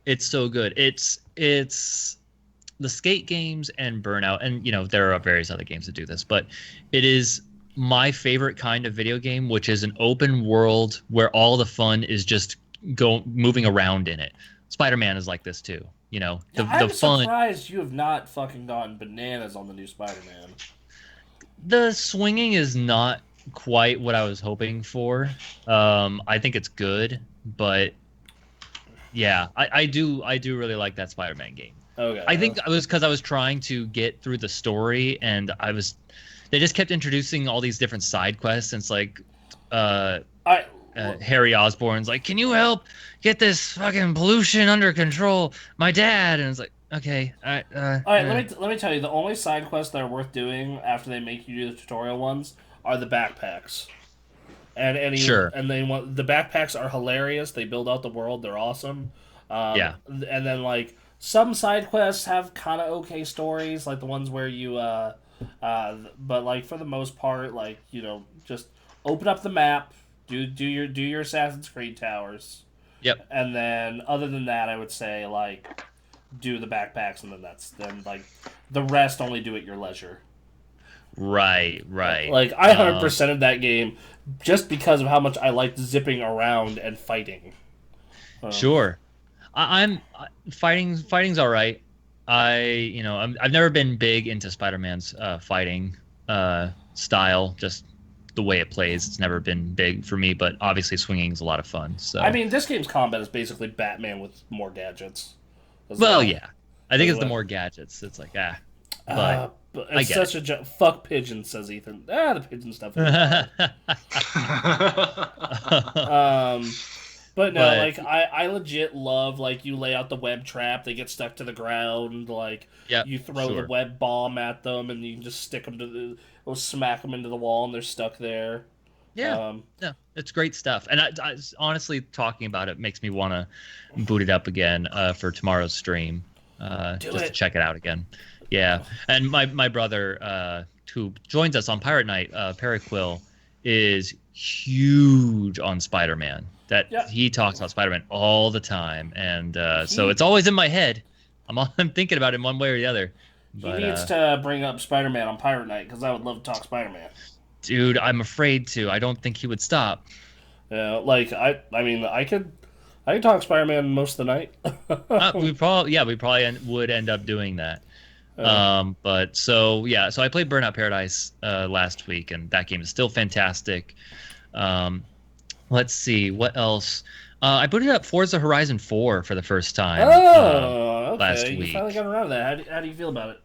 It's so good. It's the skate games and Burnout, and there are various other games that do this, but it is my favorite kind of video game, which is an open world where all the fun is just moving around in it. Spider-Man is like this too. I'm surprised you have not fucking gone bananas on the new Spider-Man. The swinging is not quite what I was hoping for. I think it's good, but yeah, I do really like that Spider-Man game. Okay. I think it was because I was trying to get through the story, and they just kept introducing all these different side quests, and it's like, Harry Osborn's like, can you help get this fucking pollution under control, my dad? And it's like, okay, all right. Let me tell you, the only side quests that are worth doing after they make you do the tutorial ones are the backpacks. And the backpacks are hilarious. They build out the world. They're awesome. Yeah. And then some side quests have kind of okay stories, like the ones where you but for the most part, just open up the map. Do your Assassin's Creed towers. Yep. And then other than that, I would say do the backpacks, and then the rest only do at your leisure. Right. I 100%ed that game just because of how much I liked zipping around and fighting. Sure. I'm fighting's all right. I've never been big into Spider-Man's fighting style, just the way it plays. It's never been big for me, but obviously swinging is a lot of fun. So I mean, this game's combat is basically Batman with more gadgets. Yeah, I think it's the more gadgets. It's like but it's such a fuck pigeon, says Ethan. The pigeon stuff. But no, I legit love you lay out the web trap, they get stuck to the ground, you throw the web bomb at them, and you can just stick them smack them into the wall, and they're stuck there. Yeah, no, it's great stuff. And I honestly, talking about it makes me want to boot it up again for tomorrow's stream, to check it out again. Yeah, and my brother, who joins us on Pirate Night, Paraquill, is huge on Spider-Man. He talks about Spider-Man all the time, and so it's always in my head. I'm thinking about it in one way or the other. But, he needs to bring up Spider-Man on Pirate Night, because I would love to talk Spider-Man. Dude, I'm afraid to. I don't think he would stop. Yeah, like I mean, I could talk Spider-Man most of the night. we probably would end up doing that. But so I played Burnout Paradise last week, and that game is still fantastic. Let's see what else. I booted up Forza Horizon 4 for the first time. Okay. Last week. You finally got around to that. How do you feel about it?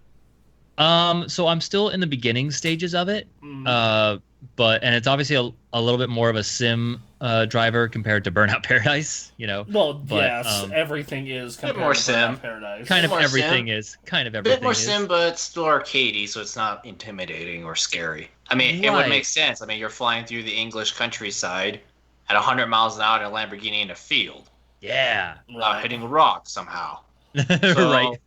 So I'm still in the beginning stages of it, and it's obviously a little bit more of a sim driver compared to Burnout Paradise, Well, yes, everything is compared more to sim. Burnout Paradise. Kind of everything is. A bit more sim, but still arcadey, so it's not intimidating or scary. I mean, It would make sense. I mean, you're flying through the English countryside at 100 miles an hour in a Lamborghini in a field. Yeah. Hitting a rock somehow. So, right.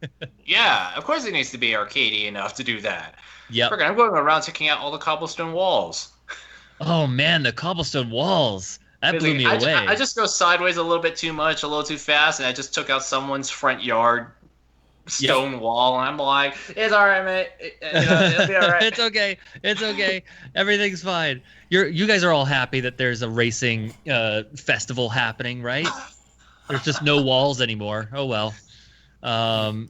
Yeah, of course it needs to be arcadey enough to do that. Yeah. I'm going around checking out all the cobblestone walls. Oh man, the cobblestone walls. That blew me away. I just go sideways a little bit too much, a little too fast, and I just took out someone's front yard stone wall, and I'm like, it's all right, mate. It'll be all right. It's okay. Everything's fine. You guys are all happy that there's a racing festival happening, right? There's just no walls anymore. Oh well. I'm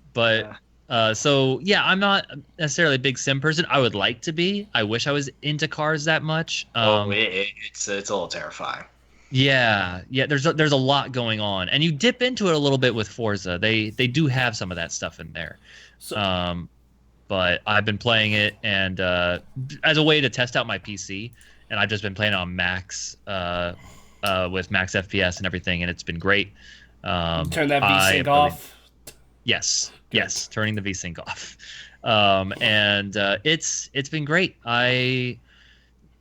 not necessarily a big sim person. I would like to be. I wish I was into cars that much. It's a little terrifying. Yeah. There's a lot going on, and you dip into it a little bit with Forza. They do have some of that stuff in there. So, but I've been playing it, and as a way to test out my PC, and I've just been playing on max, with max FPS and everything, and it's been great. Turn that VSync off. Yes, turning the VSync off, and it's been great. I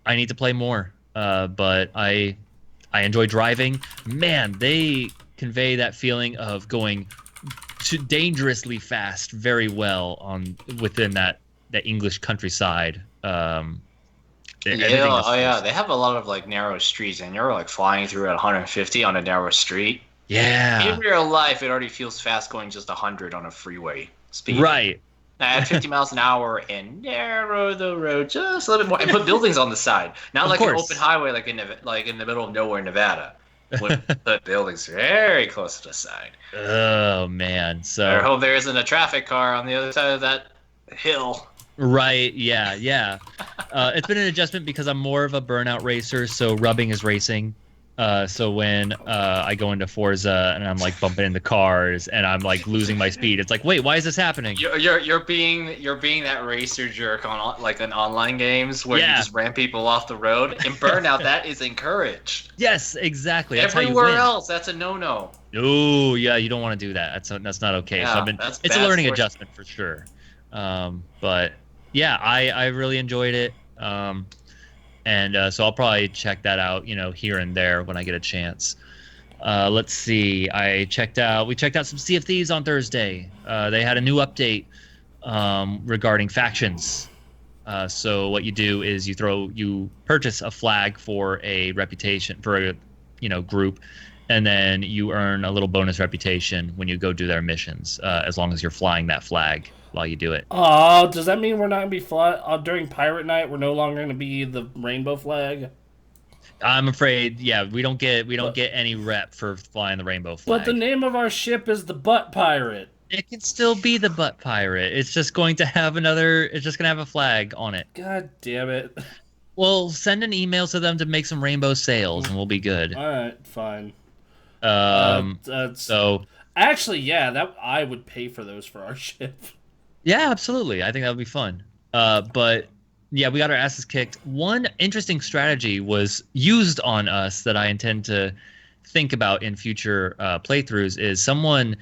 need to play more, but I enjoy driving. Man, they convey that feeling of going dangerously fast very well within that English countryside. They have a lot of like narrow streets, and you're like flying through at 150 on a narrow street. Yeah. In real life, it already feels fast going just 100 on a freeway speed. Right. At 50 miles an hour and narrow the road just a little bit more, and put buildings on the side. Not like an open highway, like in the middle of nowhere, Nevada. Put buildings very close to the side. Oh man! So I hope there isn't a traffic car on the other side of that hill. Right, yeah. It's been an adjustment because I'm more of a burnout racer, so rubbing is racing. So when I go into Forza and I'm like bumping into cars and I'm like losing my speed, it's like, wait, why is this happening? You're being that racer jerk on like in online games where you just ram people off the road. In Burnout, that is encouraged. Yes, exactly. That's everywhere else, that's a no-no. Oh yeah, you don't want to do that. That's not okay. Yeah, so it's a learning adjustment for sure. But yeah, I really enjoyed it. And so I'll probably check that out, here and there when I get a chance. Let's see. We checked out some Sea of Thieves on Thursday. They had a new update regarding factions. So what you do is you purchase a flag for a reputation for a group, and then you earn a little bonus reputation when you go do their missions, as long as you're flying that flag while you do it. Oh, does that mean we're not going to be during Pirate Night? We're no longer going to be the rainbow flag? I'm afraid, yeah, we don't get any rep for flying the rainbow flag. But the name of our ship is the Butt Pirate. It can still be the Butt Pirate. It's just going to have a flag on it. God damn it. Well, send an email to them to make some rainbow sails, and we'll be good. All right, fine. So actually, yeah, that I would pay for those for our ship. Yeah, absolutely. I think that would be fun. But yeah, we got our asses kicked. One interesting strategy was used on us that I intend to think about in future playthroughs is someone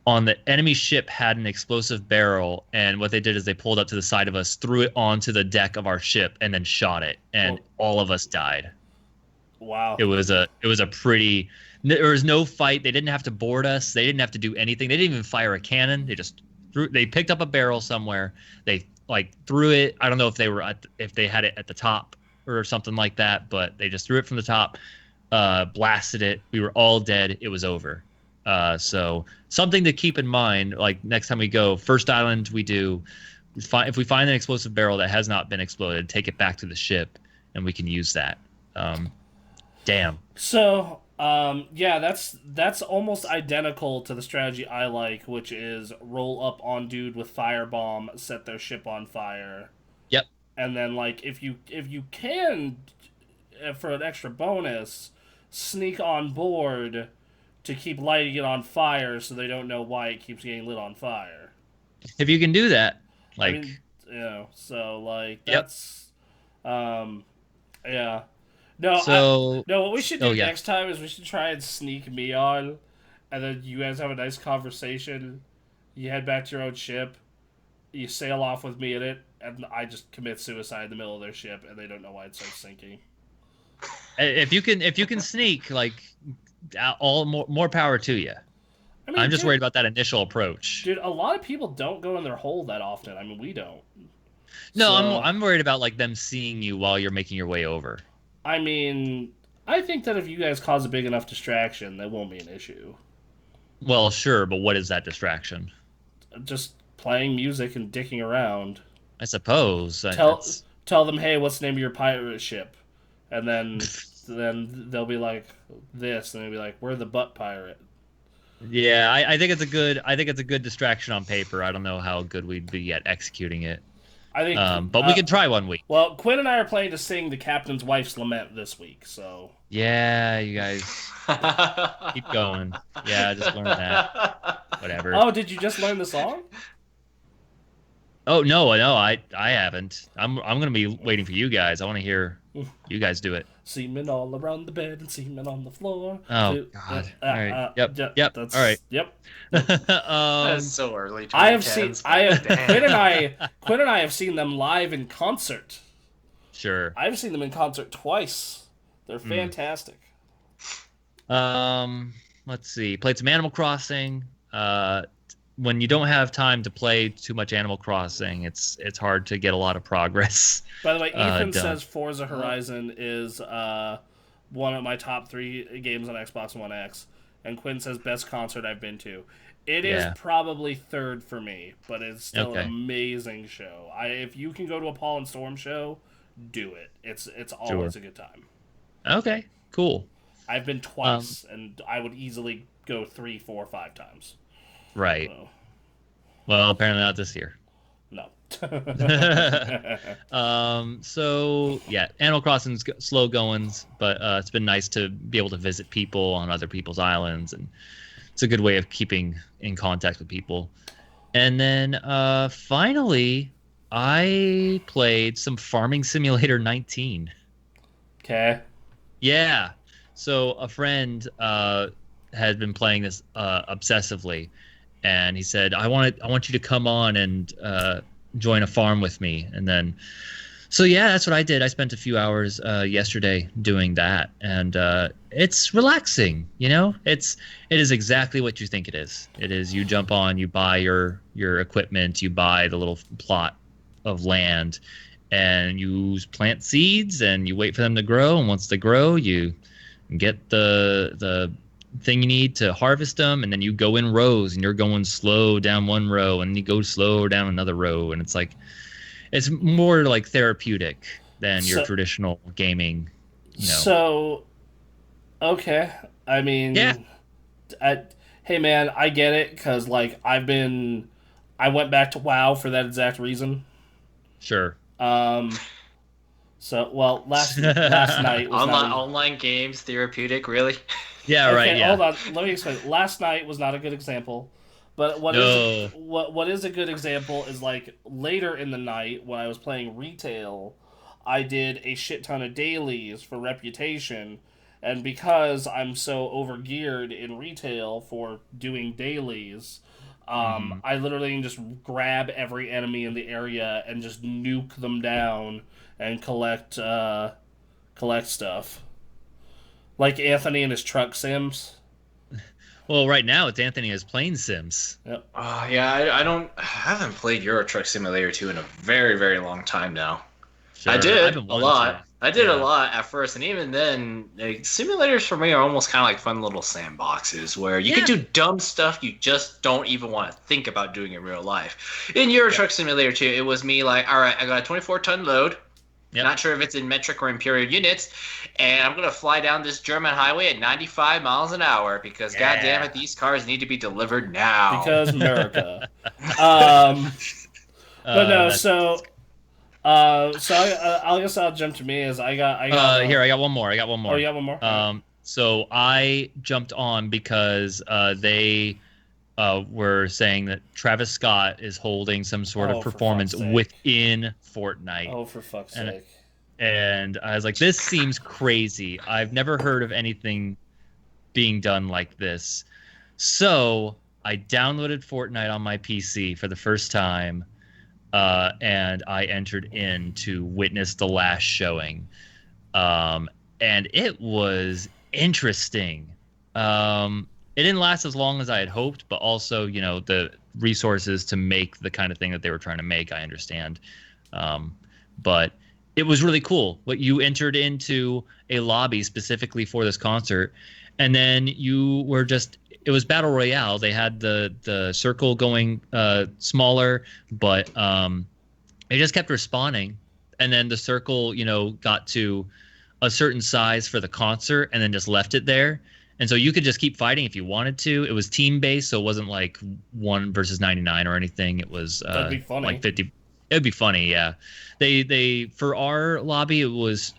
on the enemy ship had an explosive barrel, and what they did is they pulled up to the side of us, threw it onto the deck of our ship, and then shot it, and all of us died. Wow. It was a pretty. There was no fight. They didn't have to board us. They didn't have to do anything. They didn't even fire a cannon. They just they picked up a barrel somewhere. They like threw it. I don't know if they were if they had it at the top or something like that, but they just threw it from the top, blasted it. We were all dead. It was over. So something to keep in mind. Like next time we go, first island we do. If we find an explosive barrel that has not been exploded, take it back to the ship, and we can use that. Damn. So, yeah, that's almost identical to the strategy I like, which is roll up on dude with firebomb, set their ship on fire. Yep. And then like if you can, for an extra bonus, sneak on board to keep lighting it on fire so they don't know why it keeps getting lit on fire. If you can do that, like, I mean, so like that's, yeah. No, so no. What we should do yeah. next time is we should try and sneak me on, and then you guys have a nice conversation. You head back to your own ship. You sail off with me in it, and I just commit suicide in the middle of their ship, and they don't know why it starts sinking. If you can sneak, like, all more power to you. I mean, I'm just worried about that initial approach. Dude, a lot of people don't go in their hole that often. I mean, we don't. No, so, I'm worried about like them seeing you while you're making your way over. I mean, I think that if you guys cause a big enough distraction, that won't be an issue. Well, sure, but what is that distraction? Just playing music and dicking around. I suppose. Tell them, hey, what's the name of your pirate ship? And then they'll be like this, and they'll be like, we're the butt pirate. Yeah, I think it's a good distraction on paper. I don't know how good we'd be at executing it. I think, but we can try one week. Well, Quinn and I are planning to sing the Captain's Wife's Lament this week, so. Yeah, you guys keep going. Yeah, just learn that. Whatever. Oh, did you just learn the song? Oh no, I haven't. I'm gonna be waiting for you guys. I want to hear you guys do it. Semen all around the bed and semen on the floor. Oh God! All right. Yep. All right. Yep. That's so early. Quinn and I have seen them live in concert. Sure. I've seen them in concert twice. They're fantastic. Let's see. Played some Animal Crossing. When you don't have time to play too much Animal Crossing, it's hard to get a lot of progress. By the way, Ethan says Forza Horizon is one of my top 3 games on Xbox One X, and Quinn says best concert I've been to. It is probably 3rd for me, but it's still an amazing show. If you can go to a Paul and Storm show, do it. It's always a good time. Okay, cool. I've been twice, and I would easily go 3, 4, 5 times. Right. Well, apparently not this year. No. So yeah, Animal Crossing's slow goings, but it's been nice to be able to visit people on other people's islands, and it's a good way of keeping in contact with people. And then finally, I played some Farming Simulator 19. Okay. Yeah. So a friend had been playing this obsessively. And he said, I want you to come on and join a farm with me. And then, so yeah, that's what I did. I spent a few hours yesterday doing that, and it's relaxing. You know, it is exactly what you think it is. It is, you jump on, you buy your equipment, you buy the little plot of land, and you plant seeds, and you wait for them to grow. And once they grow, you get the thing you need to harvest them, and then you go in rows, and you're going slow down one row, and you go slow down another row, and it's more like therapeutic than your traditional gaming. So, okay, I mean, yeah. Hey man, I get it, because like I went back to WoW for that exact reason. Sure. So last night was online games therapeutic, really? Yeah, okay, right. Yeah. Hold on. Let me explain. Last night was not a good example, but what is a good example is like later in the night when I was playing retail, I did a shit ton of dailies for reputation, and because I'm so overgeared in retail for doing dailies, I literally can just grab every enemy in the area and just nuke them down and collect stuff. Like Anthony and his truck sims. Well, right now it's Anthony as plane sims. Yep. Yeah, I haven't played Euro Truck Simulator 2 in a very, very long time now. Sure, I I've did been a wanting to. lot. I did a Yeah. lot at first, and even then, like, simulators for me are almost kind of like fun little sandboxes where you can do dumb stuff you just don't even want to think about doing in real life. In Euro Truck Simulator 2, it was me like, all right, I got a 24-ton load. Yep. Not sure if it's in metric or imperial units, and I'm gonna fly down this German highway at 95 miles an hour because, goddamn it, these cars need to be delivered now. Because America. But no, so I guess I'll jump to me as I got here I got one more. I got one more. Oh, you got one more? So I jumped on because they were saying that Travis Scott is holding some sort of performance within Fortnite. Oh, for fuck's sake. And I was like, this seems crazy. I've never heard of anything being done like this. So I downloaded Fortnite on my PC for the first time, and I entered in to witness the last showing. And it was interesting. It didn't last as long as I had hoped, but also, the resources to make the kind of thing that they were trying to make, I understand. But it was really cool. What you entered into a lobby specifically for this concert, and then you were it was Battle Royale. They had the circle going smaller, but it just kept respawning. And then the circle, got to a certain size for the concert and then just left it there. And so you could just keep fighting if you wanted to. It was team-based, so it wasn't like 1 versus 99 or anything. It was That'd be funny. like 50. It'd be funny, yeah. They for our lobby, it was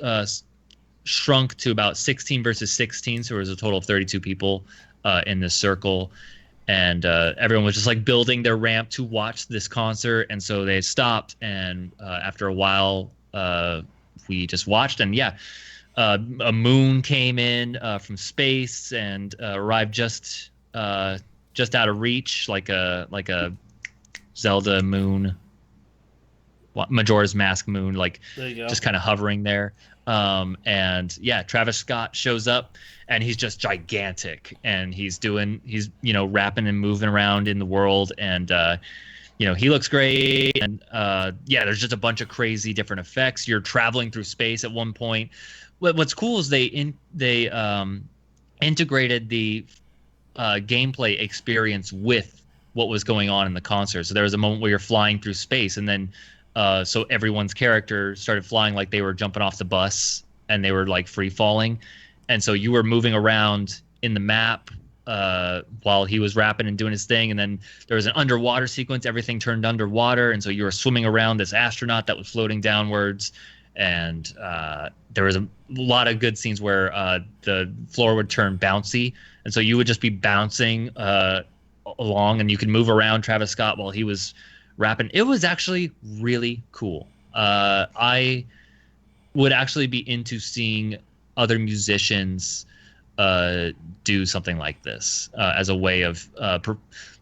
shrunk to about 16 versus 16, so there was a total of 32 people in this circle. And everyone was just like building their ramp to watch this concert. And so they stopped, and after a while, we just watched. And yeah, a moon came in from space and arrived just out of reach, like a Zelda moon, Majora's Mask moon, like just kind of hovering there. And yeah, Travis Scott shows up, and he's just gigantic, and he's rapping and moving around in the world, and he looks great. And yeah, there's just a bunch of crazy different effects. You're traveling through space at one point. What's cool is they integrated the gameplay experience with what was going on in the concert. So there was a moment where you're flying through space, and then so everyone's character started flying like they were jumping off the bus, and they were like free falling. And so you were moving around in the map while he was rapping and doing his thing. And then there was an underwater sequence. Everything turned underwater. And so you were swimming around this astronaut that was floating downwards. And there was a lot of good scenes where the floor would turn bouncy. And so you would just be bouncing along, and you could move around Travis Scott while he was rapping. It was actually really cool. I would actually be into seeing other musicians do something like this as a way of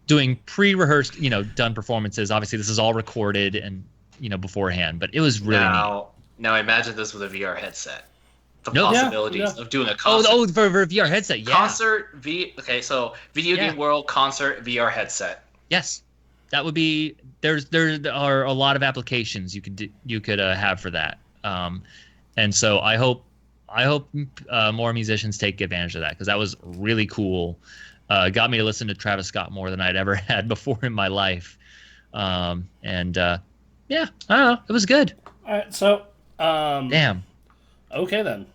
doing pre-rehearsed, done performances. Obviously, this is all recorded and beforehand, but it was really neat. Now imagine this with a VR headset. The possibilities of doing a concert. Oh, for a VR headset, yeah. Okay, so video game world concert VR headset. Yes, that would be. There are a lot of applications you could have for that. And so I hope more musicians take advantage of that, because that was really cool. Got me to listen to Travis Scott more than I'd ever had before in my life. Yeah, I don't know. It was good. All right, so damn. Okay then.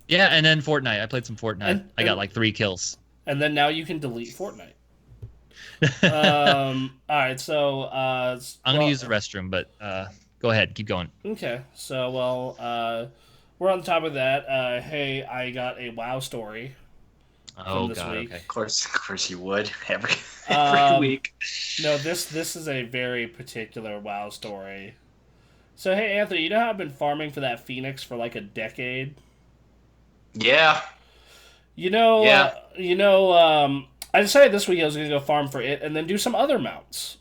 Yeah, and then Fortnite. I played some Fortnite. I got like 3 kills. And then now you can delete Fortnite. All right, so I'm gonna use the restroom, but go ahead, keep going. Okay, so we're on top of that. Hey, I got a WoW story. Oh this god, week. okay. Of course you would every week. No, this is a very particular WoW story. So hey, Anthony, you know how I've been farming for that Phoenix for like a decade? Yeah. I decided this week I was going to go farm for it and then do some other mounts.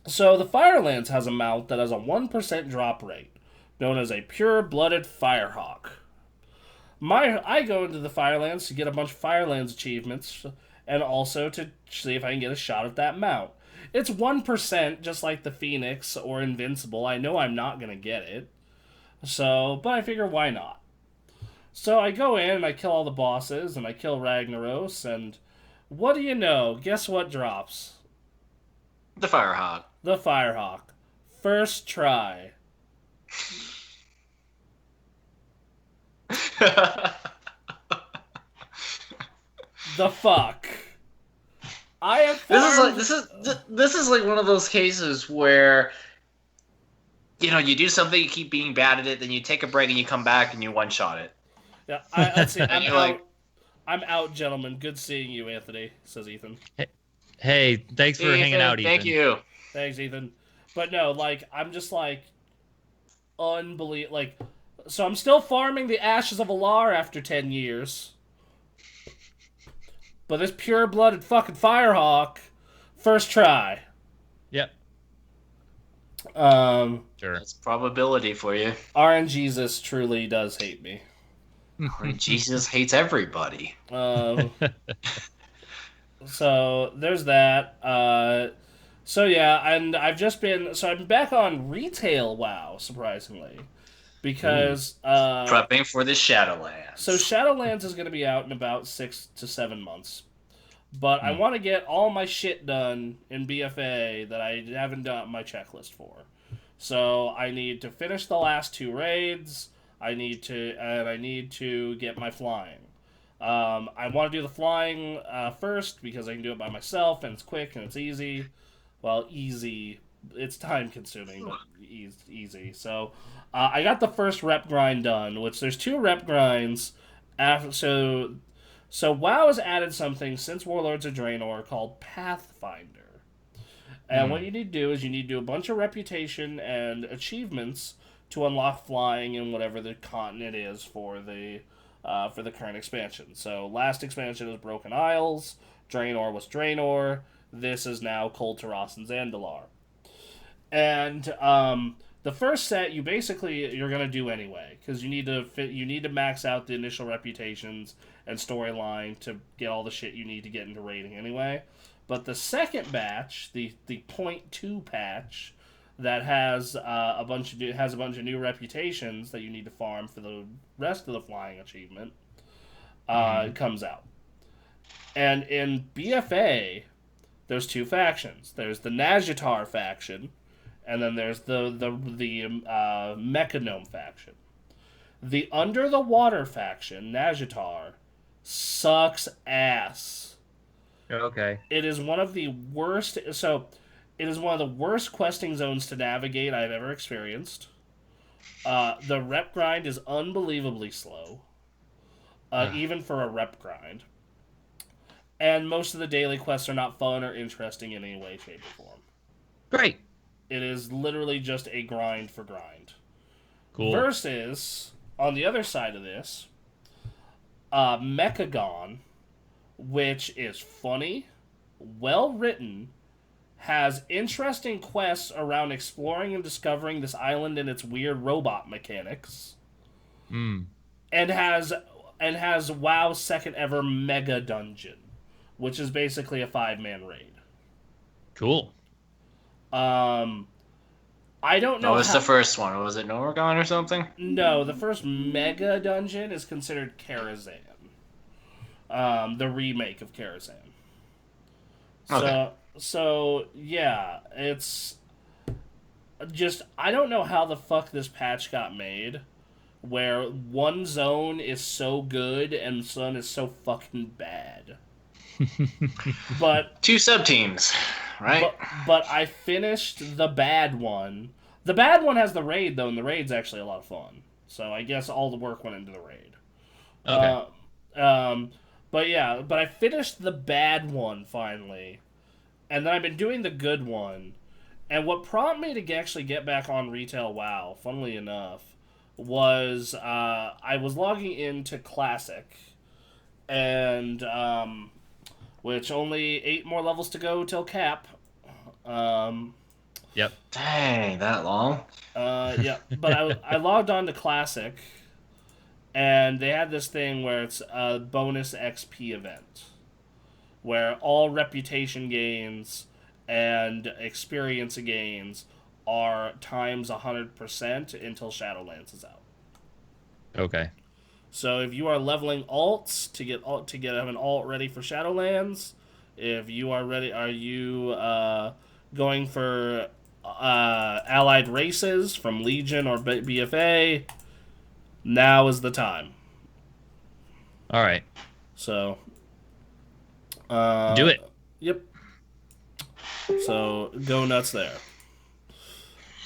So the Firelands has a mount that has a 1% drop rate, known as a pure-blooded Firehawk. I go into the Firelands to get a bunch of Firelands achievements, and also to see if I can get a shot at that mount. It's 1%, just like the Phoenix or Invincible. I know I'm not gonna get it, but I figure why not? So I go in and I kill all the bosses and I kill Ragnaros, and what do you know? Guess what drops? The Firehawk. The Firehawk. First try. The fuck. I have farmed... This is like one of those cases where you do something, you keep being bad at it, then you take a break and you come back and you one shot it. Yeah, let's see. I'm out, gentlemen. Good seeing you, Anthony, says Ethan. Hey, thanks for hanging out, Ethan. Thank you. Thanks, Ethan. But no, I'm just unbelievable. So I'm still farming the Ashes of Alar after 10 years. But this pure-blooded fucking Firehawk, first try. Yep. Sure. That's probability for you. RNGesus truly does hate me. Jesus hates everybody. So there's that. So yeah, and I'm back on retail WoW, surprisingly, because prepping for the Shadowlands. So Shadowlands is going to be out in about 6 to 7 months, but I want to get all my shit done in BFA that I haven't done my checklist for. So I need to finish the last 2 raids. I need to get my flying. I want to do the flying first because I can do it by myself and it's quick and it's easy. Well, easy. It's time consuming, but easy. So I got the first rep grind done, which there's 2 rep grinds. So WoW has added something since Warlords of Draenor called Pathfinder. And what you need to do is you need to do a bunch of reputation and achievements to unlock flying in whatever the continent is for the current expansion. So last expansion was Broken Isles, Draenor was Draenor, this is now Kul Tiras and Zandalar. And the first set you're going to do anyway, because you need to max out the initial reputations and storyline to get all the shit you need to get into raiding anyway. But the second batch, the 0.2 patch, that has a bunch of new reputations that you need to farm for the rest of the flying achievement, comes out. And in BFA, there's 2 factions. There's the Nazjatar faction, and then there's the Mechanome faction. The Under the Water faction, Nazjatar, sucks ass. Okay. It is one of the worst. It is one of the worst questing zones to navigate I've ever experienced. The rep grind is unbelievably slow, even for a rep grind. And most of the daily quests are not fun or interesting in any way, shape, or form. Great. It is literally just a grind for grind. Cool. Versus, on the other side of this, Mechagon, which is funny, well-written, has interesting quests around exploring and discovering this island and its weird robot mechanics. And has WoW's second ever mega dungeon, which is basically a 5-man raid. Cool. I don't know. What was the first one? Was it Norgon or something? No, the first mega dungeon is considered Karazhan. The remake of Karazhan. Okay. So, yeah, it's just, I don't know how the fuck this patch got made, where one zone is so good and one is so fucking bad. But 2 sub-teams, right? But I finished the bad one. The bad one has the raid, though, and the raid's actually a lot of fun. So I guess all the work went into the raid. Okay. But I finished the bad one, finally. And then I've been doing the good one. And what prompted me to actually get back on retail WoW, funnily enough, was I was logging into Classic. And, which only 8 more levels to go till cap. Yep. Dang, that long? Yeah. But I logged on to Classic. And they had this thing where it's a bonus XP event, where all reputation gains and experience gains are times 100% until Shadowlands is out. Okay. So if you are leveling alts to get an alt ready for Shadowlands, if you are ready, are you going for allied races from Legion or BFA? Now is the time. All right. So, do it. Yep. So go nuts there.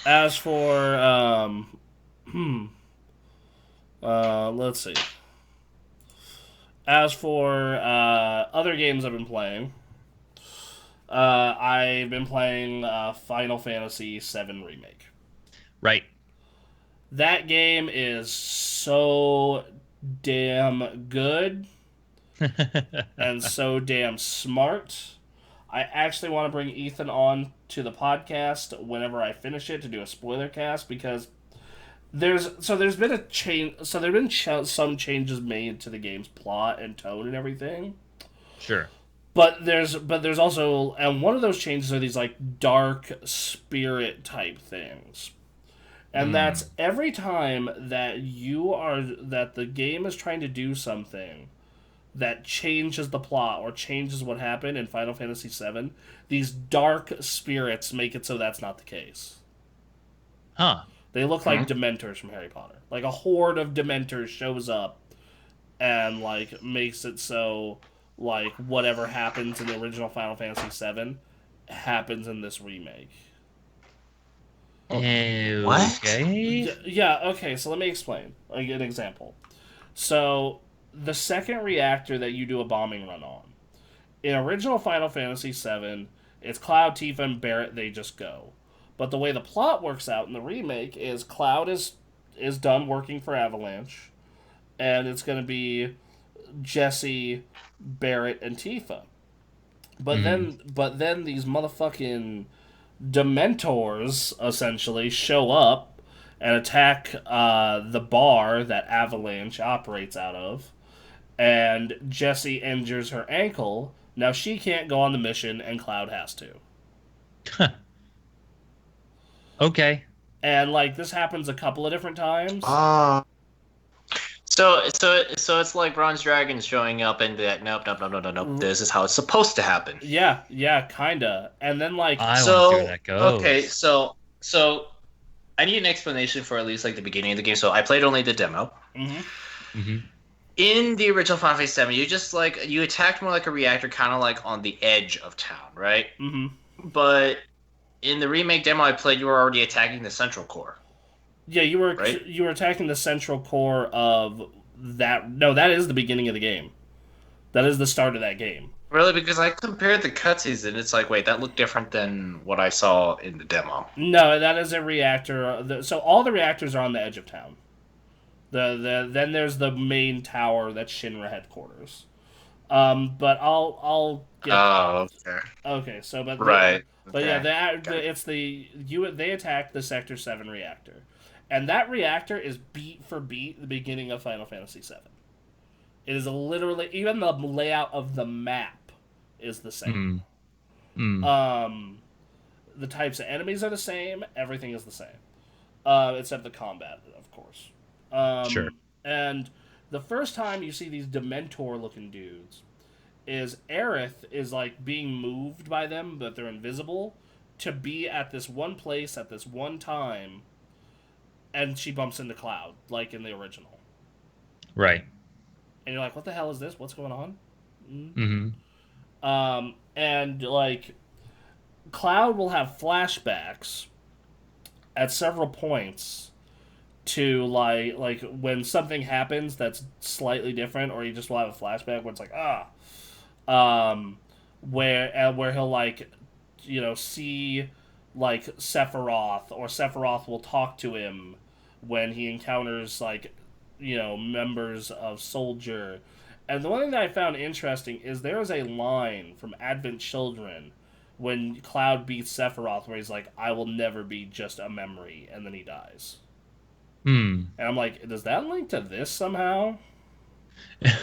As for let's see. As for other games I've been playing, I've been playing Final Fantasy VII Remake. Right. That game is so damn good and so damn smart. I actually want to bring Ethan on to the podcast whenever I finish it to do a spoiler cast, because there's been a change. So there've been some changes made to the game's plot and tone and everything. Sure. But there's also, and one of those changes are these like dark spirit type things. And that's every time that the game is trying to do something that changes the plot or changes what happened in Final Fantasy VII, these dark spirits make it so that's not the case. Huh. They look like Dementors from Harry Potter. Like a horde of Dementors shows up and like makes it so like whatever happens in the original Final Fantasy VII happens in this remake. What? Okay. Yeah, okay, so let me explain. Like an example. So, the second reactor that you do a bombing run on. In original Final Fantasy VII, it's Cloud, Tifa, and Barret, they just go. But the way the plot works out in the remake is Cloud is done working for Avalanche, and it's going to be Jesse, Barret, and Tifa. But then these motherfucking Dementors essentially show up and attack the bar that Avalanche operates out of, and Jessie injures her ankle. Now she can't go on the mission, and Cloud has to. Okay. And like this happens a couple of different times. So it's like Bronze Dragon showing up and that nope. This is how it's supposed to happen. Yeah, kinda. And then like I want to see where that goes. Okay, so I need an explanation for at least like the beginning of the game. So I played only the demo. In the original Final Fantasy VII, you just like you attacked more like a reactor, kind of like on the edge of town, right? But in the remake demo I played, you were already attacking the central core. Yeah, you were attacking the central core of that. No, that is the beginning of the game. That is the start of that game. Really? Because I compared the cutscenes and it's like, wait, that looked different than what I saw in the demo. No, that is a reactor. So all the reactors are on the edge of town. Then there's the main tower that's Shinra headquarters. But I'll get. Oh, okay. Okay, so but right. But yeah, they attack the Sector 7 reactor. And that reactor is beat for beat the beginning of Final Fantasy VII. It is literally, even the layout of the map is the same. The types of enemies are the same. Everything is the same, except the combat, of course. Sure. And the first time you see these Dementor-looking dudes is Aerith is like being moved by them, but they're invisible, to be at this one place at this one time, and she bumps into Cloud, like in the original. Right. And you're like, what the hell is this? What's going on? And like, Cloud will have flashbacks at several points to like when something happens that's slightly different, or you just will have a flashback where it's like where he'll like see like Sephiroth, or Sephiroth will talk to him when he encounters like members of Soldier. And the one thing that I found interesting is there is a line from Advent Children when Cloud beats Sephiroth where he's like, I will never be just a memory, and then he dies. Hmm. And I'm like, does that link to this somehow?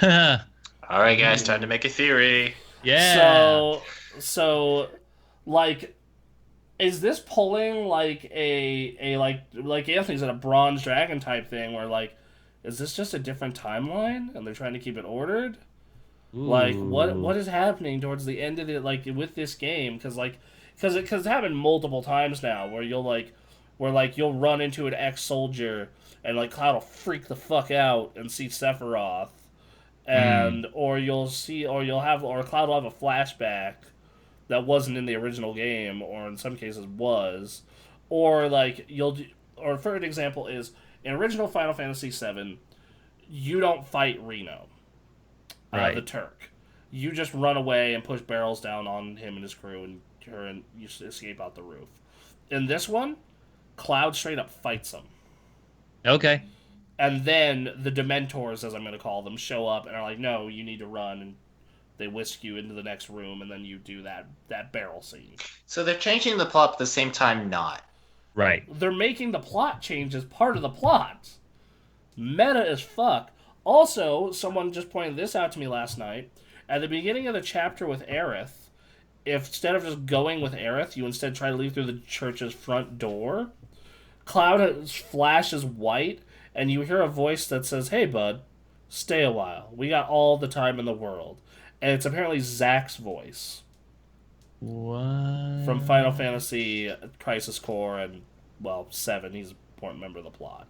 All right, guys, time to make a theory. Yeah. So, like, is this pulling like a like Anthony said, a bronze dragon type thing where like, is this just a different timeline and they're trying to keep it ordered? Like, what is happening towards the end of it, like with this game? Because it's happened multiple times now where you'll run into an ex-soldier and like Cloud will freak the fuck out and see Sephiroth, and or Cloud will have a flashback that wasn't in the original game, or in some cases was, or like or for an example is in original Final Fantasy VII, you don't fight Reno, the Turk. You just run away and push barrels down on him and his crew, and you escape out the roof. In this one, Cloud straight up fights them. Okay. And then the Dementors, as I'm going to call them, show up and are like, no, you need to run, and they whisk you into the next room, and then you do that barrel scene. So they're changing the plot at the same time not. Right. They're making the plot changes part of the plot. Meta as fuck. Also, someone just pointed this out to me last night. At the beginning of the chapter with Aerith, if instead of just going with Aerith, you instead try to leave through the church's front door, Cloud flashes white, and you hear a voice that says, "Hey, bud, stay a while. We got all the time in the world." And it's apparently Zack's voice. What? From Final Fantasy Crisis Core and, well, 7. He's an important member of the plot.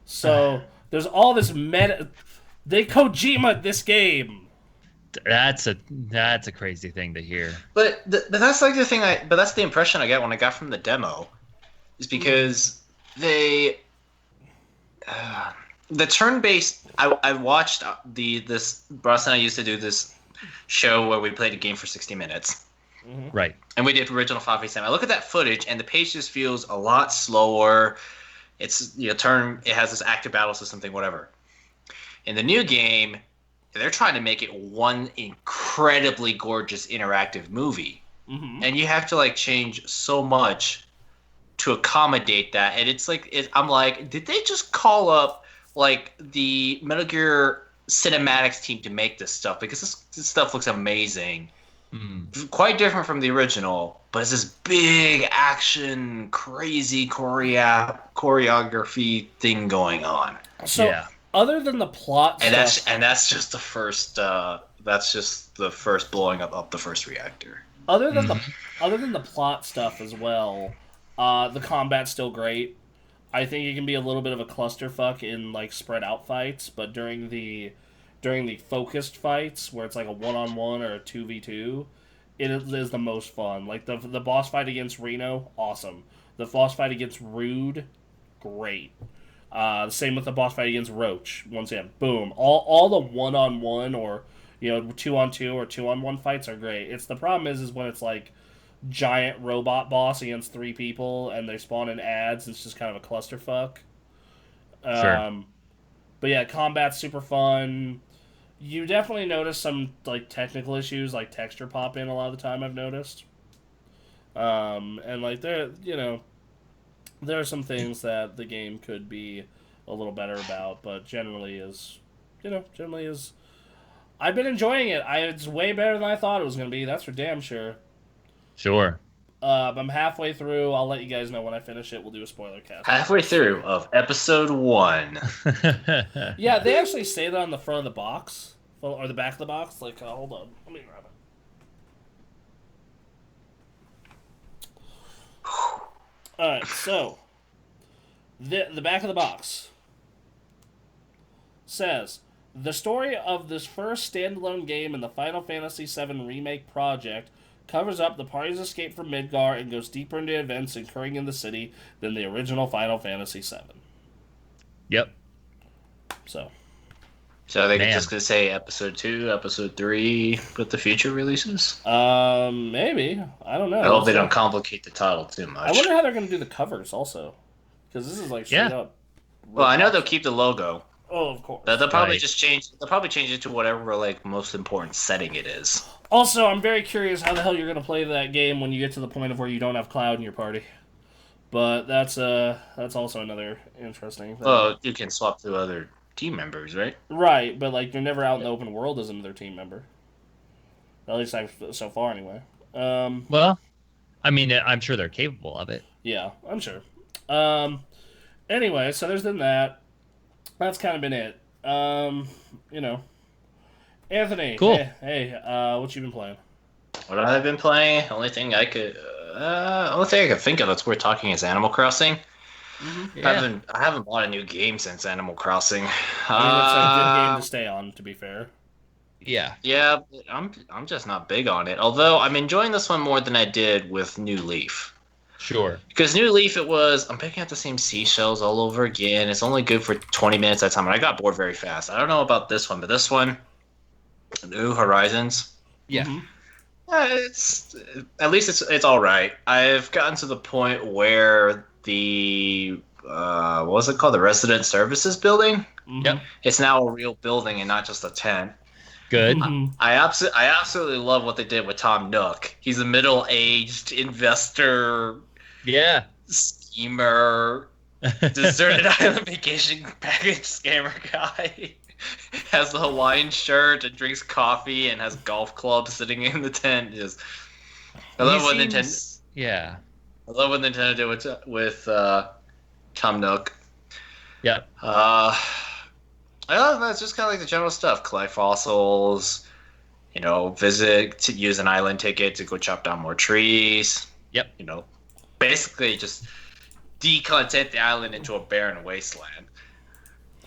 So, there's all this meta... They Kojima this game! That's a crazy thing to hear. But that's like the thing but that's the impression I get when I got from the demo. Is because they... the turn-based... I watched Ross and I used to do this show where we played a game for 60 minutes. Mm-hmm. Right. And we did original Final Fantasy VII. I look at that footage, and the pace just feels a lot slower. It's, it has this active battle system thing, whatever. In the new game, they're trying to make it one incredibly gorgeous interactive movie. Mm-hmm. And you have to, like, change so much to accommodate that. And it's like, I'm like, did they just call up, like, the Metal Gear cinematics team to make this stuff? Because this stuff looks amazing. Quite different from the original, but it's this big action, crazy choreography thing going on. So, other than the plot stuff, that's just the first blowing up of the first reactor. Other than the plot stuff as well, the combat's still great. I think it can be a little bit of a clusterfuck in like spread out fights, but during the focused fights where it's like a 1-on-1 or a 2v2, it is the most fun. Like the boss fight against Reno, awesome. The boss fight against Rude, great. Same with the boss fight against Roach. Once again, boom. All the 1-on-1 or 2-on-2 or 2-on-1 fights are great. It's the problem is when it's like giant robot boss against 3 people and they spawn in ads. It's just kind of a clusterfuck. Sure. But yeah, combat's super fun. You definitely notice some like technical issues, like texture pop in a lot of the time. I've noticed, and like there are some things that the game could be a little better about, but generally is. I've been enjoying it. It's way better than I thought it was going to be. That's for damn sure. Sure. I'm halfway through. I'll let you guys know when I finish it. We'll do a spoiler cast. Halfway through of episode 1. Yeah, they actually say that on the front of the box. Or the back of the box. Like, hold on. Let me grab it. Alright, so. The back of the box says, the story of this first standalone game in the Final Fantasy VII Remake project covers up the party's escape from Midgar and goes deeper into events occurring in the city than the original Final Fantasy VII. Yep. So they just gonna say episode 2, episode 3 with the future releases? Maybe. I don't know. I hope they don't complicate the title too much. I wonder how they're gonna do the covers also. Because this is like straight up. Well, I know they'll keep the logo. Oh, of course. They'll probably just change. They'll probably change it to whatever like most important setting it is. Also, I'm very curious how the hell you're gonna play that game when you get to the point of where you don't have Cloud in your party. But that's also another interesting thing. Well, you can swap to other team members, right? Right, but like you're never out in the open world as another team member. At least so far, anyway. Well, I mean, I'm sure they're capable of it. Yeah, I'm sure. Anyway, so there's been that. That's kind of been it. You know, Anthony. Cool. Hey, what you been playing? What have I been playing? Only thing I could think of that's worth talking is Animal Crossing. Mm-hmm. Yeah. I haven't bought a new game since Animal Crossing. I mean, it's a good game to stay on, to be fair. Yeah. Yeah, I'm just not big on it. Although I'm enjoying this one more than I did with New Leaf. Sure. Because New Leaf, I'm picking up the same seashells all over again. It's only good for 20 minutes at a time, and I got bored very fast. I don't know about this one, but this one, New Horizons. Yeah. Mm-hmm. At least it's all right. I've gotten to the point where the what was it called? The Resident Services building. Mm-hmm. Yep. It's now a real building and not just a tent. Good. Mm-hmm. I absolutely love what they did with Tom Nook. He's a middle-aged investor, schemer, deserted island vacation package scammer guy. Has the Hawaiian shirt and drinks coffee and has golf clubs sitting in the tent. I love what Nintendo. Yeah. I love what Nintendo did with Tom Nook. Yeah. That's just kind of like the general stuff. Collect fossils, visit to use an island ticket to go chop down more trees. Yep. Basically just decontent the island into a barren wasteland.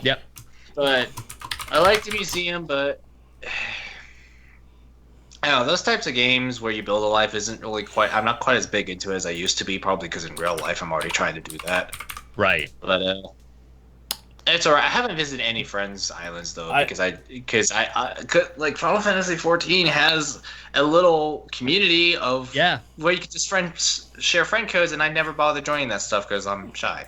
Yep. But I like the museum, but I don't know, those types of games where you build a life isn't really I'm not quite as big into it as I used to be, probably because in real life I'm already trying to do that. Right. But it's alright. I haven't visited any friends' islands though, because like Final Fantasy XIV has a little community of where you can just share friend codes, and I never bother joining that stuff because I'm shy.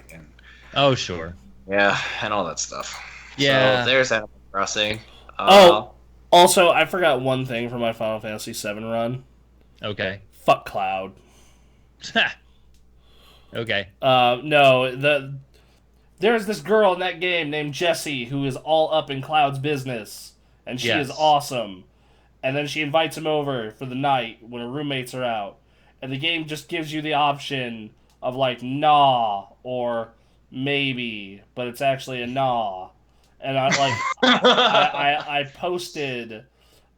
Oh sure. Yeah, and all that stuff. Yeah. So there's Animal Crossing. Also, I forgot one thing from my Final Fantasy VII run. Okay. Fuck Cloud. Okay. No, there's this girl in that game named Jessie who is all up in Cloud's business, and she is awesome. And then she invites him over for the night when her roommates are out, and the game just gives you the option of like nah or maybe, but it's actually a nah. And I posted the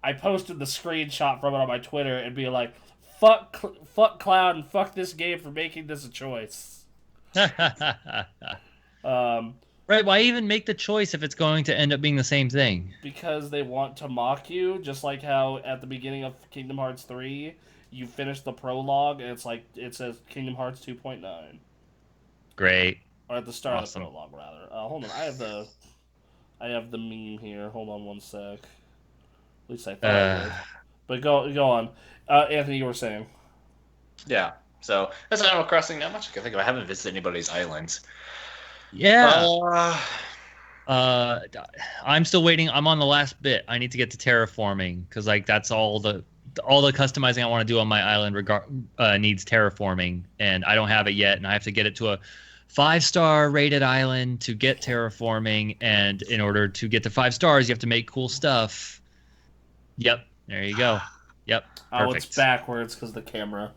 screenshot from it on my Twitter and be like, fuck Cloud and fuck this game for making this a choice. Right, why even make the choice if it's going to end up being the same thing? Because they want to mock you, just like how at the beginning of Kingdom Hearts 3, you finish the prologue and it's like it says Kingdom Hearts 2.9. Great. Or at the start of the prologue, rather. Hold on, I have the meme here. Hold on one sec. At least I thought I did. But go on. Anthony, you were saying. Yeah. So that's Animal Crossing. Not much I can think of. I haven't visited anybody's islands. Yeah. I'm still waiting. I'm on the last bit. I need to get to terraforming because that's all the customizing I want to do on my island needs terraforming, and I don't have it yet, and I have to get it to a 5-star rated island to get terraforming, and in order to get to 5 stars, you have to make cool stuff. Yep, there you go. Yep. Perfect. Oh, it's backwards because the camera.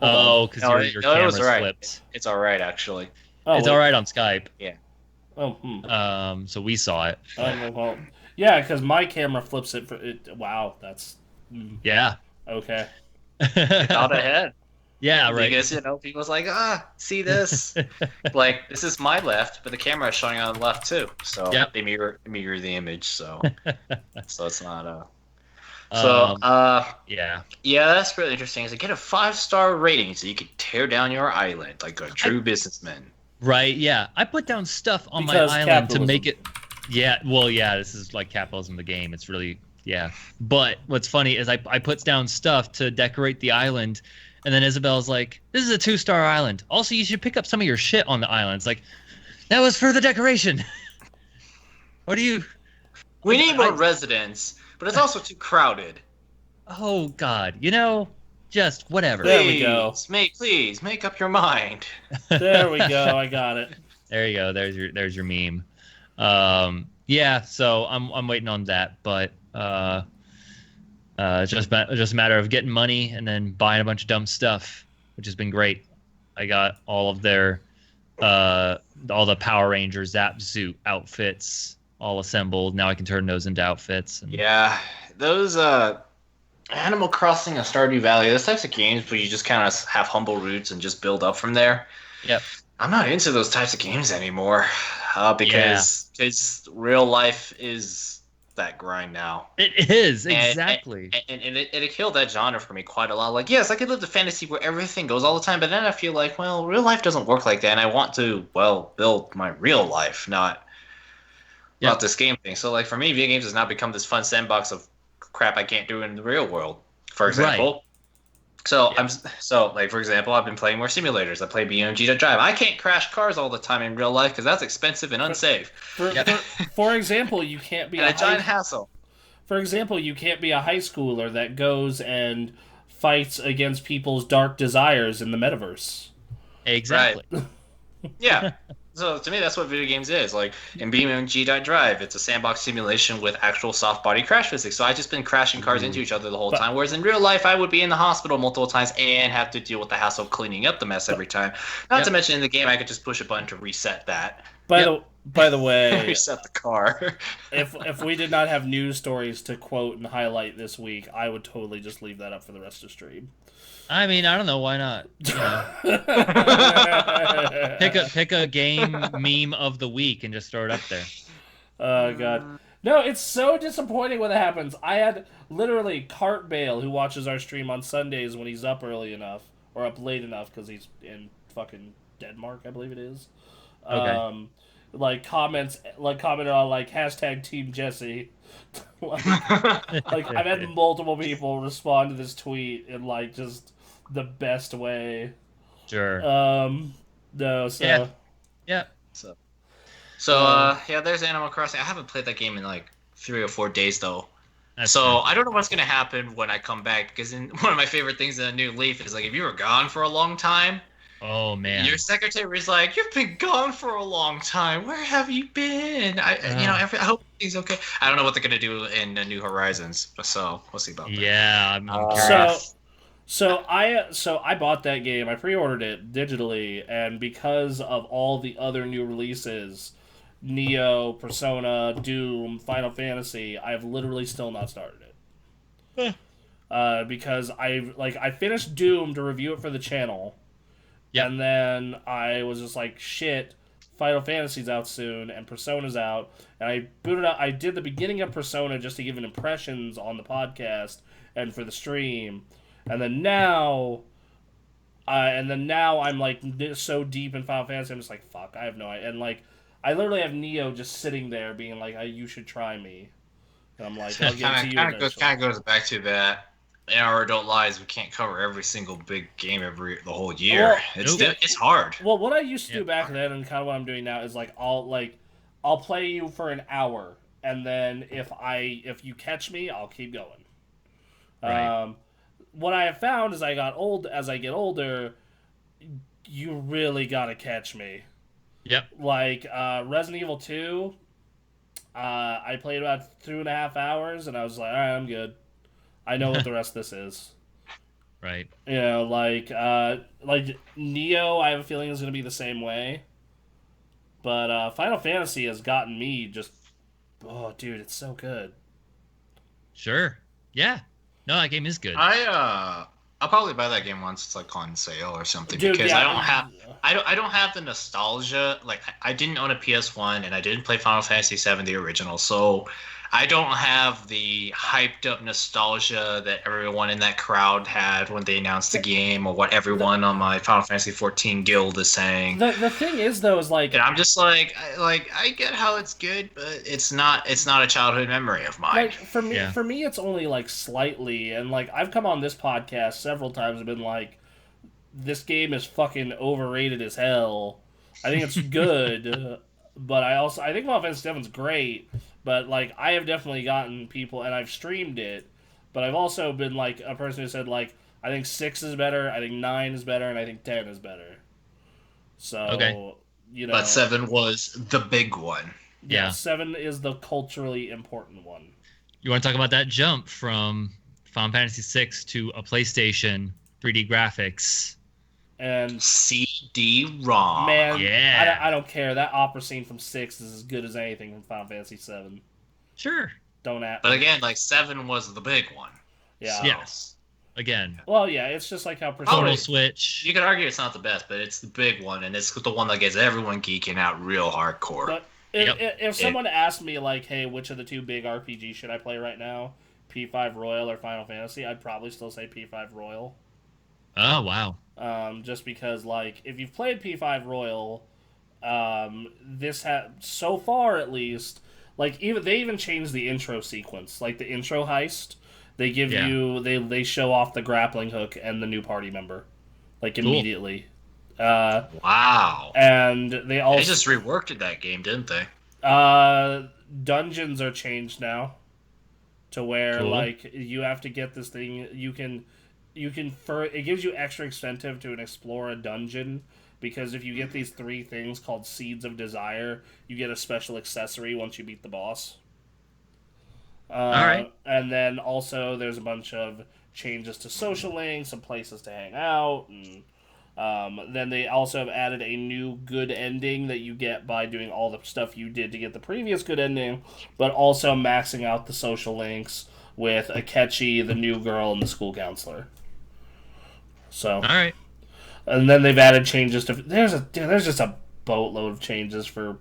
Because your camera's flipped. It's all right, actually. It's all right on Skype. Yeah. Oh. So we saw it. Well, yeah, because my camera flips it for it. Wow, that's. Yeah. Okay. Thought ahead. Yeah, right. Because people's like, see this? Like, this is my left, but the camera is showing on the left too. So they mirror the image. So so it's not yeah, that's really interesting. Is to get a 5-star rating so you can tear down your island like a true businessman. Right. Yeah, I put down stuff on my island to make it. Yeah. Well, yeah. This is like capitalism. The game. It's really But what's funny is I put down stuff to decorate the island. And then Isabel's like, this is a 2-star island. Also, you should pick up some of your shit on the island. It's like, that was for the decoration. What do you... We need more residents, but it's also too crowded. Oh, God. Just whatever. There we go. Please make up your mind. There we go. I got it. There you go. There's your meme. Yeah. So I'm waiting on that, but just a matter of getting money and then buying a bunch of dumb stuff, which has been great. I got all of their all the Power Rangers Zap Zoot outfits all assembled. Now I can turn those into outfits. Yeah, those Animal Crossing and Stardew Valley, those types of games where you just kind of have humble roots and just build up from there. Yep. I'm not into those types of games anymore because real life is that grind now. It is, exactly. And it killed that genre for me quite a lot. Like, yes, I could live the fantasy where everything goes all the time, but then I feel like, well, real life doesn't work like that, and I want to, build my real life, not this game thing. So, like, for me, video games has now become this fun sandbox of crap I can't do in the real world, for example. Right. So, for example, I've been playing more simulators. I play BMG Drive. I can't crash cars all the time in real life because that's expensive and unsafe. For example, you can't be a giant hassle. For example, you can't be a high schooler that goes and fights against people's dark desires in the metaverse. Exactly. Right. Yeah. So to me, that's what video games is. Like in BeamNG.Drive, it's a sandbox simulation with actual soft body crash physics. So I've just been crashing cars into each other the whole time. Whereas in real life, I would be in the hospital multiple times and have to deal with the hassle of cleaning up the mess every time. Not to mention in the game, I could just push a button to reset that. By the way, reset the car. if we did not have news stories to quote and highlight this week, I would totally just leave that up for the rest of the stream. I mean, I don't know, why not? You know. pick a game meme of the week and just throw it up there. Oh god. No, it's so disappointing when it happens. I had literally Cart Bale, who watches our stream on Sundays when he's up early enough, or up late enough because he's in fucking Denmark, I believe it is. Okay. Commented on hashtag Team Jesse. I've had multiple people respond to this tweet in just the best way. Sure. No, so yeah. There's Animal Crossing. I haven't played that game in 3 or 4 days though. I don't know what's gonna happen when I come back, because one of my favorite things in a New Leaf is if you were gone for a long time. Oh man! Your secretary is like, "You've been gone for a long time. Where have you been?" I hope everything's okay. I don't know what they're gonna do in New Horizons, so we'll see about that. Yeah, I'm curious. So I bought that game. I pre-ordered it digitally, and because of all the other new releases, Neo, Persona, Doom, Final Fantasy, I've literally still not started it. Because I finished Doom to review it for the channel. Yep. And then I was just like, shit, Final Fantasy's out soon, and Persona's out. And I booted up. I did the beginning of Persona just to give an impressions on the podcast and for the stream. And then now I'm so deep in Final Fantasy, I'm just like, fuck, I have no idea. And I literally have Neo just sitting there being like, you should try me. And I'm like, I'll get to you eventually. Kind of goes back to that. In our adult lives, we can't cover every single big game the whole year. Well, it's hard. Well, what I used to do back then, and kind of what I'm doing now, is I'll play you for an hour, and then if you catch me, I'll keep going. Right. What I have found as I get older, you really gotta catch me. Yep. Resident Evil 2, I played about 2.5 hours, and I was like, all right, I'm good. I know what the rest of this is. Right. You know, Neo, I have a feeling is going to be the same way. But Final Fantasy has gotten me just... Oh, dude, it's so good. Sure. Yeah. No, that game is good. I'll probably buy that game once it's on sale or something, dude, because I don't have the nostalgia. I didn't own a PS1 and I didn't play Final Fantasy VII the original, so I don't have the hyped up nostalgia that everyone in that crowd had when they announced the game, or what everyone on my Final Fantasy XIV guild is saying. The thing is, though, is and I'm just I get how it's good, but it's not a childhood memory of mine. For me, it's only slightly, and I've come on this podcast several times and been like, this game is fucking overrated as hell. I think it's good, but I think Final Fantasy VII is great. But, I have definitely gotten people, and I've streamed it, but I've also been, a person who said, I think 6 is better. I think 9 is better, and I think 10 is better. So, But 7 was the big one. Yeah, 7 is the culturally important one. You want to talk about that jump from Final Fantasy VI to a PlayStation 3D graphics? And CD-ROM. Man, yeah. I don't care. That opera scene from 6 is as good as anything from Final Fantasy VII. Sure. Don't ask. But again, like 7 was the big one. Yeah. So. Yes. Again. Well, yeah, it's just like how Tonal Switch. You could argue it's not the best, but it's the big one, and it's the one that gets everyone geeking out real hardcore. But if someone asked me, like, hey, which of the 2 big RPGs should I play right now? P5 Royal or Final Fantasy? I'd probably still say P5 Royal. Oh, wow. Just because, like, if you've played P5 Royal, this so far at least, like, they even changed the intro sequence, like the intro heist. They give you they show off the grappling hook and the new party member, like immediately. Wow! And they just reworked that game, didn't they? Dungeons are changed now, to where like you have to get this thing. You can it gives you extra incentive to explore a dungeon, because if you get these 3 things called Seeds of Desire, you get a special accessory once you beat the boss. Alright. And then also there's a bunch of changes to social links and places to hang out, and then they also have added a new good ending that you get by doing all the stuff you did to get the previous good ending, but also maxing out the social links with Akechi, the new girl, and the school counselor. So, alright. And then they've added changes to... There's just a boatload of changes for,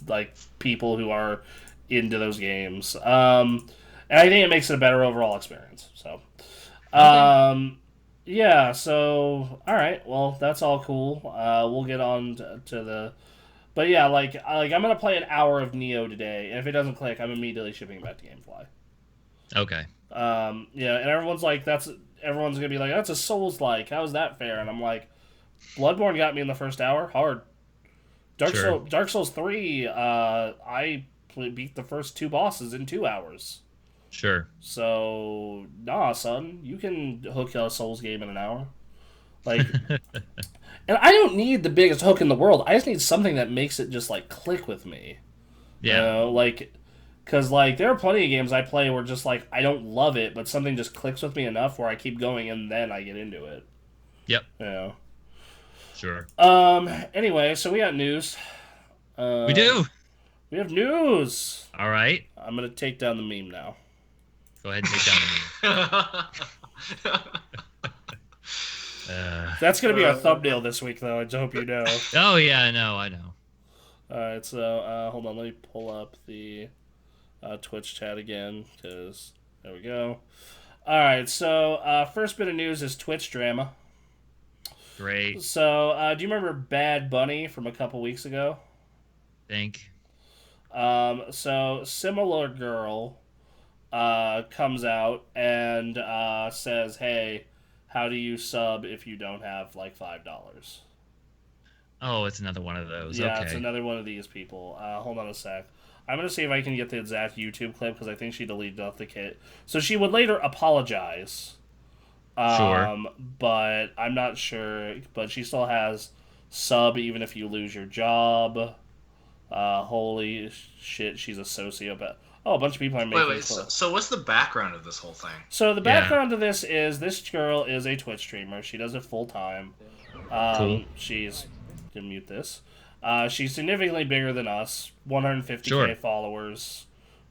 like, people who are into those games. And I think it makes it a better overall experience. So, yeah, so, alright, well, that's all cool. We'll get on to the... But yeah, like I'm going to play an hour of Neo today, and if it doesn't click, I'm immediately shipping it back to Gamefly. Okay. Yeah, and everyone's like, everyone's going to be like, that's a Souls-like. How is that fair? And I'm like, Bloodborne got me in the first hour. Hard. Dark Souls 3, I beat the first 2 bosses in 2 hours. Sure. So, nah, son. You can hook a Souls game in an hour. Like, and I don't need the biggest hook in the world. I just need something that makes it just, like, click with me. Yeah. You know, like... Because, like, there are plenty of games I play where just, like, I don't love it, but something just clicks with me enough where I keep going and then I get into it. Yep. You know? Sure. Anyway, so we got news. We do. We have news. All right. I'm going to take down the meme now. Go ahead and take down the meme. That's going to be our thumbnail this week, though. I hope you know. Oh, yeah, I know. Alright, so, hold on. Let me pull up the... Twitch chat again, because there we go. Alright, so first bit of news is Twitch drama. Great. So, do you remember Bad Bunny from a couple weeks ago? Think. So, Similar Girl comes out and says, hey, how do you sub if you don't have, like, $5? Oh, it's another one of those. Yeah, okay. It's another one of these people. Hold on a sec. I'm going to see if I can get the exact YouTube clip, because I think she deleted off the kit. So she would later apologize. Sure. But I'm not sure. But she still has sub even if you lose your job. Holy shit, she's a sociopath. Oh, a bunch of people are making... Wait, so what's the background of this whole thing? So the background of this is, this girl is a Twitch streamer. She does it full-time. Cool. She's... Gonna mute this. She's significantly bigger than us, 150k followers.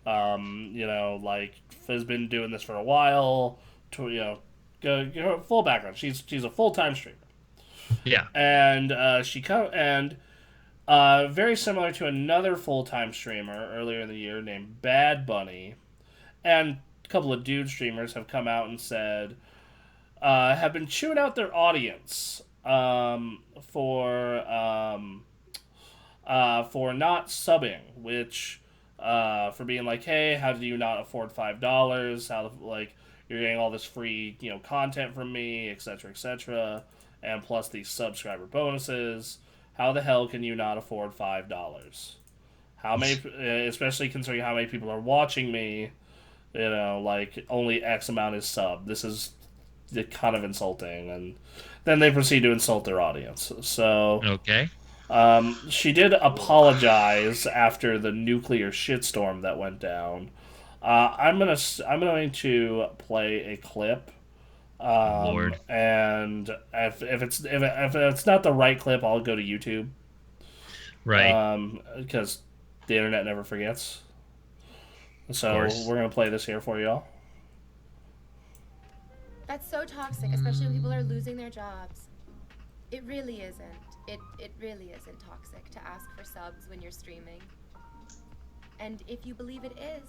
You know, like, has been doing this for a while. You know, full background. She's a full-time streamer. Yeah. And very similar to another full-time streamer earlier in the year named Bad Bunny, and a couple of dude streamers have come out and said, have been chewing out their audience for not subbing, which for being like, hey, how do you not afford $5? How, like, you're getting all this free, you know, content from me, etc., and plus these subscriber bonuses. How the hell can you not afford $5? How many, especially considering how many people are watching me, you know, like, only X amount is sub. This is kind of insulting, and then they proceed to insult their audience. So okay. She did apologize after the nuclear shitstorm that went down. I'm going to play a clip. Lord. And if it's not the right clip, I'll go to YouTube. Right. Because the internet never forgets. So we're gonna play this here for y'all. That's so toxic, especially when people are losing their jobs. It really isn't. It really isn't toxic to ask for subs when you're streaming. And if you believe it is,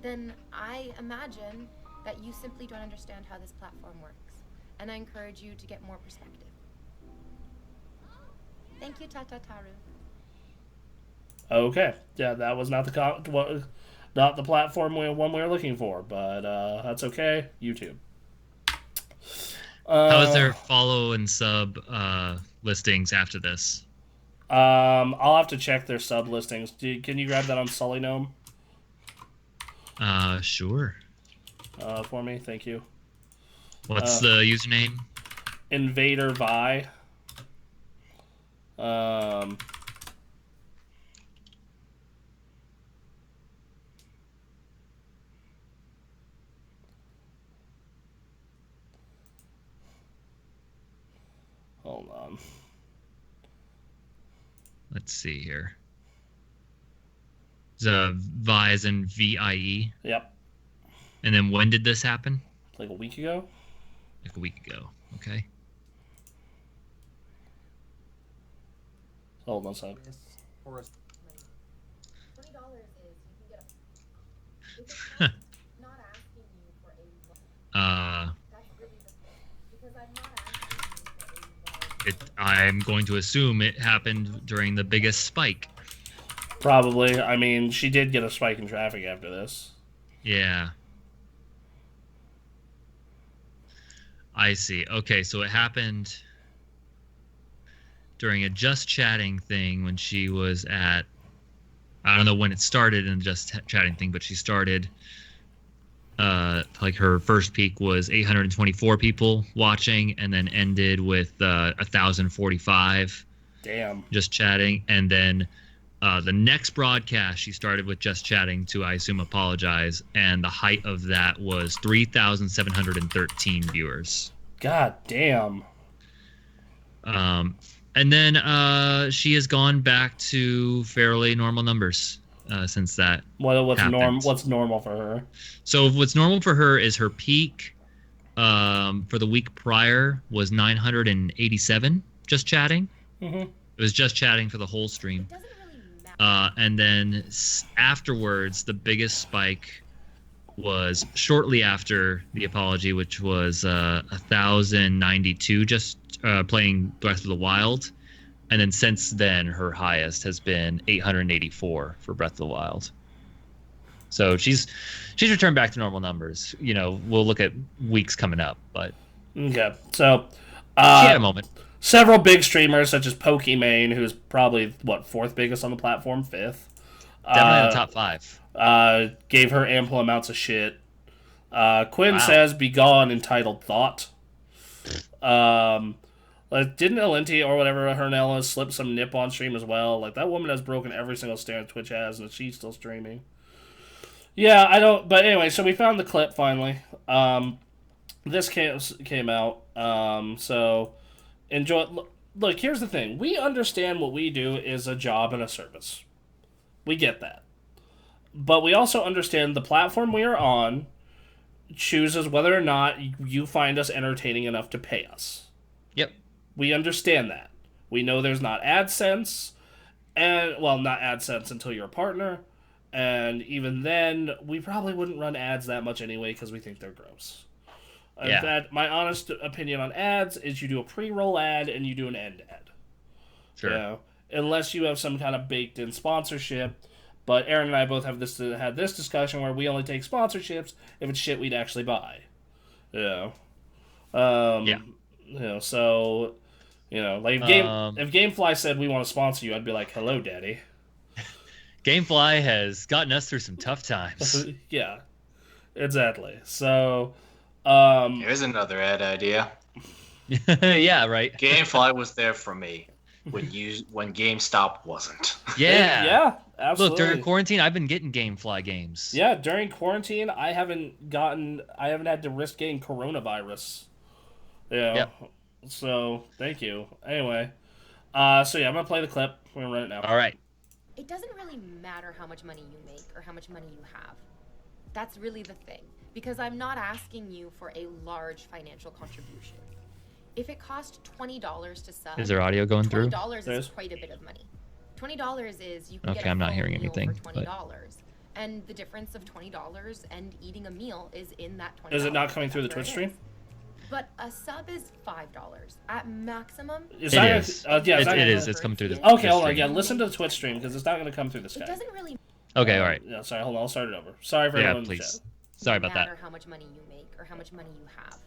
then I imagine that you simply don't understand how this platform works. And I encourage you to get more perspective. Thank you, Tata Taru. Okay, yeah, that was not not the platform one we were looking for, but that's okay. YouTube. How is their follow and sub listings after this? I'll have to check their sub listings. Can you grab that on Sully Gnome? Sure. For me, thank you. What's the username? InvaderVie. Hold on. Let's see here. Vi as in VIE. Yep. And then when did this happen? Like a week ago? Like a week ago. Okay. Hold on a sec. $20 is you can get a. Not asking you for that's really the thing. Because I'm not asking you for I'm going to assume it happened during the biggest spike. Probably. I mean, she did get a spike in traffic after this. Yeah. I see. Okay, so it happened during a Just Chatting thing when she was at... I don't know when it started in the Just Chatting thing, but she started... like her first peak was 824 people watching, and then ended with 1,045. Damn. Just Chatting, and then the next broadcast she started with Just Chatting to, I assume, apologize, and the height of that was 3,713 viewers. God damn. And then she has gone back to fairly normal numbers since that. What's normal for her? So what's normal for her is her peak for the week prior was 987 Just Chatting. Mm-hmm. It was Just Chatting for the whole stream. It doesn't really matter. And then afterwards, the biggest spike was shortly after the apology, which was 1,092 just playing Breath of the Wild. And then since then, her highest has been 884 for Breath of the Wild. So she's returned back to normal numbers. You know, we'll look at weeks coming up, but okay. So she had a moment. Several big streamers such as Pokimane, who's probably fourth biggest on the platform, fifth. Definitely in the top 5. Gave her ample amounts of shit. Quinn says, "Be gone," entitled Thought. Didn't Alinti or whatever her name is slip some nip on stream as well? Like, that woman has broken every single standard Twitch has, and she's still streaming. Yeah, I don't. But anyway, so we found the clip finally. This came out. So enjoy. Look, here's the thing. We understand what we do is a job and a service. We get that. But we also understand the platform we are on chooses whether or not you find us entertaining enough to pay us. Yep. We understand that. We know there's not AdSense, and not AdSense until you're a partner, and even then, we probably wouldn't run ads that much anyway because we think they're gross. Yeah. In fact, my honest opinion on ads is you do a pre-roll ad and you do an end ad. Sure. You know, unless you have some kind of baked-in sponsorship. But Aaron and I both had this discussion where we only take sponsorships if it's shit we'd actually buy. You know? Yeah. You know, so, you know, like if Gamefly said we want to sponsor you, I'd be like, hello, daddy. Gamefly has gotten us through some tough times. Yeah, exactly. So, Here's another ad idea. Yeah, right. GameFly was there for me when GameStop wasn't. Yeah. Absolutely. Look, during quarantine, I've been getting GameFly games. Yeah, during quarantine, I haven't had to risk getting coronavirus. Yeah. Yep. So, thank you. Anyway, so yeah, I'm gonna play the clip. We're gonna run it now. All right. It doesn't really matter how much money you make or how much money you have. That's really the thing. Because I'm not asking you for a large financial contribution. If it cost $20 to sub, is there audio going through? $20 is quite a bit of money. $20 is you can get Okay, I'm not hearing meal anything. for $20. And the difference of $20 and eating a meal is in that $20. Is it not coming through the Twitch stream? But a sub is $5 at maximum. It is. It's coming through the. Okay, hold on. Yeah, listen to the Twitch stream because it's not going to come through the Skype. It doesn't really. Okay, all right. Yeah, sorry. Hold on. I'll start it over. Sorry for everyone. Please. Sorry about that. Matter how much money you make or how much money you have.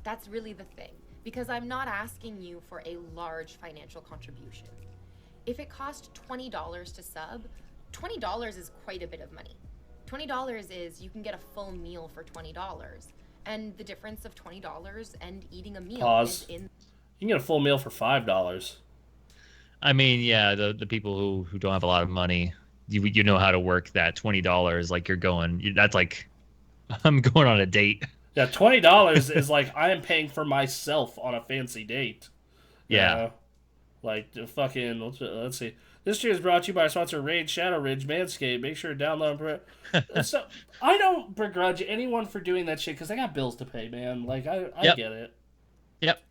That's really the thing. Because I'm not asking you for a large financial contribution. If it cost $20 to sub, $20 is quite a bit of money. $20 is you can get a full meal for $20. And the difference of $20 and eating a meal is in. You can get a full meal for $5. I mean, yeah, the people who don't have a lot of money, you know how to work that $20. Like that's like, I'm going on a date. Yeah, $20 is like I am paying for myself on a fancy date. Yeah. Like fucking. Let's see. This year is brought to you by our sponsor Raid Shadow Ridge Manscaped. Make sure to download. So I don't begrudge anyone for doing that shit because they got bills to pay, man. Like I get it. Yep.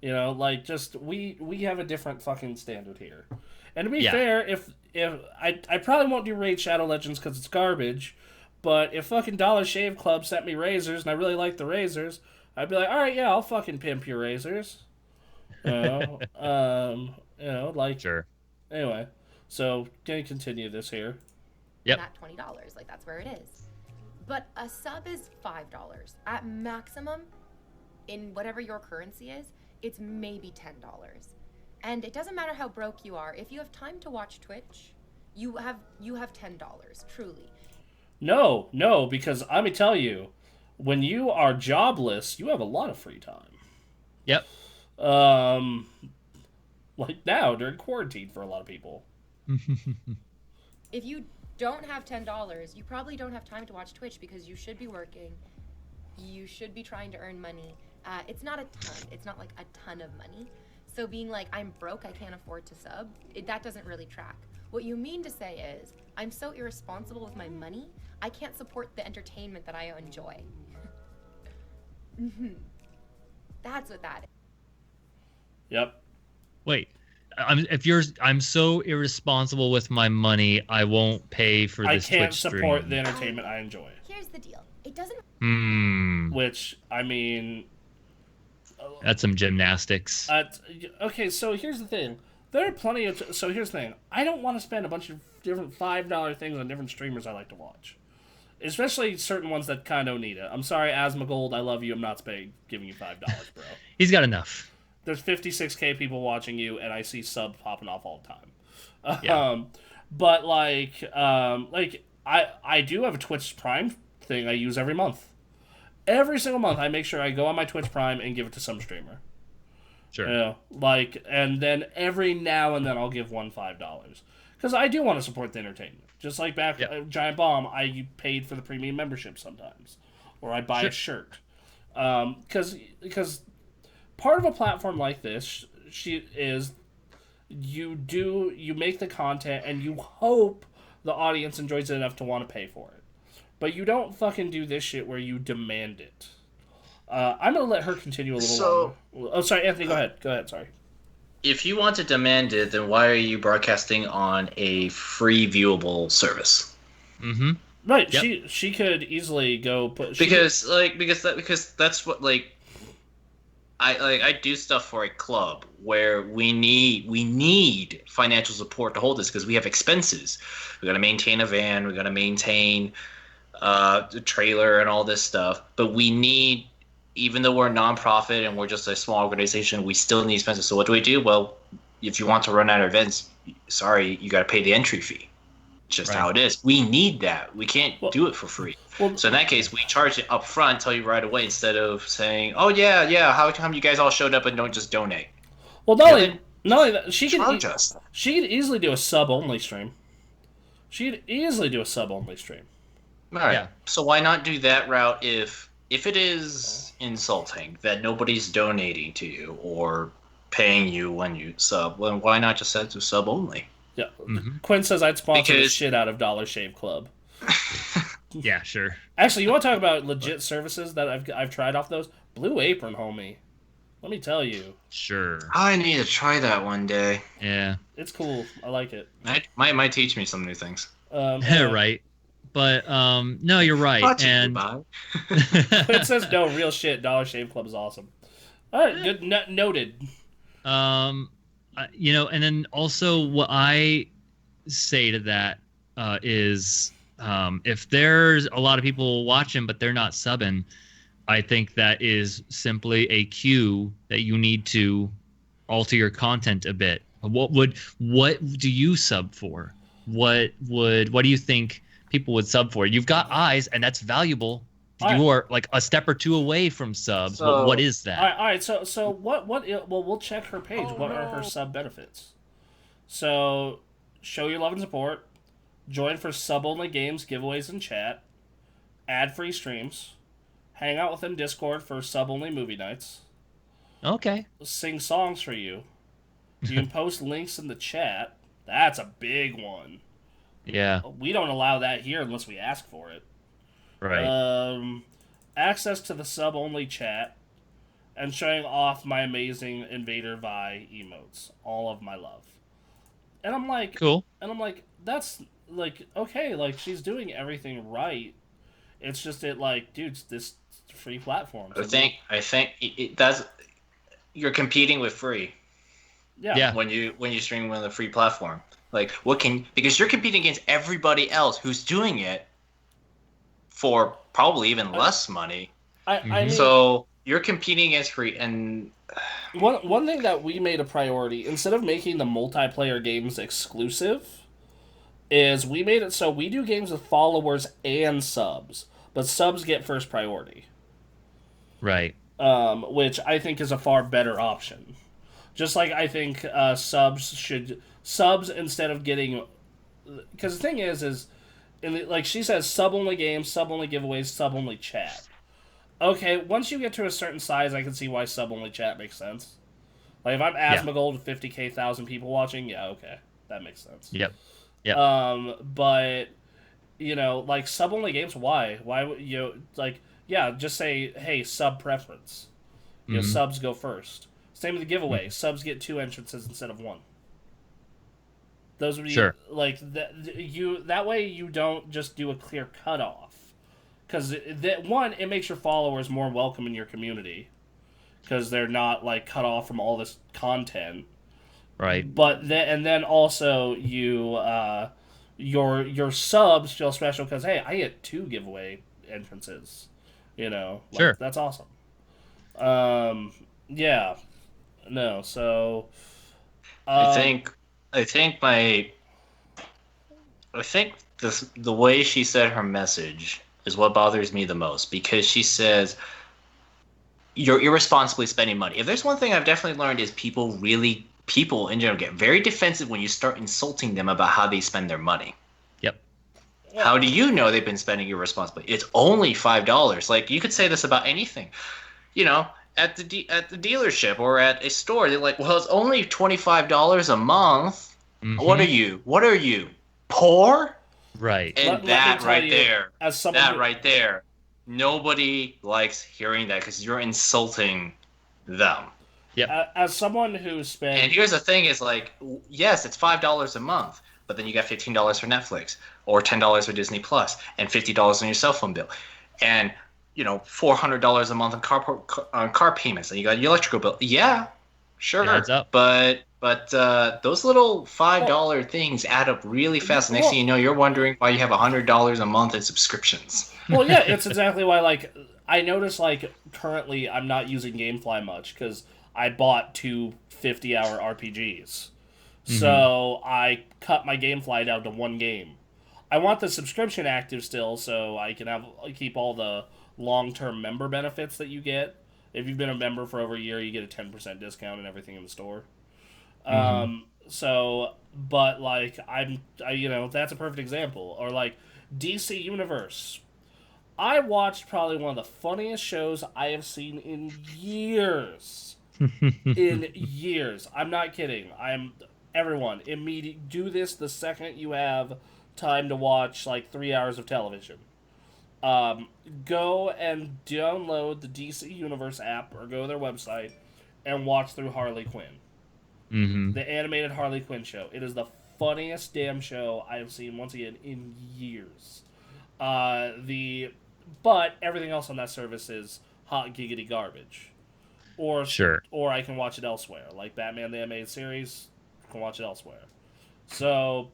You know, like just we have a different fucking standard here. And to be fair, if I probably won't do Raid Shadow Legends because it's garbage, but if fucking Dollar Shave Club sent me razors and I really like the razors, I'd be like, all right, yeah, I'll fucking pimp your razors. You know, like sure. Anyway, so can you continue this here? Yep. At $20, like that's where it is. But a sub is $5 at maximum. In whatever your currency is, it's maybe $10. And it doesn't matter how broke you are. If you have time to watch Twitch, you have $10, truly. No, because I'm gonna tell you, when you are jobless, you have a lot of free time. Yep. Like now during quarantine for a lot of people. If you don't have $10, you probably don't have time to watch Twitch because you should be working. You should be trying to earn money. It's not a ton. It's not like a ton of money. So being like, I'm broke, I can't afford to sub, that doesn't really track. What you mean to say is, I'm so irresponsible with my money, I can't support the entertainment that I enjoy. That's what that is. Yep. Wait, I'm so irresponsible with my money, I won't pay for this Twitch stream. I can't support the entertainment I enjoy. Here's the deal. It doesn't. Which, I mean. That's some gymnastics. Okay, so here's the thing. There are plenty of. So here's the thing. I don't want to spend a bunch of different $5 things on different streamers I like to watch. Especially certain ones that kind of need it. I'm sorry, Asmongold, I love you. I'm not giving you $5, bro. He's got enough. There's 56k people watching you, and I see sub popping off all the time. Yeah. But I do have a Twitch Prime thing I use every month. Every single month, I make sure I go on my Twitch Prime and give it to some streamer. Sure. You know, and then every now and then I'll give one $5 because I do want to support the entertainment. Just like back Giant Bomb, I paid for the premium membership sometimes, or I buy a shirt. Because part of a platform like this, you make the content and you hope the audience enjoys it enough to want to pay for it. But you don't fucking do this shit where you demand it. I'm going to let her continue a little longer. Oh, sorry, Anthony, go ahead. Go ahead, sorry. If you want to demand it, then why are you broadcasting on a free viewable service? Mm-hmm. Right, yep. She could easily go put... Because that's what, I do stuff for a club where we need financial support to hold this because we have expenses. We got to maintain a van, we got to maintain the trailer and all this stuff, but we need, even though we're a nonprofit and we're just a small organization, we still need expenses. So what do? Well, if you want to run our events, sorry, you got to pay the entry fee. It's just how it is. We need that. We can't do it for free. Well, so in that case, we charge it up front, tell you right away, instead of saying, "Oh yeah, how come you guys all showed up and don't just donate?" Well, not only that, she could easily do a sub only stream. She could easily do a sub only stream. All right. Yeah. So why not do that route if it is insulting that nobody's donating to you or paying you when you sub? Then why not just set to sub only? Yeah. Mm-hmm. Quinn says I'd sponsor the shit out of Dollar Shave Club. Yeah, sure. Actually, you want to talk about legit services that I've tried off those? Blue Apron, homie. Let me tell you. Sure. I need to try that one day. Yeah. It's cool. I like it. Might teach me some new things. Right. But no, you're right. And it says no, real shit. Dollar Shave Club is awesome. All right, good. Noted. And then also what I say to that is if there's a lot of people watching but they're not subbing, I think that is simply a cue that you need to alter your content a bit. What do you sub for? What do you think people would sub for? You've got eyes, and that's valuable. You are like a step or two away from subs. So, what is that? All right. So what? Well, we'll check her page. What are her sub benefits? So, show your love and support. Join for sub-only games, giveaways, and chat. Ad-free streams. Hang out within Discord for sub-only movie nights. Okay. Sing songs for you. You can post links in the chat. That's a big one. Yeah. We don't allow that here unless we ask for it. Right. Access to the sub-only chat. And showing off my amazing InvaderVie emotes. All of my love. And I'm like... Cool. And I'm like, that's... Like, okay, like, she's doing everything right. It's just that, like, dude, this free platform. I think it does. You're competing with free. Yeah. When you stream on the free platform, like, because you're competing against everybody else who's doing it for probably even less money. I mean, so you're competing against free, and one thing that we made a priority, instead of making the multiplayer games exclusive, is we made it so we do games with followers and subs, but subs get first priority. Right. Which I think is a far better option. Just like I think subs instead of getting, because the thing is like she says, sub only games, sub only giveaways, sub only chat. Okay, once you get to a certain size, I can see why sub only chat makes sense. Like if I'm Asmongold with 50,000 people watching, yeah, okay, that makes sense. Yep. Yeah. But like sub only games, why? Why would just say, hey, sub preference. Subs go first. Same with the giveaway. Mm-hmm. Subs get 2 entrances instead of 1. Those would be like that. That way you don't just do a clear cutoff, because it makes your followers more welcome in your community, because they're not like cut off from all this content. Right. But then also your subs feel special because, hey, I get 2 giveaway entrances. Sure. That's awesome. Yeah. No. So. I think the way she said her message is what bothers me the most, because she says you're irresponsibly spending money. If there's one thing I've definitely learned is people in general get very defensive when you start insulting them about how they spend their money. Yep. How do you know they've been spending irresponsibly? It's only $5. Like, you could say this about anything. At the dealership or at a store, they're like, well, it's only $25 a month. Mm-hmm. What are you, poor? Right. And that right there, nobody likes hearing that, because you're insulting them. Yeah. As someone who spent... And here's the thing is, like, yes, it's $5 a month, but then you got $15 for Netflix, or $10 for Disney Plus, and $50 on your cell phone bill, and $400 a month on car payments, and you got your electrical bill. Yeah, sure. It adds up. But those little $5 things add up really fast. Next thing you know, you're wondering why you have $100 a month in subscriptions. Well, yeah, it's exactly why. Like, I notice, like, currently I'm not using GameFly much because I bought 2 50-hour RPGs. Mm-hmm. So I cut my GameFly down to 1 game. I want the subscription active still, so I can keep all the long-term member benefits that you get. If you've been a member for over a year, you get a 10% discount and everything in the store. But like that's a perfect example. Or like DC Universe. I watched probably one of the funniest shows I have seen in years. In years. I'm not kidding. Everyone, do this the second you have time to watch like 3 hours of television. Go and download the DC Universe app or go to their website and watch through Harley Quinn. The animated Harley Quinn show. It is the funniest damn show I have seen, once again, in years. But everything else on that service is hot giggity garbage. Or I can watch it elsewhere. Like Batman the Animated Series, I can watch it elsewhere. So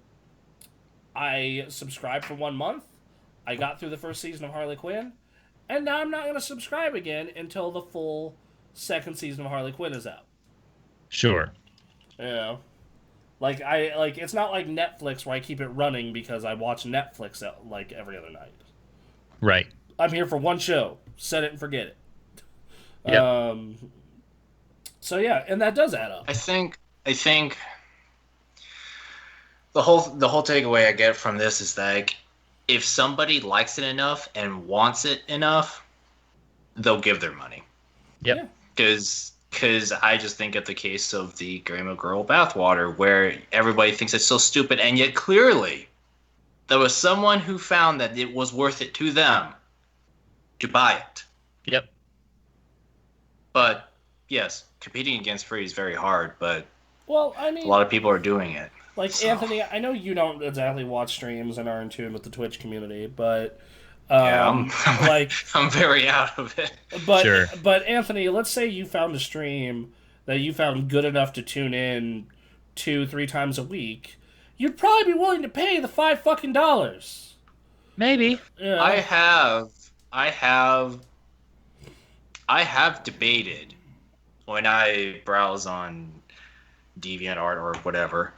I subscribed for 1 month. I got through the first season of Harley Quinn, and now I'm not going to subscribe again until the full second season of Harley Quinn is out. Sure. You know, it's not like Netflix where I keep it running because I watch Netflix like every other night. Right. I'm here for one show. Set it and forget it. Yep. So yeah, and that does add up. I think the whole takeaway I get from this is that if somebody likes it enough and wants it enough, they'll give their money. Yep. Because I just think of the case of the Grandma Girl bathwater, where everybody thinks it's so stupid, and yet clearly there was someone who found that it was worth it to them to buy it. Yep. But yes, competing against free is very hard, but well, I mean, a lot of people are doing it. Like, so. Anthony, I know you don't exactly watch streams and are in tune with the Twitch community, but I'm very out of it. But sure. But Anthony, let's say you found a stream that you found good enough to tune in 2-3 times a week. You'd probably be willing to pay the $5. Maybe. Yeah. I have debated when I browse on DeviantArt or whatever,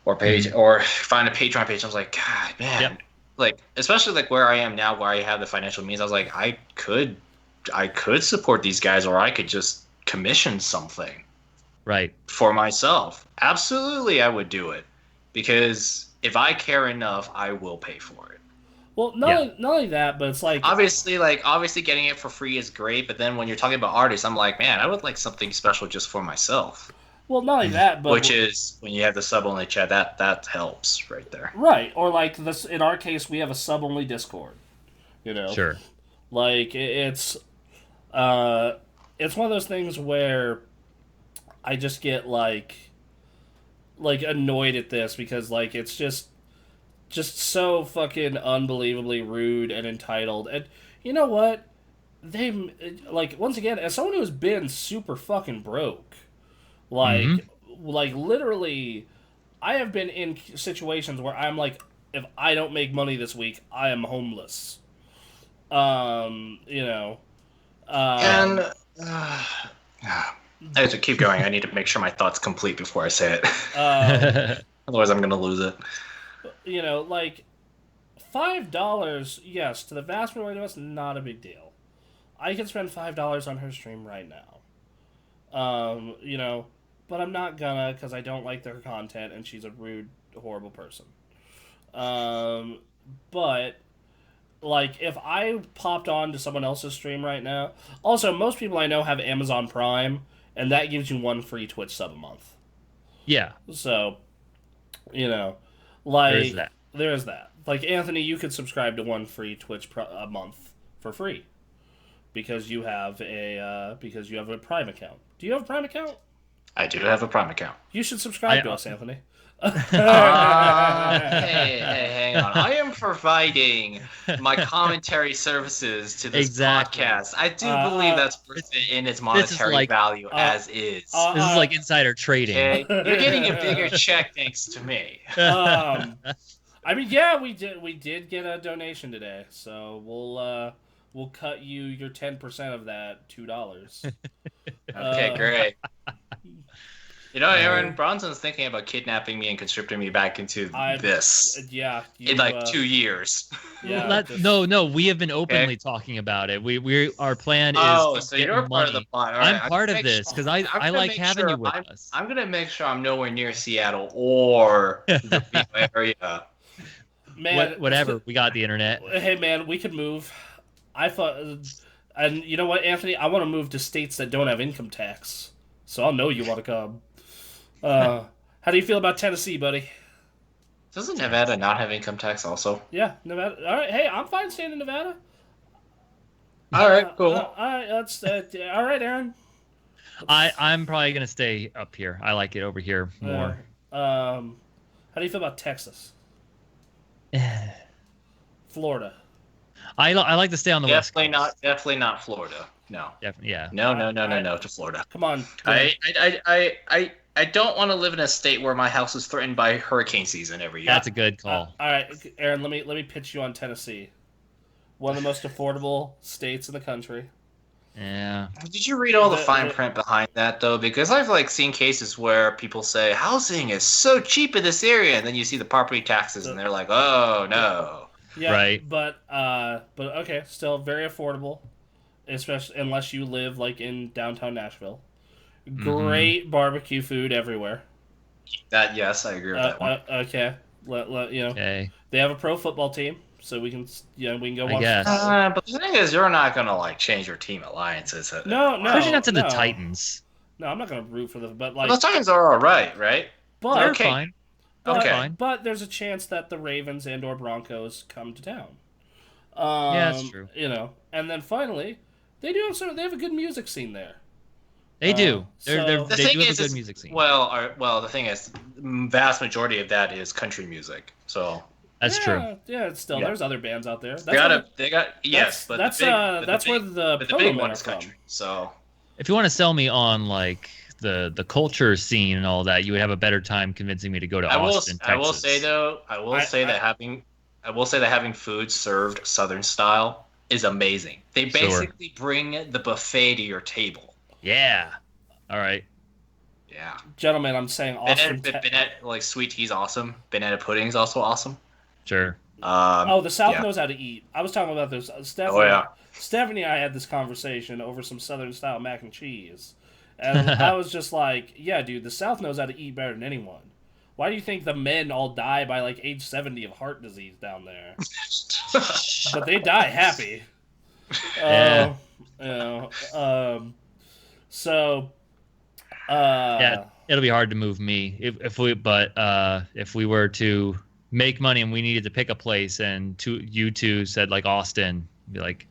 or page, or find a Patreon page. I was like, God, man, yep. Like, especially like where I am now, where I have the financial means. I was like, I could support these guys, or I could just commission something, right, for myself. Absolutely, I would do it, because if I care enough, I will pay for it. Well, not only that, but it's like obviously getting it for free is great, but then when you're talking about artists, I'm like, man, I would like something special just for myself. Well, not only that, but which is when you have the sub-only chat, that helps right there. Right, or like this. In our case, we have a sub-only Discord. You know, sure. Like it's one of those things where I just get like annoyed at this because like it's just so fucking unbelievably rude and entitled. And you know what? They like, once again, as someone who's been super fucking broke. Like literally, I have been in situations where I'm like, if I don't make money this week, I am homeless. You know. I have to keep going. I need to make sure my thought's complete before I say it. Otherwise, I'm going to lose it. You know, like, $5, yes, to the vast majority of us, not a big deal. I can spend $5 on her stream right now. You know, but I'm not gonna, because I don't like their content, and she's a rude, horrible person. But, like, if I popped on to someone else's stream right now... Also, most people I know have Amazon Prime, and that gives you 1 free Twitch sub a month. Yeah. So, you know, like... There is that. Like, Anthony, you could subscribe to 1 free Twitch a month for free. Because you have a Prime account. Do you have a Prime account? I do have a Prime account. You should subscribe to us, Anthony. Hey, hang on. I am providing my commentary services to this podcast. I do believe that's worth it in its monetary value as is. This is like insider trading. Okay? You're getting a bigger check thanks to me. I mean, yeah, we did get a donation today, so we'll cut you your 10% of that $2. Okay, great. Aaron Bronson's thinking about kidnapping me and conscripting me back into this. Yeah. In like 2 years. Yeah. No. We have been openly talking about it. Our plan is. Oh, so you're part of the plot. I'm part of this because I like having you with us. I'm gonna make sure I'm nowhere near Seattle or the Reno area. Man, whatever. We got the internet. Hey, man, we could move. I thought, and you know what, Anthony? I want to move to states that don't have income tax. So I'll know you want to come. How do you feel about Tennessee, buddy? Doesn't Nevada not have income tax also? Yeah, Nevada. All right, hey, I'm fine staying in Nevada. All right, cool. All right, that's all right, Aaron. I'm probably gonna stay up here. I like it over here more. How do you feel about Texas? Florida. I like to stay on the West Coast. Definitely not Florida. No. Yeah. No to Florida. Come on. I don't want to live in a state where my house is threatened by hurricane season every year. That's a good call. All right, Aaron, let me pitch you on Tennessee. One of the most affordable states in the country. Yeah. Did you read all the fine print behind that though? Because I've seen cases where people say housing is so cheap in this area, and then you see the property taxes, and they're like, "Oh no." Yeah, right. But okay, still very affordable, especially unless you live in downtown Nashville. Great barbecue food everywhere. Yes, I agree with that one. Okay, Okay. They have a pro football team, so we can go watch. I guess. But the thing is, you're not gonna change your team alliances. No. Especially not to the Titans. No, I'm not gonna root for them, but the Titans are all right, right? But they're fine. But there's a chance that the Ravens and/or Broncos come to town. Yeah, that's true. And then finally, they have a good music scene there. They do. They do have a good music scene. Well, the thing is, vast majority of that is country music. So that's true. Yeah, there's other bands out there. But that's where the big one is country. So if you want to sell me on the culture scene and all that, you would have a better time convincing me to go to Austin, Texas. I will say that having food served Southern style is amazing. They basically bring the buffet to your table. Yeah. All right. Yeah. Gentlemen, I'm saying Austin. Sweet tea's awesome. Banana pudding's also awesome. Sure. The South knows how to eat. I was talking about this. Stephanie and I had this conversation over some Southern style mac and cheese. And I was just like, yeah, dude, the South knows how to eat better than anyone. Why do you think the men all die by age 70 of heart disease down there? But they die happy. Yeah. Yeah, it'll be hard to move me if we were to make money and we needed to pick a place and you two said Austin, be like,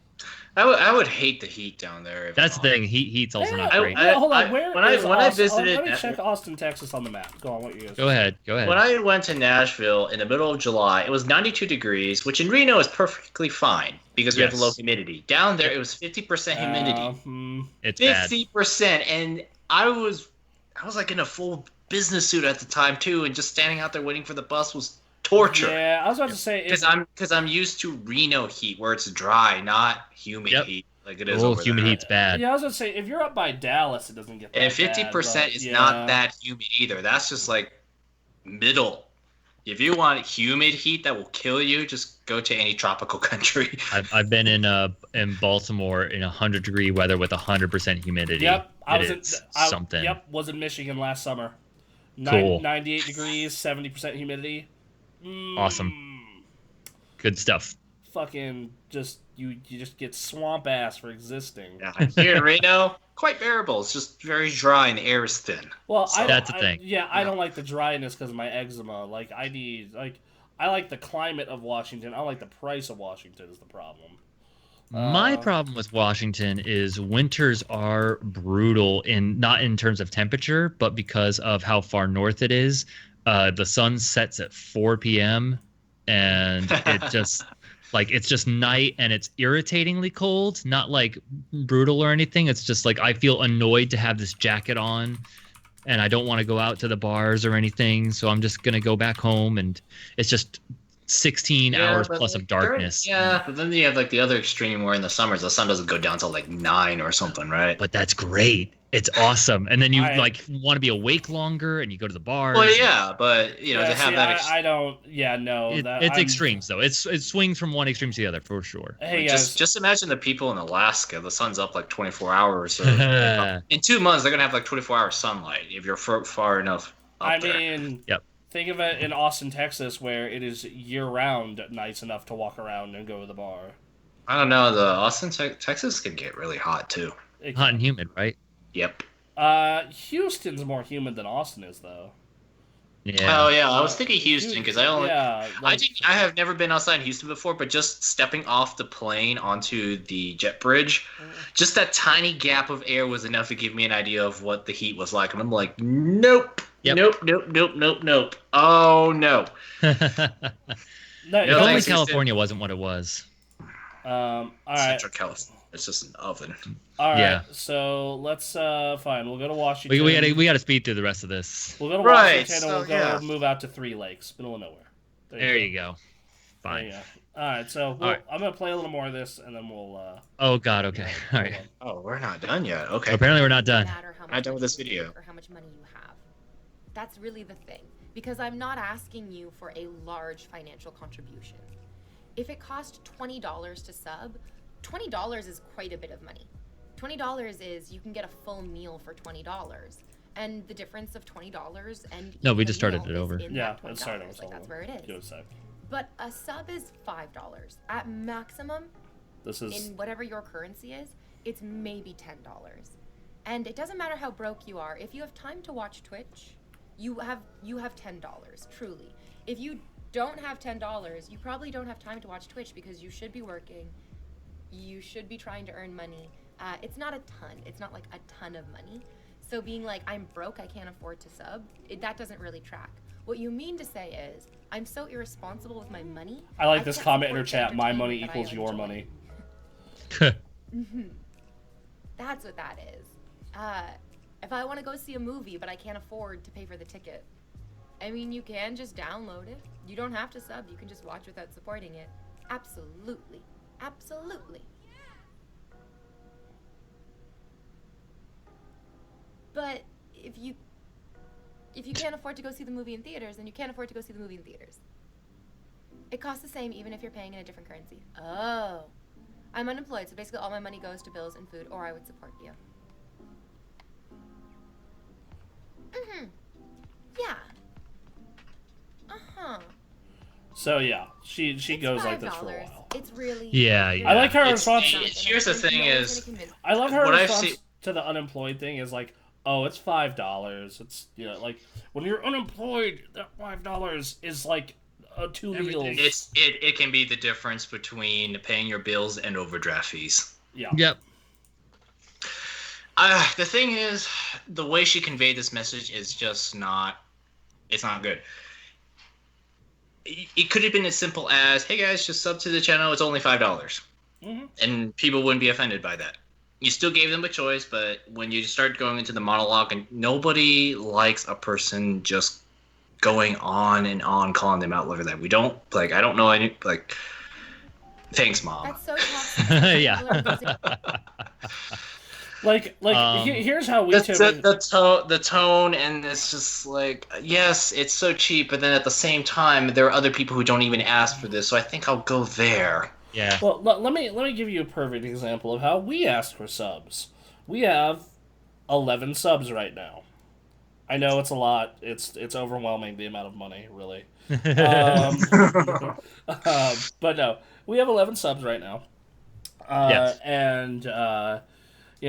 I would hate the heat down there. That's the thing. Heat's also not great. Hold on. When I visited, let me check Austin, Texas on the map. Go on. What you guys? Go ahead. When I went to Nashville in the middle of July, it was 92 degrees, which in Reno is perfally fine because we have low humidity. Down there, it was 50% humidity. It's 50%, and I was in a full business suit at the time too, and just standing out there waiting for the bus was torture. Yeah, I was about to say because I'm used to Reno heat where it's dry, not humid heat like it is over there. Humid heat's bad. Yeah, I was going to say if you're up by Dallas, it doesn't get that and 50% is not that humid either. That's just middle. If you want humid heat that will kill you, just go to any tropical country. I've been in Baltimore in 100-degree weather with 100% humidity. Yep, something. Yep, was in Michigan last summer. Cool. 98 degrees, 70% humidity. Awesome. Good stuff. Fucking you just get swamp ass for existing. Yeah, here in Reno, quite bearable. It's just very dry and the air is thin. Well, that's the thing. I don't like the dryness because of my eczema. I like the climate of Washington. I like the price of Washington is the problem. My problem with Washington is winters are brutal not in terms of temperature, but because of how far north it is. The sun sets at 4 p.m. and it just it's just night and it's irritatingly cold, not brutal or anything. It's just I feel annoyed to have this jacket on and I don't want to go out to the bars or anything. So I'm just going to go back home and it's just 16 hours plus of darkness. But then you have the other extreme where in the summers the sun doesn't go down till 9 or something, right? But that's great. It's awesome. And then you want to be awake longer and you go to the bar. Well, yeah, but to have that. I don't. Yeah, no. It's extremes though. It swings from one extreme to the other for sure. Hey, just imagine the people in Alaska. The sun's up like 24 hours. In 2 months, they're gonna have like 24-hour sunlight if you're far enough up there. Yep. Think of it in Austin, Texas, where it is year-round nice enough to walk around and go to the bar. I don't know. The Austin, Texas can get really hot too. Hot and humid, right? Yep. Houston's more humid than Austin is, though. Yeah. Oh yeah, I was thinking Houston because I I have never been outside Houston before, but just stepping off the plane onto the jet bridge, just that tiny gap of air was enough to give me an idea of what the heat was like, and I'm like, nope, nope. Oh no. If only California wasn't what it was. All right. Central California. It's just an oven. All right, so let's fine. We'll go to Washington. We got to speed through the rest of this. We'll go to Washington and we'll move out to Three Lakes, middle of nowhere. There you go. Fine. There you go. All right, so I'm gonna play a little more of this, and then we'll. Oh God. Okay. All right. Oh, we're not done yet. Okay. Apparently, we're not done. Not done with this video. Or how much money you have. That's really the thing, because I'm not asking you for a large financial contribution. If it costs $20 to sub, $20 is quite a bit of money. $20 is you can get a full meal for $20, and the difference of $20 and no, we just started it over. Yeah, it started. That's where it is. But a sub is $5 at maximum. This is in whatever your currency is. It's maybe $10, and it doesn't matter how broke you are. If you have time to watch Twitch, you have $10. Truly, if you don't have $10, you probably don't have time to watch Twitch because you should be working. You should be trying to earn money. It's not a ton. It's not like a ton of money. So being like, I'm broke, I can't afford to sub, that doesn't really track. What you mean to say is, I'm so irresponsible with my money. I like this comment in her chat, my money equals your money. That's what that is. If I want to go see a movie, but I can't afford to pay for the ticket, I mean, you can just download it. You don't have to sub. You can just watch without supporting it. Absolutely. Absolutely. But if you can't afford to go see the movie in theaters, then you can't afford to go see the movie in theaters. It costs the same even if you're paying in a different currency. Oh. I'm unemployed, so basically all my money goes to bills and food, or I would support you. Yeah. So yeah, she goes like this for a while. It's really I like her response. Here's the thing is, I love her response to the unemployed thing is like, oh, it's $5. It's like when you're unemployed, that $5 is like 2 meals. It can be the difference between paying your bills and overdraft fees. Yeah. Yep. The thing is, the way she conveyed this message is just not. It's not good. It could have been as simple as, "Hey guys, just sub to the channel. It's only $5," and people wouldn't be offended by that. You still gave them a choice, but when you start going into the monologue, and nobody likes a person just going on and on calling them out like that. We don't like. I don't know any like. Thanks, Mom. That's so toxic. Yeah. Here's how we the tone, and it's just like, yes, it's so cheap, but then at the same time, there are other people who don't even ask for this, so I think I'll go there. Yeah. Well, let me give you a perfect example of how we ask for subs. We have 11 subs right now. I know it's a lot. It's overwhelming, the amount of money, really. But no, we have 11 subs right now. Yes. And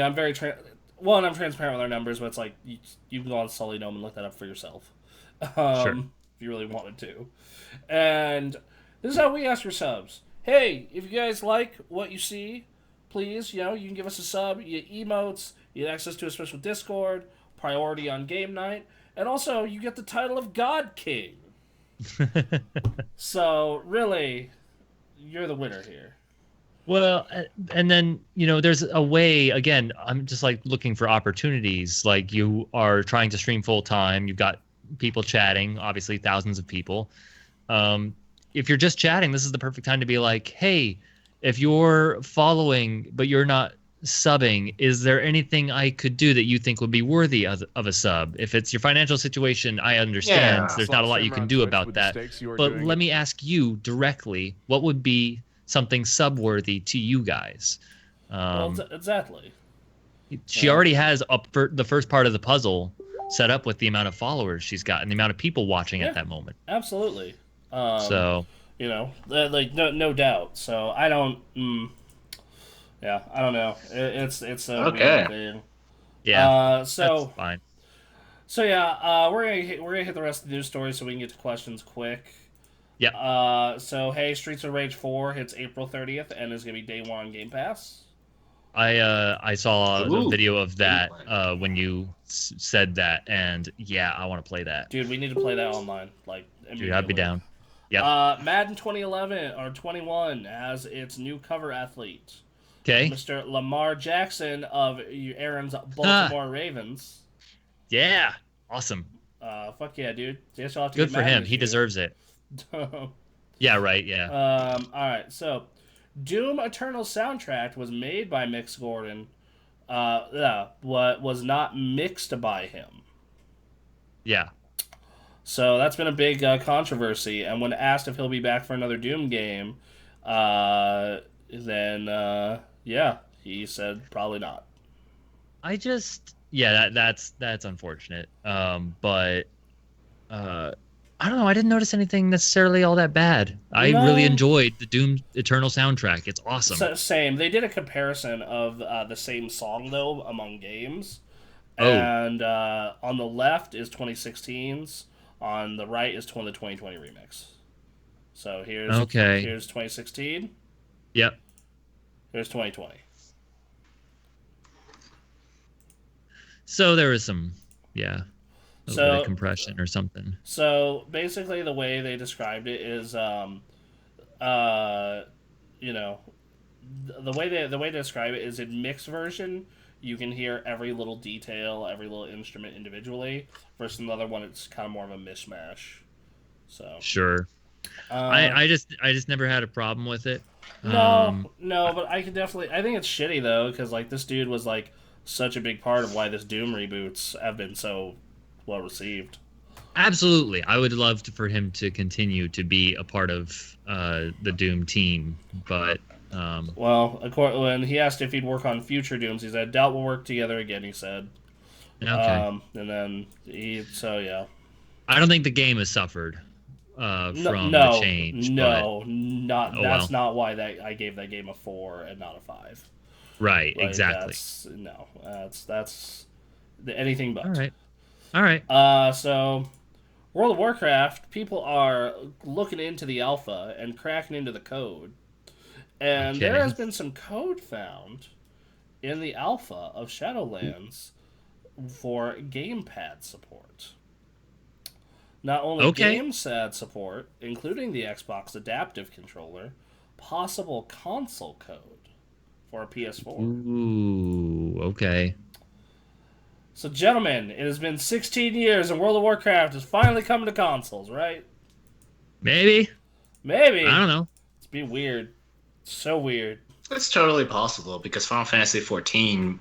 I'm very I'm transparent with our numbers, but it's like you can go on Sully Gnome and look that up for yourself, sure. if you really wanted to. And this is how we ask for subs. Hey, if you guys like what you see, please, you can give us a sub. You get emotes, you get access to a special Discord, priority on game night, and also you get the title of God King. So really, you're the winner here. Well, and then, there's a way, again, I'm just like looking for opportunities. Like you are trying to stream full time. You've got people chatting, obviously thousands of people. If you're just chatting, this is the perfect time to be like, hey, if you're following, but you're not subbing. Is there anything I could do that you think would be worthy of a sub? If it's your financial situation, I understand. Yeah. There's not a lot you can do about that. But let me ask you directly, what would be something sub-worthy to you guys? Well, exactly. She already has the first part of the puzzle set up with the amount of followers she's got and the amount of people watching at that moment. Absolutely. So, you know, like no doubt. So I don't. Yeah, I don't know. It's a weird thing. Yeah. So that's fine. So yeah, we're gonna hit the rest of the news stories so we can get to questions quick. Yeah. So hey, Streets of Rage 4 hits April 30th and is gonna be day one on Game Pass. I saw the video of that when you said that, and yeah, I want to play that. Dude, we need to play that online. Like, dude, I'd be down. Yeah. Madden 2011 or 21 has its new cover athlete. Okay. Mr. Lamar Jackson of Aaron's Baltimore Ravens. Yeah. Awesome. Fuck yeah, dude. Guess I'll have to Good for him. He deserves it. Yeah, right. Yeah. All right. So, Doom Eternal soundtrack was made by Mix Gordon. What was not mixed by him. Yeah. So that's been a big controversy. And when asked if he'll be back for another Doom game, then he said probably not. That's unfortunate. But I don't know. I didn't notice anything necessarily all that bad. I really enjoyed the Doom Eternal soundtrack. It's awesome. Same. They did a comparison of the same song though among games, and on the left is 2016's. On the right is the 2020 remix. So here's 2016. Yep. Here's 2020. So there was some, a little bit of compression or something. So basically, the way they described it is, the way they describe it is in mixed version. You can hear every little detail, every little instrument individually. Versus another one, it's kind of more of a mishmash. So sure. I just never had a problem with it. No, but I think it's shitty though, because like this dude was like such a big part of why this Doom reboots have been so well received. Absolutely, I would love for him to continue to be a part of the Doom team, but when he asked if he'd work on future Dooms, he said, "Doubt we'll work together again." He said, "Okay." And then yeah. I don't think the game has suffered from the change. That's not why I gave that game a 4 and not a 5. Right, like, exactly. That's anything but. All right. So World of Warcraft, people are looking into the alpha and cracking into the code. And there has been some code found in the alpha of Shadowlands for gamepad support. Not only gamepad support, including the Xbox Adaptive Controller, possible console code for a PS4. Ooh, okay. So, gentlemen, it has been 16 years and World of Warcraft is finally coming to consoles, right? Maybe. I don't know. It's been weird. So weird. It's totally possible because Final Fantasy XIV...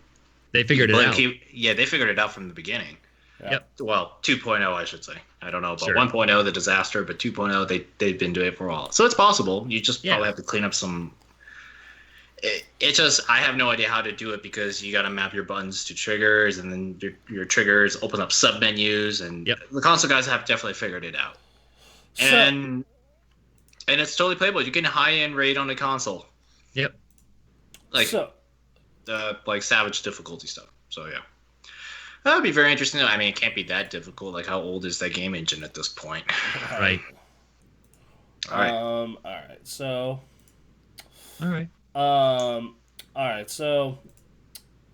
They figured it out. They figured it out from the beginning. Yep. Well, 2.0, I should say. I don't know about 1.0, the disaster, but 2.0, they've been doing it for a while. So it's possible. You just probably have to clean up some... I have no idea how to do it because you got to map your buttons to triggers, and then your triggers open up sub-menus, and the console guys have definitely figured it out. And it's totally playable. You can high-end raid on the console. Yep. Like savage difficulty stuff. So, yeah. That would be very interesting. I mean, it can't be that difficult. Like, how old is that game engine at this point? Right. All right. All right. So. All right. All right. So,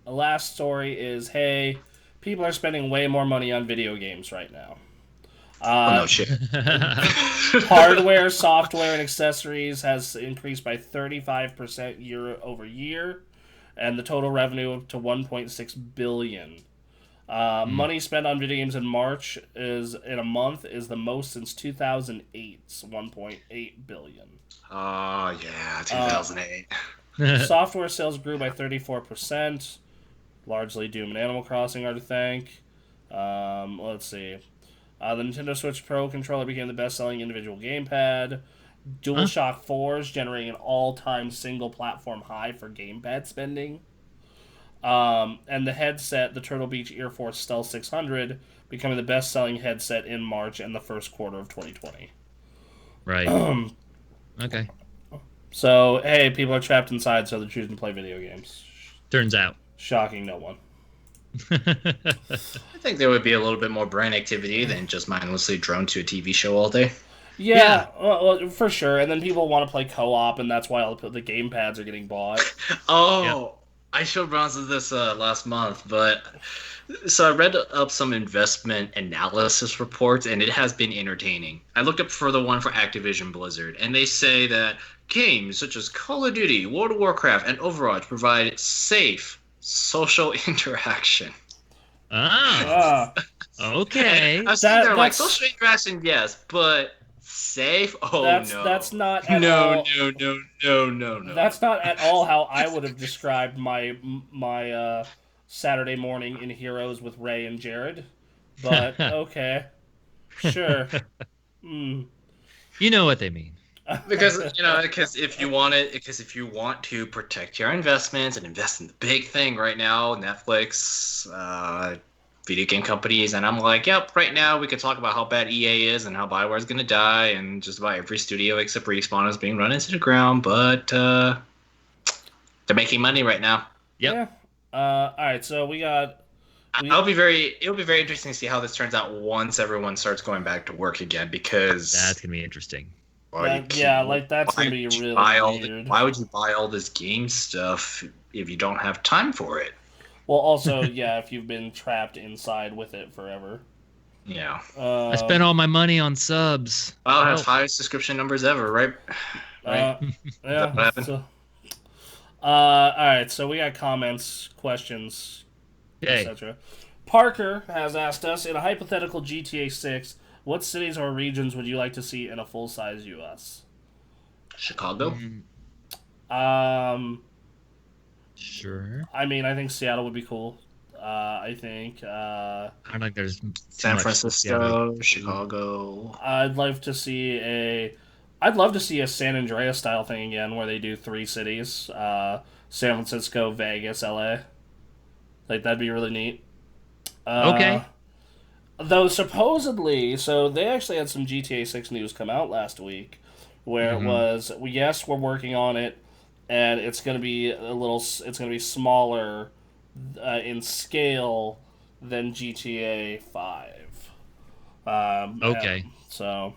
the last story is, hey, people are spending way more money on video games right now. No shit. Hardware, software, and accessories has increased by 35% year over year, and the total revenue to $1.6 billion. Money spent on video games in March in a month is the most since 2008's $1.8 billion. Oh yeah, 2008. Software sales grew by 34%. Largely Doom and Animal Crossing are to thank. Let's see. The Nintendo Switch Pro controller became the best-selling individual gamepad. DualShock 4s generating an all-time single-platform high for gamepad spending. And the headset, the Turtle Beach Ear Force Stealth 600, becoming the best-selling headset in March and the first quarter of 2020. Right. Okay. So, hey, people are trapped inside, so they're choosing to play video games. Turns out. Shocking no one. I think there would be a little bit more brain activity than just mindlessly drone to a TV show all day. Yeah. Well, for sure. And then people want to play co-op, and that's why all the gamepads are getting bought. I showed Bronze this last month, but so I read up some investment analysis reports, and it has been entertaining. I looked up for the one for Activision Blizzard, and they say that games such as Call of Duty, World of Warcraft, and Overwatch provide safe social interaction. Okay. I was sitting there like, social interaction, yes, but safe? Oh, no. That's not at all. No. That's not at all how I would have described my Saturday morning in Heroes with Ray and Jared. But, okay. Sure. You know what they mean. Because if you want to protect your investments and invest in the big thing right now, Netflix, video game companies, and I'm like, yep, right now we could talk about how bad EA is and how Bioware is going to die, and just about every studio except Respawn is being run into the ground, but they're making money right now. Yep. Yeah. All right, so it'll be very interesting to see how this turns out once everyone starts going back to work again, because that's gonna be interesting. That's gonna be really weird. Why would you buy all this game stuff if you don't have time for it? Well, also, yeah, if you've been trapped inside with it forever. Yeah. I spent all my money on subs. Well, it has highest subscription numbers ever, right? Yeah. What happened? So, all right, so we got comments, questions, etc. Parker has asked us, in a hypothetical GTA 6, what cities or regions would you like to see in a full-size US? Chicago? Sure. I mean, I think Seattle would be cool. I think... I don't think there's San Francisco, Chicago. I'd love to see a San Andreas style thing again, where they do 3 cities: San Francisco, Vegas, LA. Like, that'd be really neat. Okay. Though supposedly, so they actually had some GTA 6 news come out last week, where it was, yes, we're working on it, and it's going to be smaller in scale than GTA 5. Okay. So,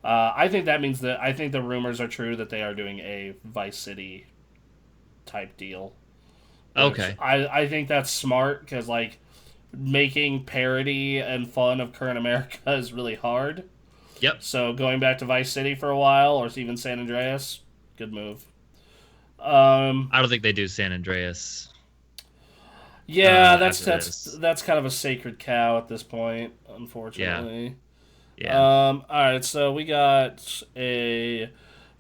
I think that means that, I think the rumors are true that they are doing a Vice City type deal. Okay. I think that's smart, because, like, making parody and fun of current America is really hard. Yep. So going back to Vice City for a while, or even San Andreas, good move. I don't think they do San Andreas. Yeah, that's kind of a sacred cow at this point, unfortunately. Yeah. All right, so we got a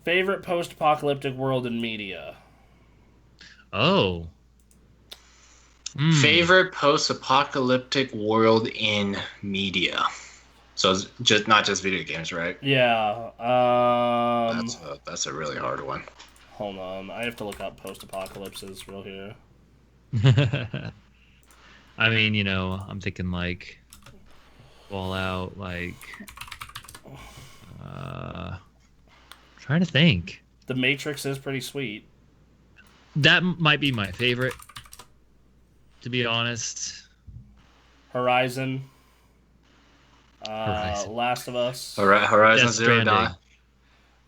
favorite post-apocalyptic world in media. Oh. Favorite post-apocalyptic world in media. So it's just not just video games, right? Yeah. That's a really hard one. Hold on, I have to look up post-apocalypses real here. I mean, I'm thinking like Fallout, like trying to think. The Matrix is pretty sweet. That might be my favorite, to be honest. Horizon. Last of Us. Horizon Zero Dawn.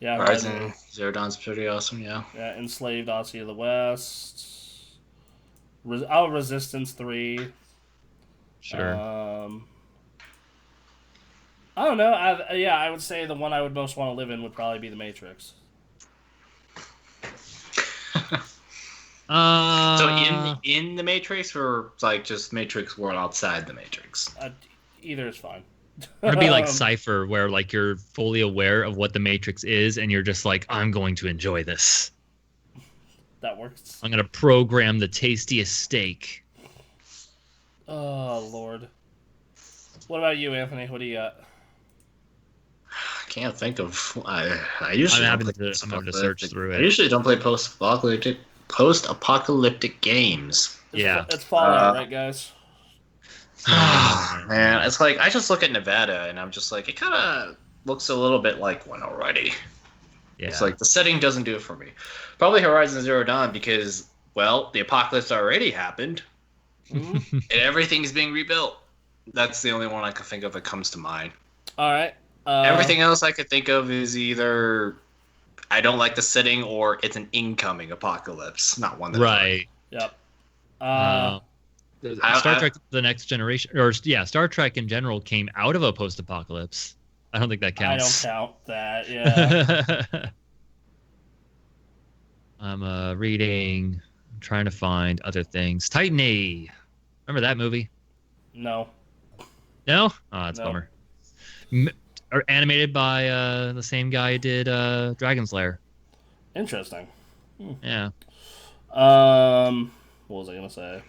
Yeah, Horizon Zero Dawn's pretty awesome, yeah. Yeah, Enslaved Odyssey of the West. Resistance 3. Sure. I don't know. I would say the one I would most want to live in would probably be The Matrix. So in the Matrix, or like just Matrix world outside the Matrix? Either is fine. It'd be like Cypher, where like you're fully aware of what the Matrix is, and you're just like, I'm going to enjoy this. That works. I'm gonna program the tastiest steak. Oh Lord. What about you, Anthony? What do you got? I can't think of. I usually I'm don't having play to search through I it. usually don't play post-apocalyptic games. It's Fallout, right, guys? Man, it's like I just look at Nevada and I'm just like, it kind of looks a little bit like One Already. Yeah. It's like the setting doesn't do it for me. Probably Horizon Zero Dawn because, well, the apocalypse already happened, and everything's being rebuilt. That's the only one I can think of that comes to mind. All right. Everything else I could think of is either I don't like the setting or it's an incoming apocalypse, not one that. Right. Yep. Star Trek: The Next Generation, or Star Trek in general came out of a post-apocalypse. I don't think that counts. I don't count that. Yeah. I'm reading, I'm trying to find other things. Titan A. Remember that movie? No. No? Oh, that's a bummer. Animated by the same guy who did Dragon's Lair. Interesting. Yeah. What was I gonna say?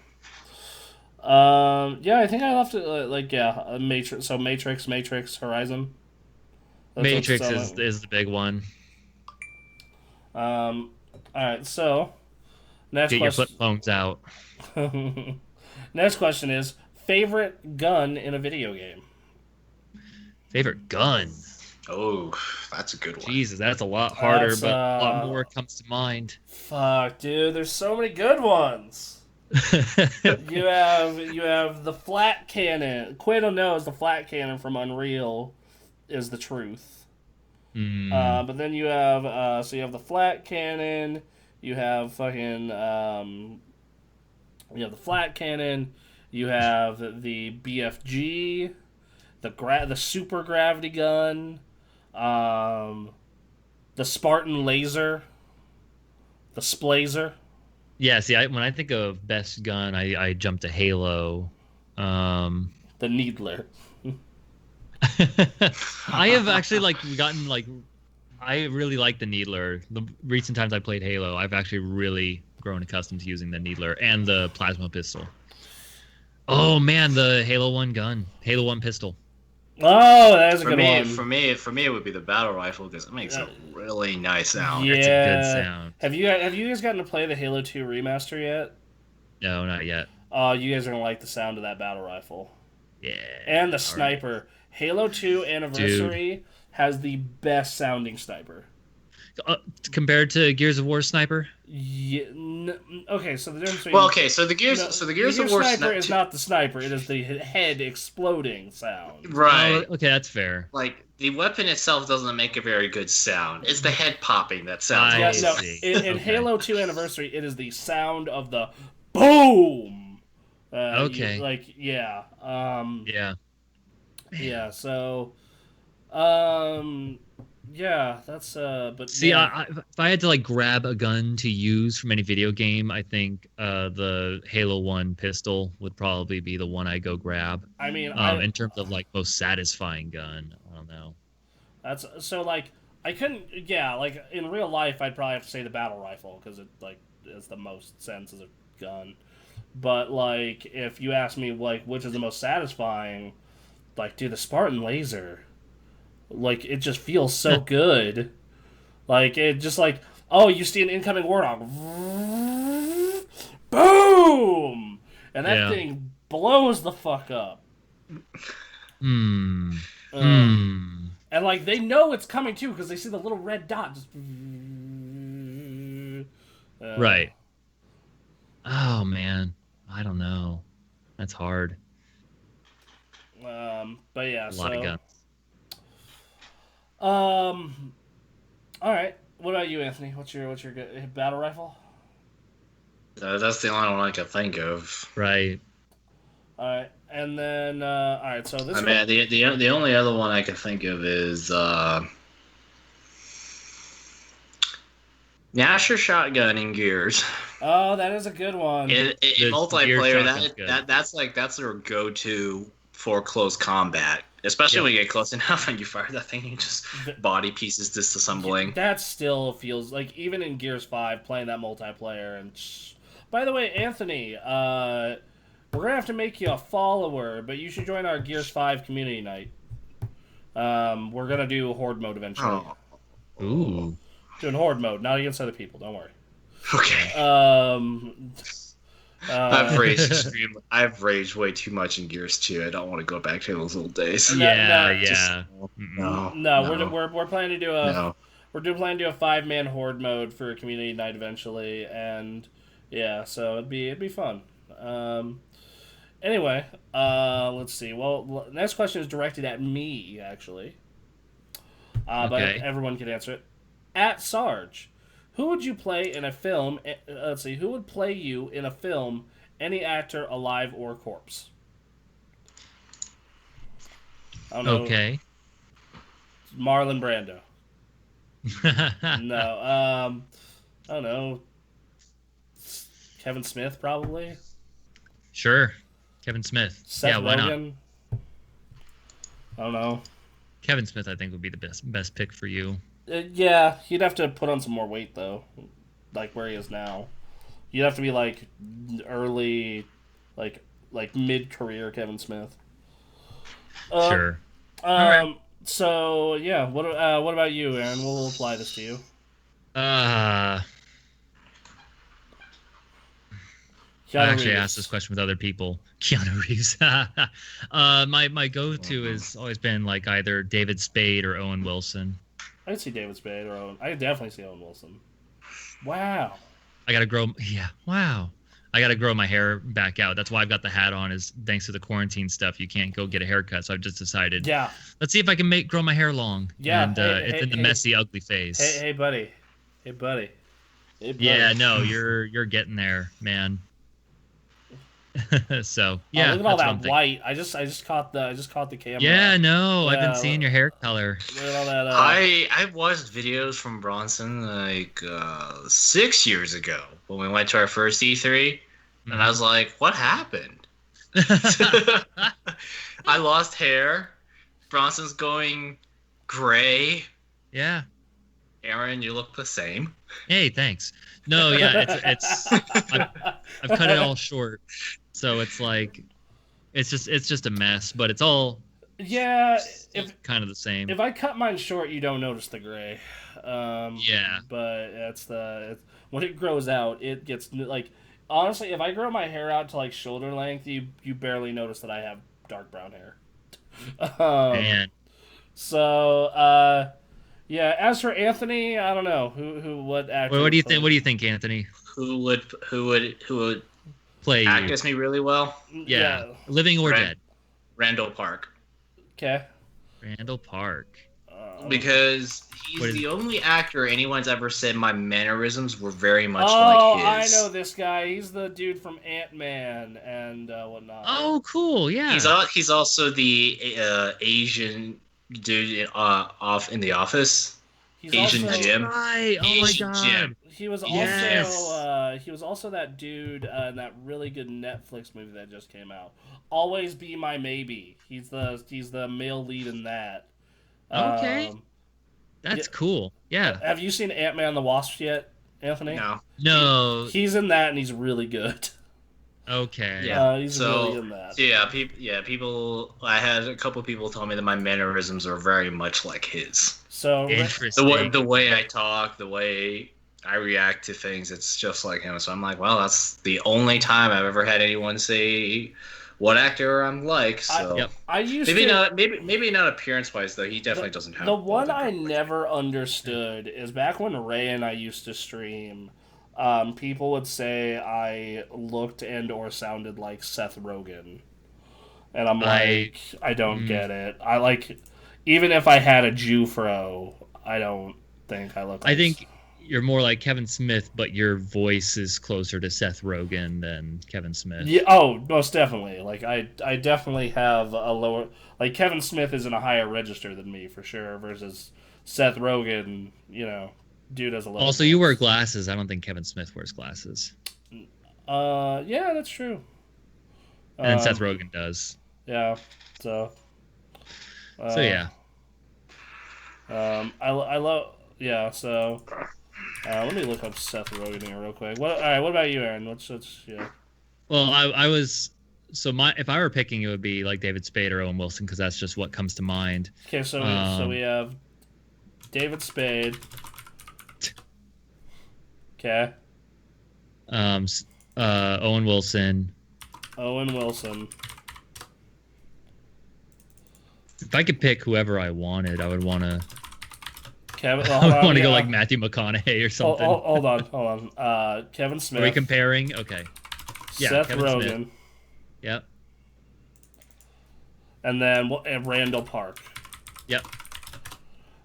Yeah, I think I left it Matrix. So Matrix, Horizon. Matrix is the big one. All right, so next Get question. your flip phones out. Next question is favorite gun in a video game. Favorite gun. Oh, that's a good one. Jesus, that's a lot harder, but a lot more comes to mind. Fuck, dude, there's so many good ones. you have the flat cannon. Quato knows the flat cannon from Unreal is the truth. But then you have the flat cannon. You have fucking you have the flat cannon. You have the BFG, the super gravity gun, the Spartan laser, the Splazer. Yeah, see, when I think of best gun, I jump to Halo. The Needler. I have actually gotten I really like the Needler. The recent times I played Halo, I've actually really grown accustomed to using the Needler and the plasma pistol. Oh man, the Halo 1 gun, Halo 1 pistol. Oh, that is a good one. For me, it would be the battle rifle because it makes a really nice sound. Yeah, it's a good sound. Have you guys gotten to play the Halo 2 remaster yet? No, not yet. Oh, you guys are gonna like the sound of that battle rifle. Yeah. And the sniper. Right. Halo 2 Anniversary has the best sounding sniper. Compared to Gears of War sniper? Yeah. Okay, so the difference between so the Gears of War sniper is not the sniper; it is the head exploding sound. Right. Oh, okay, that's fair. Like the weapon itself doesn't make a very good sound. It's the head popping that sounds. In Halo 2 Anniversary, it is the sound of the boom. Okay. Yeah. Yeah. So. Yeah, that's but see, yeah. If I had to grab a gun to use from any video game, I think the Halo 1 pistol would probably be the one I go grab. I mean, in terms of most satisfying gun, I don't know. That's so I couldn't. Yeah, in real life, I'd probably have to say the battle rifle because it is the most sense as a gun. But if you ask me which is the most satisfying, dude, the Spartan laser. It just feels so good. It just oh, you see an incoming warthog. Boom! And that thing blows the fuck up. And they know it's coming too because they see the little red dot just right. Oh man. I don't know. That's hard. But yeah, a lot of guns. All right. What about you, Anthony? What's your battle rifle? That's the only one I can think of. Right. All right, and then all right. So this. The only other one I can think of is Nasher shotgun in Gears. Oh, that is a good one. In multiplayer, that's their go-to for close combat. Especially when you get close enough and you fire that thing, you just body pieces disassembling. That still feels like, even in Gears 5, playing that multiplayer. And by the way, Anthony, we're gonna have to make you a follower, but you should join our Gears 5 community night. We're gonna do Horde mode eventually. Oh. Ooh. Doing Horde mode, not against other people. Don't worry. Okay. I've raged way too much in Gears 2. I don't want to go back to those old days. No, we're planning to do a planning to do a 5-man Horde mode for a community night eventually, and yeah, so it'd be fun. Anyway, let's see. Well, next question is directed at me, actually. But everyone can answer it. At Sarge, who would you play in a film? Let's see. Who would play you in a film? Any actor, alive or corpse? I don't know. Okay. Marlon Brando. No. I don't know. Kevin Smith, probably. Sure. Kevin Smith. Seth why Rogen. not? I don't know. Kevin Smith, I think, would be the best pick for you. Yeah, he'd have to put on some more weight, though. Like where he is now. You'd have to be like early, like mid-career Kevin Smith. Sure. All right. So yeah, what about you, Aaron? We'll apply this to you. I actually asked this question with other people. Keanu Reeves. My go-to has always been like either David Spade or Owen Wilson. I'd see David Spade or Owen. I could definitely see Owen Wilson. Wow. I gotta grow. Yeah. Wow. I gotta grow my hair back out. That's why I've got the hat on. Is thanks to the quarantine stuff. You can't go get a haircut, so I've just decided. Yeah. Let's see if I can grow my hair long. Yeah. And it's in the messy, ugly phase. Hey, buddy. Hey, buddy. Yeah. No, you're getting there, man. So yeah, look at all that white. I just caught the camera. Yeah, no, I've been seeing your hair color. Look at all that. I watched videos from Bronson like 6 years ago when we went to our first E3, and I was like, "What happened?" I lost hair. Bronson's going gray. Yeah. Aaron, you look the same. Hey, thanks. No, yeah, it's I've cut it all short. So it's like it's just a mess, but it's all kind of the same. If I cut mine short, you don't notice the gray. Yeah. But when it grows out, it gets like, honestly, if I grow my hair out to like shoulder length, you barely notice that I have dark brown hair. Man. So yeah, as for Anthony, I don't know what actor. What do you think? What do you think, Anthony? Who would play act as me really well? Yeah. Living or dead? Randall Park. Okay. Randall Park. Because he's the only actor anyone's ever said my mannerisms were very much like his. I know this guy. He's the dude from Ant-Man and whatnot. Oh, cool. Yeah. He's also the Asian dude off in The Office. Asian Jim. Right. Oh my God. Jim. He was also that dude in that really good Netflix movie that just came out. Always Be My Maybe. He's the male lead in that. Okay. That's cool. Yeah. Have you seen Ant-Man and the Wasp yet, Anthony? No. He's in that and he's really good. Okay. Yeah. He's really in that. People. I had a couple people tell me that my mannerisms are very much like his. So interesting. The way I talk, the way I react to things, it's just like him. So I'm like, well, that's the only time I've ever had anyone say what actor I'm like. So I used maybe not appearance wise though. He definitely doesn't have. The one I never understood is back when Ray and I used to stream. People would say I looked and or sounded like Seth Rogen, and I'm like, I don't get it. I like, even if I had a Jufro, I don't think I look like. I think you're more like Kevin Smith, but your voice is closer to Seth Rogen than Kevin Smith. Yeah. Oh, most definitely. Like I definitely have a lower. Like Kevin Smith is in a higher register than me for sure. Versus Seth Rogen, dude has a low. Also, you wear glasses. I don't think Kevin Smith wears glasses. Yeah, that's true. And Seth Rogen does. Yeah. So. So yeah. I love So let me look up Seth Rogen here real quick. All right, what about you, Aaron? What's yeah? Well, I was if I were picking, it would be like David Spade or Owen Wilson because that's just what comes to mind. Okay, so we have David Spade. Okay. Owen Wilson. Owen Wilson. If I could pick whoever I wanted, I would want to. Kevin. I would want to go like Matthew McConaughey or something. Hold on. Kevin Smith. Are we comparing? Okay. Yeah, Seth Kevin Rogen. Smith. Yep. And then Randall Park. Yep.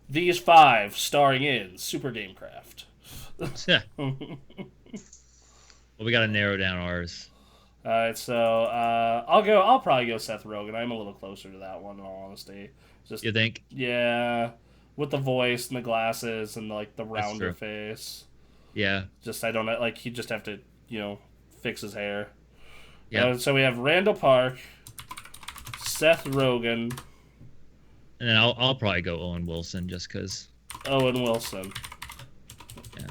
These 5 starring in Super Gamecraft. Yeah. Well, we got to narrow down ours. All right, so I'll probably go Seth Rogen. I'm a little closer to that one, in all honesty. Just, you think? Yeah, with the voice and the glasses and like the rounder face. Yeah. Just I don't know, like he'd just have to fix his hair. Yeah. So we have Randall Park, Seth Rogen, and then I'll probably go Owen Wilson just because. Owen Wilson. Yeah.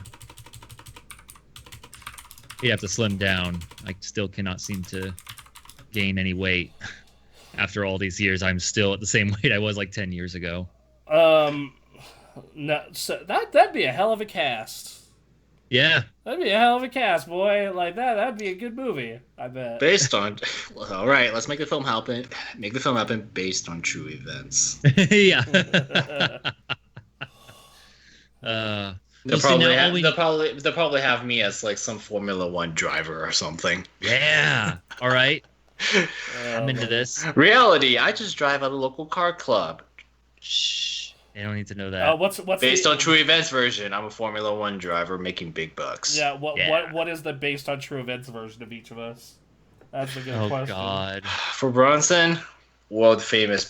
He'd have to slim down. I still cannot seem to gain any weight. After all these years, I'm still at the same weight I was like 10 years ago. No, so that'd be a hell of a cast. Yeah. That'd be a hell of a cast, boy. Like that'd be a good movie, I bet. Based on all right, let's make the film happen. Make the film happen based on true events. Yeah. They'll probably have me as like some Formula One driver or something. Yeah. All right. I'm into this. Reality, I just drive at a local car club. Shh. They don't need to know that. What's based on true events version? I'm a Formula One driver making big bucks. Yeah. What is the based on true events version of each of us? That's a good question. Oh God. For Bronson, world famous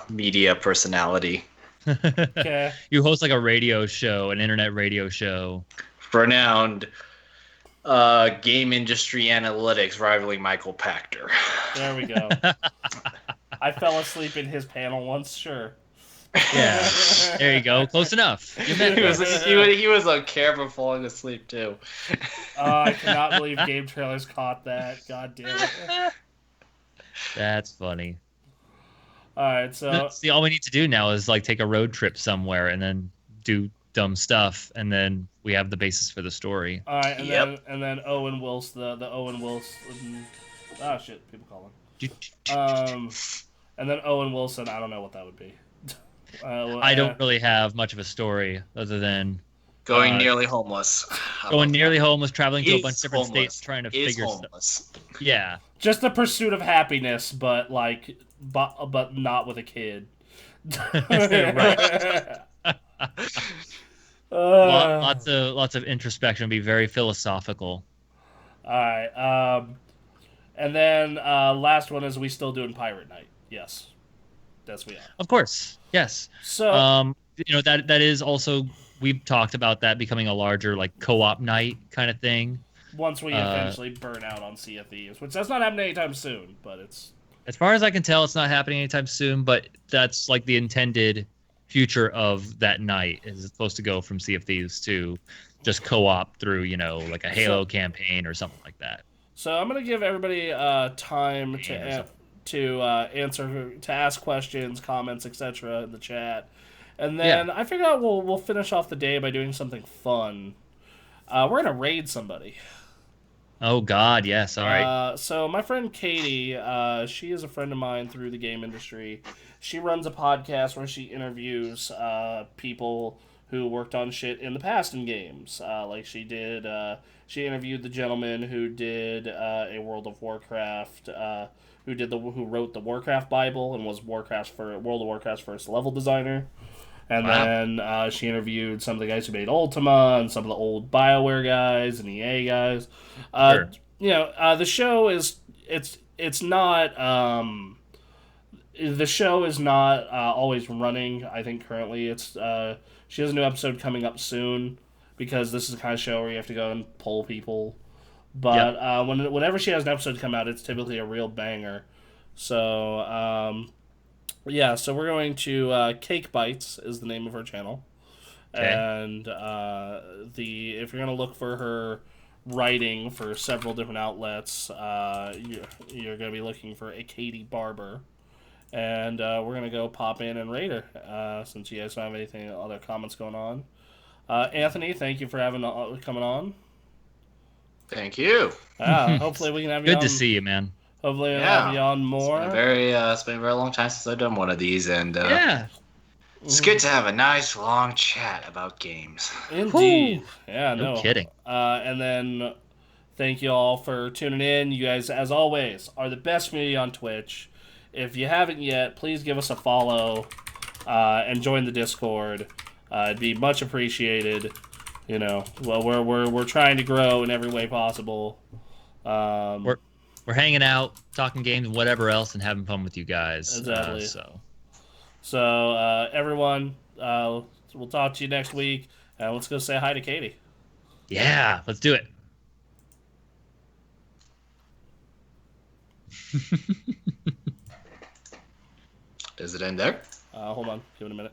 media personality. Okay. You host like a radio show, an internet radio show. Renowned game industry analytics rivaling Michael Pachter. There we go. I fell asleep in his panel once, sure. Yeah, there you go. Close enough. He was on camera falling asleep too. I cannot believe Game Trailers caught that. God damn it. That's funny. All right, so see, all we need to do now is like take a road trip somewhere and then do dumb stuff, and then we have the basis for the story. All right, and then Owen Wilson, the Owen Wilson. Oh shit, people call him. And then Owen Wilson. I don't know what that would be. I don't really have much of a story other than going nearly homeless. Traveling to a bunch of different states, trying to figure stuff. Yeah, just the pursuit of happiness, but not with a kid. Right. Lots of introspection. Be very philosophical. All right. And then last one is we still doing Pirate Night? Yes. Yes, we are. Of course. Yes. So that is also, we've talked about that becoming a larger like co-op night kind of thing. Once we eventually burn out on Sea of Thieves, which that's not happening anytime soon, but it's. As far as I can tell, it's not happening anytime soon, but that's like the intended future of that night is supposed to go from Sea of Thieves to just co-op through, like a Halo campaign or something like that. So I'm going to give everybody time to ask questions, comments, etc. in the chat. And then I figured out we'll finish off the day by doing something fun. We're going to raid somebody. Oh, God, yes. All right. So my friend Katie, she is a friend of mine through the game industry. She runs a podcast where she interviews people who worked on shit in the past in games. Like she did, she interviewed the gentleman who did a World of Warcraft, who wrote the Warcraft Bible and was World of Warcraft's first level designer. And then she interviewed some of the guys who made Ultima and some of the old BioWare guys and EA guys. Sure. The show is not the show is not always running. I think currently she has a new episode coming up soon because this is the kind of show where you have to go and poll people. But whenever she has an episode come out, it's typically a real banger. So Yeah, so we're going to Cake Bites is the name of her channel. Okay. And if you're going to look for her writing for several different outlets, you're going to be looking for a Katie Barber. And we're going to go pop in and rate her since you guys don't have anything other comments going on. Anthony, thank you for coming on. Thank you. Hopefully we can have you on. Good to see you, man. Hopefully we'll have you on more. It's been a very long time since I've done one of these, and it's good to have a nice long chat about games. Indeed. Woo. Yeah, no kidding. And then thank you all for tuning in. You guys, as always, are the best community on Twitch. If you haven't yet, please give us a follow and join the Discord. It'd be much appreciated. You know, well, we're trying to grow in every way possible. We're hanging out, talking games, whatever else, and having fun with you guys. Exactly. So everyone, we'll talk to you next week. Let's go say hi to Katie. Yeah, let's do it. Does it end there? Hold on. Give it a minute.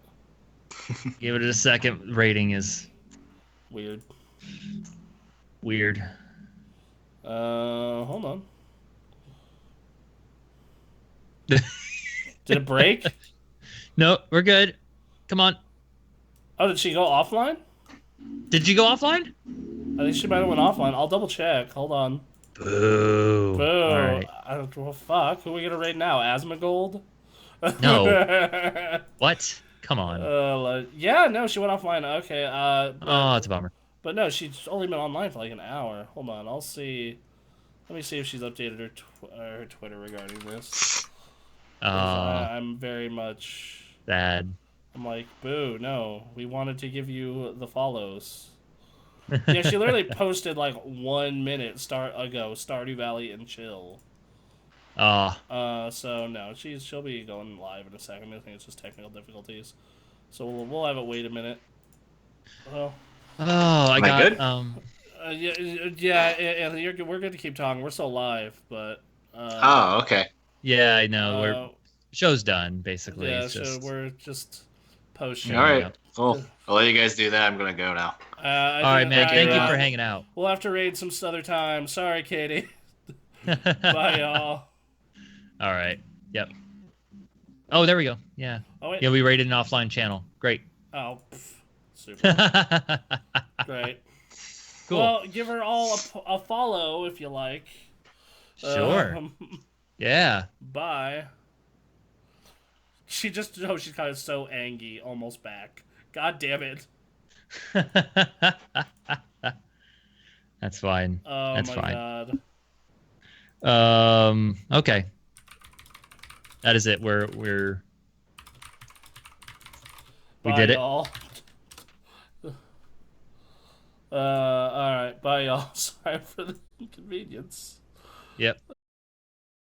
Give it a second. Rating is weird. Hold on. Did it break? No, we're good. Come on. Oh, did she go offline? Did you go offline? I think she might have went offline. I'll double check. Hold on. Boo. All right. Well, fuck. Who are we gonna rate now? Asmongold? No. What? Come on. Yeah, no, she went offline. Okay. It's a bummer. But no, she's only been online for like an hour. Hold on, I'll see. Let me see if she's updated her Twitter regarding this. I'm very much sad. I'm like, boo, no. We wanted to give you the follows. Yeah, she literally posted like 1 minute ago, Stardew Valley and chill. So no, she'll be going live in a second. I think it's just technical difficulties. So we'll have it wait a minute. Well. I got good? Yeah, we're good to keep talking. We're still live, but okay. Yeah, I know. Show's done basically. Yeah, so we're just post-show. All right, cool. I'll let you guys do that. I'm gonna go now. All right, man. Thank you for hanging out. We'll have to raid some other time. Sorry, Katie. Bye, y'all. All right. Yep. Oh, there we go. Yeah. Oh, wait. Yeah, we raided an offline channel. Great. Oh, super. Great. Cool. Well, give her all a follow if you like. Sure. Yeah. Bye. She's kind of so angry, almost back. God damn it. That's fine. Oh, That's my fine. God. Okay. That is it. We did it. All right. Bye, y'all. Sorry for the inconvenience. Yep.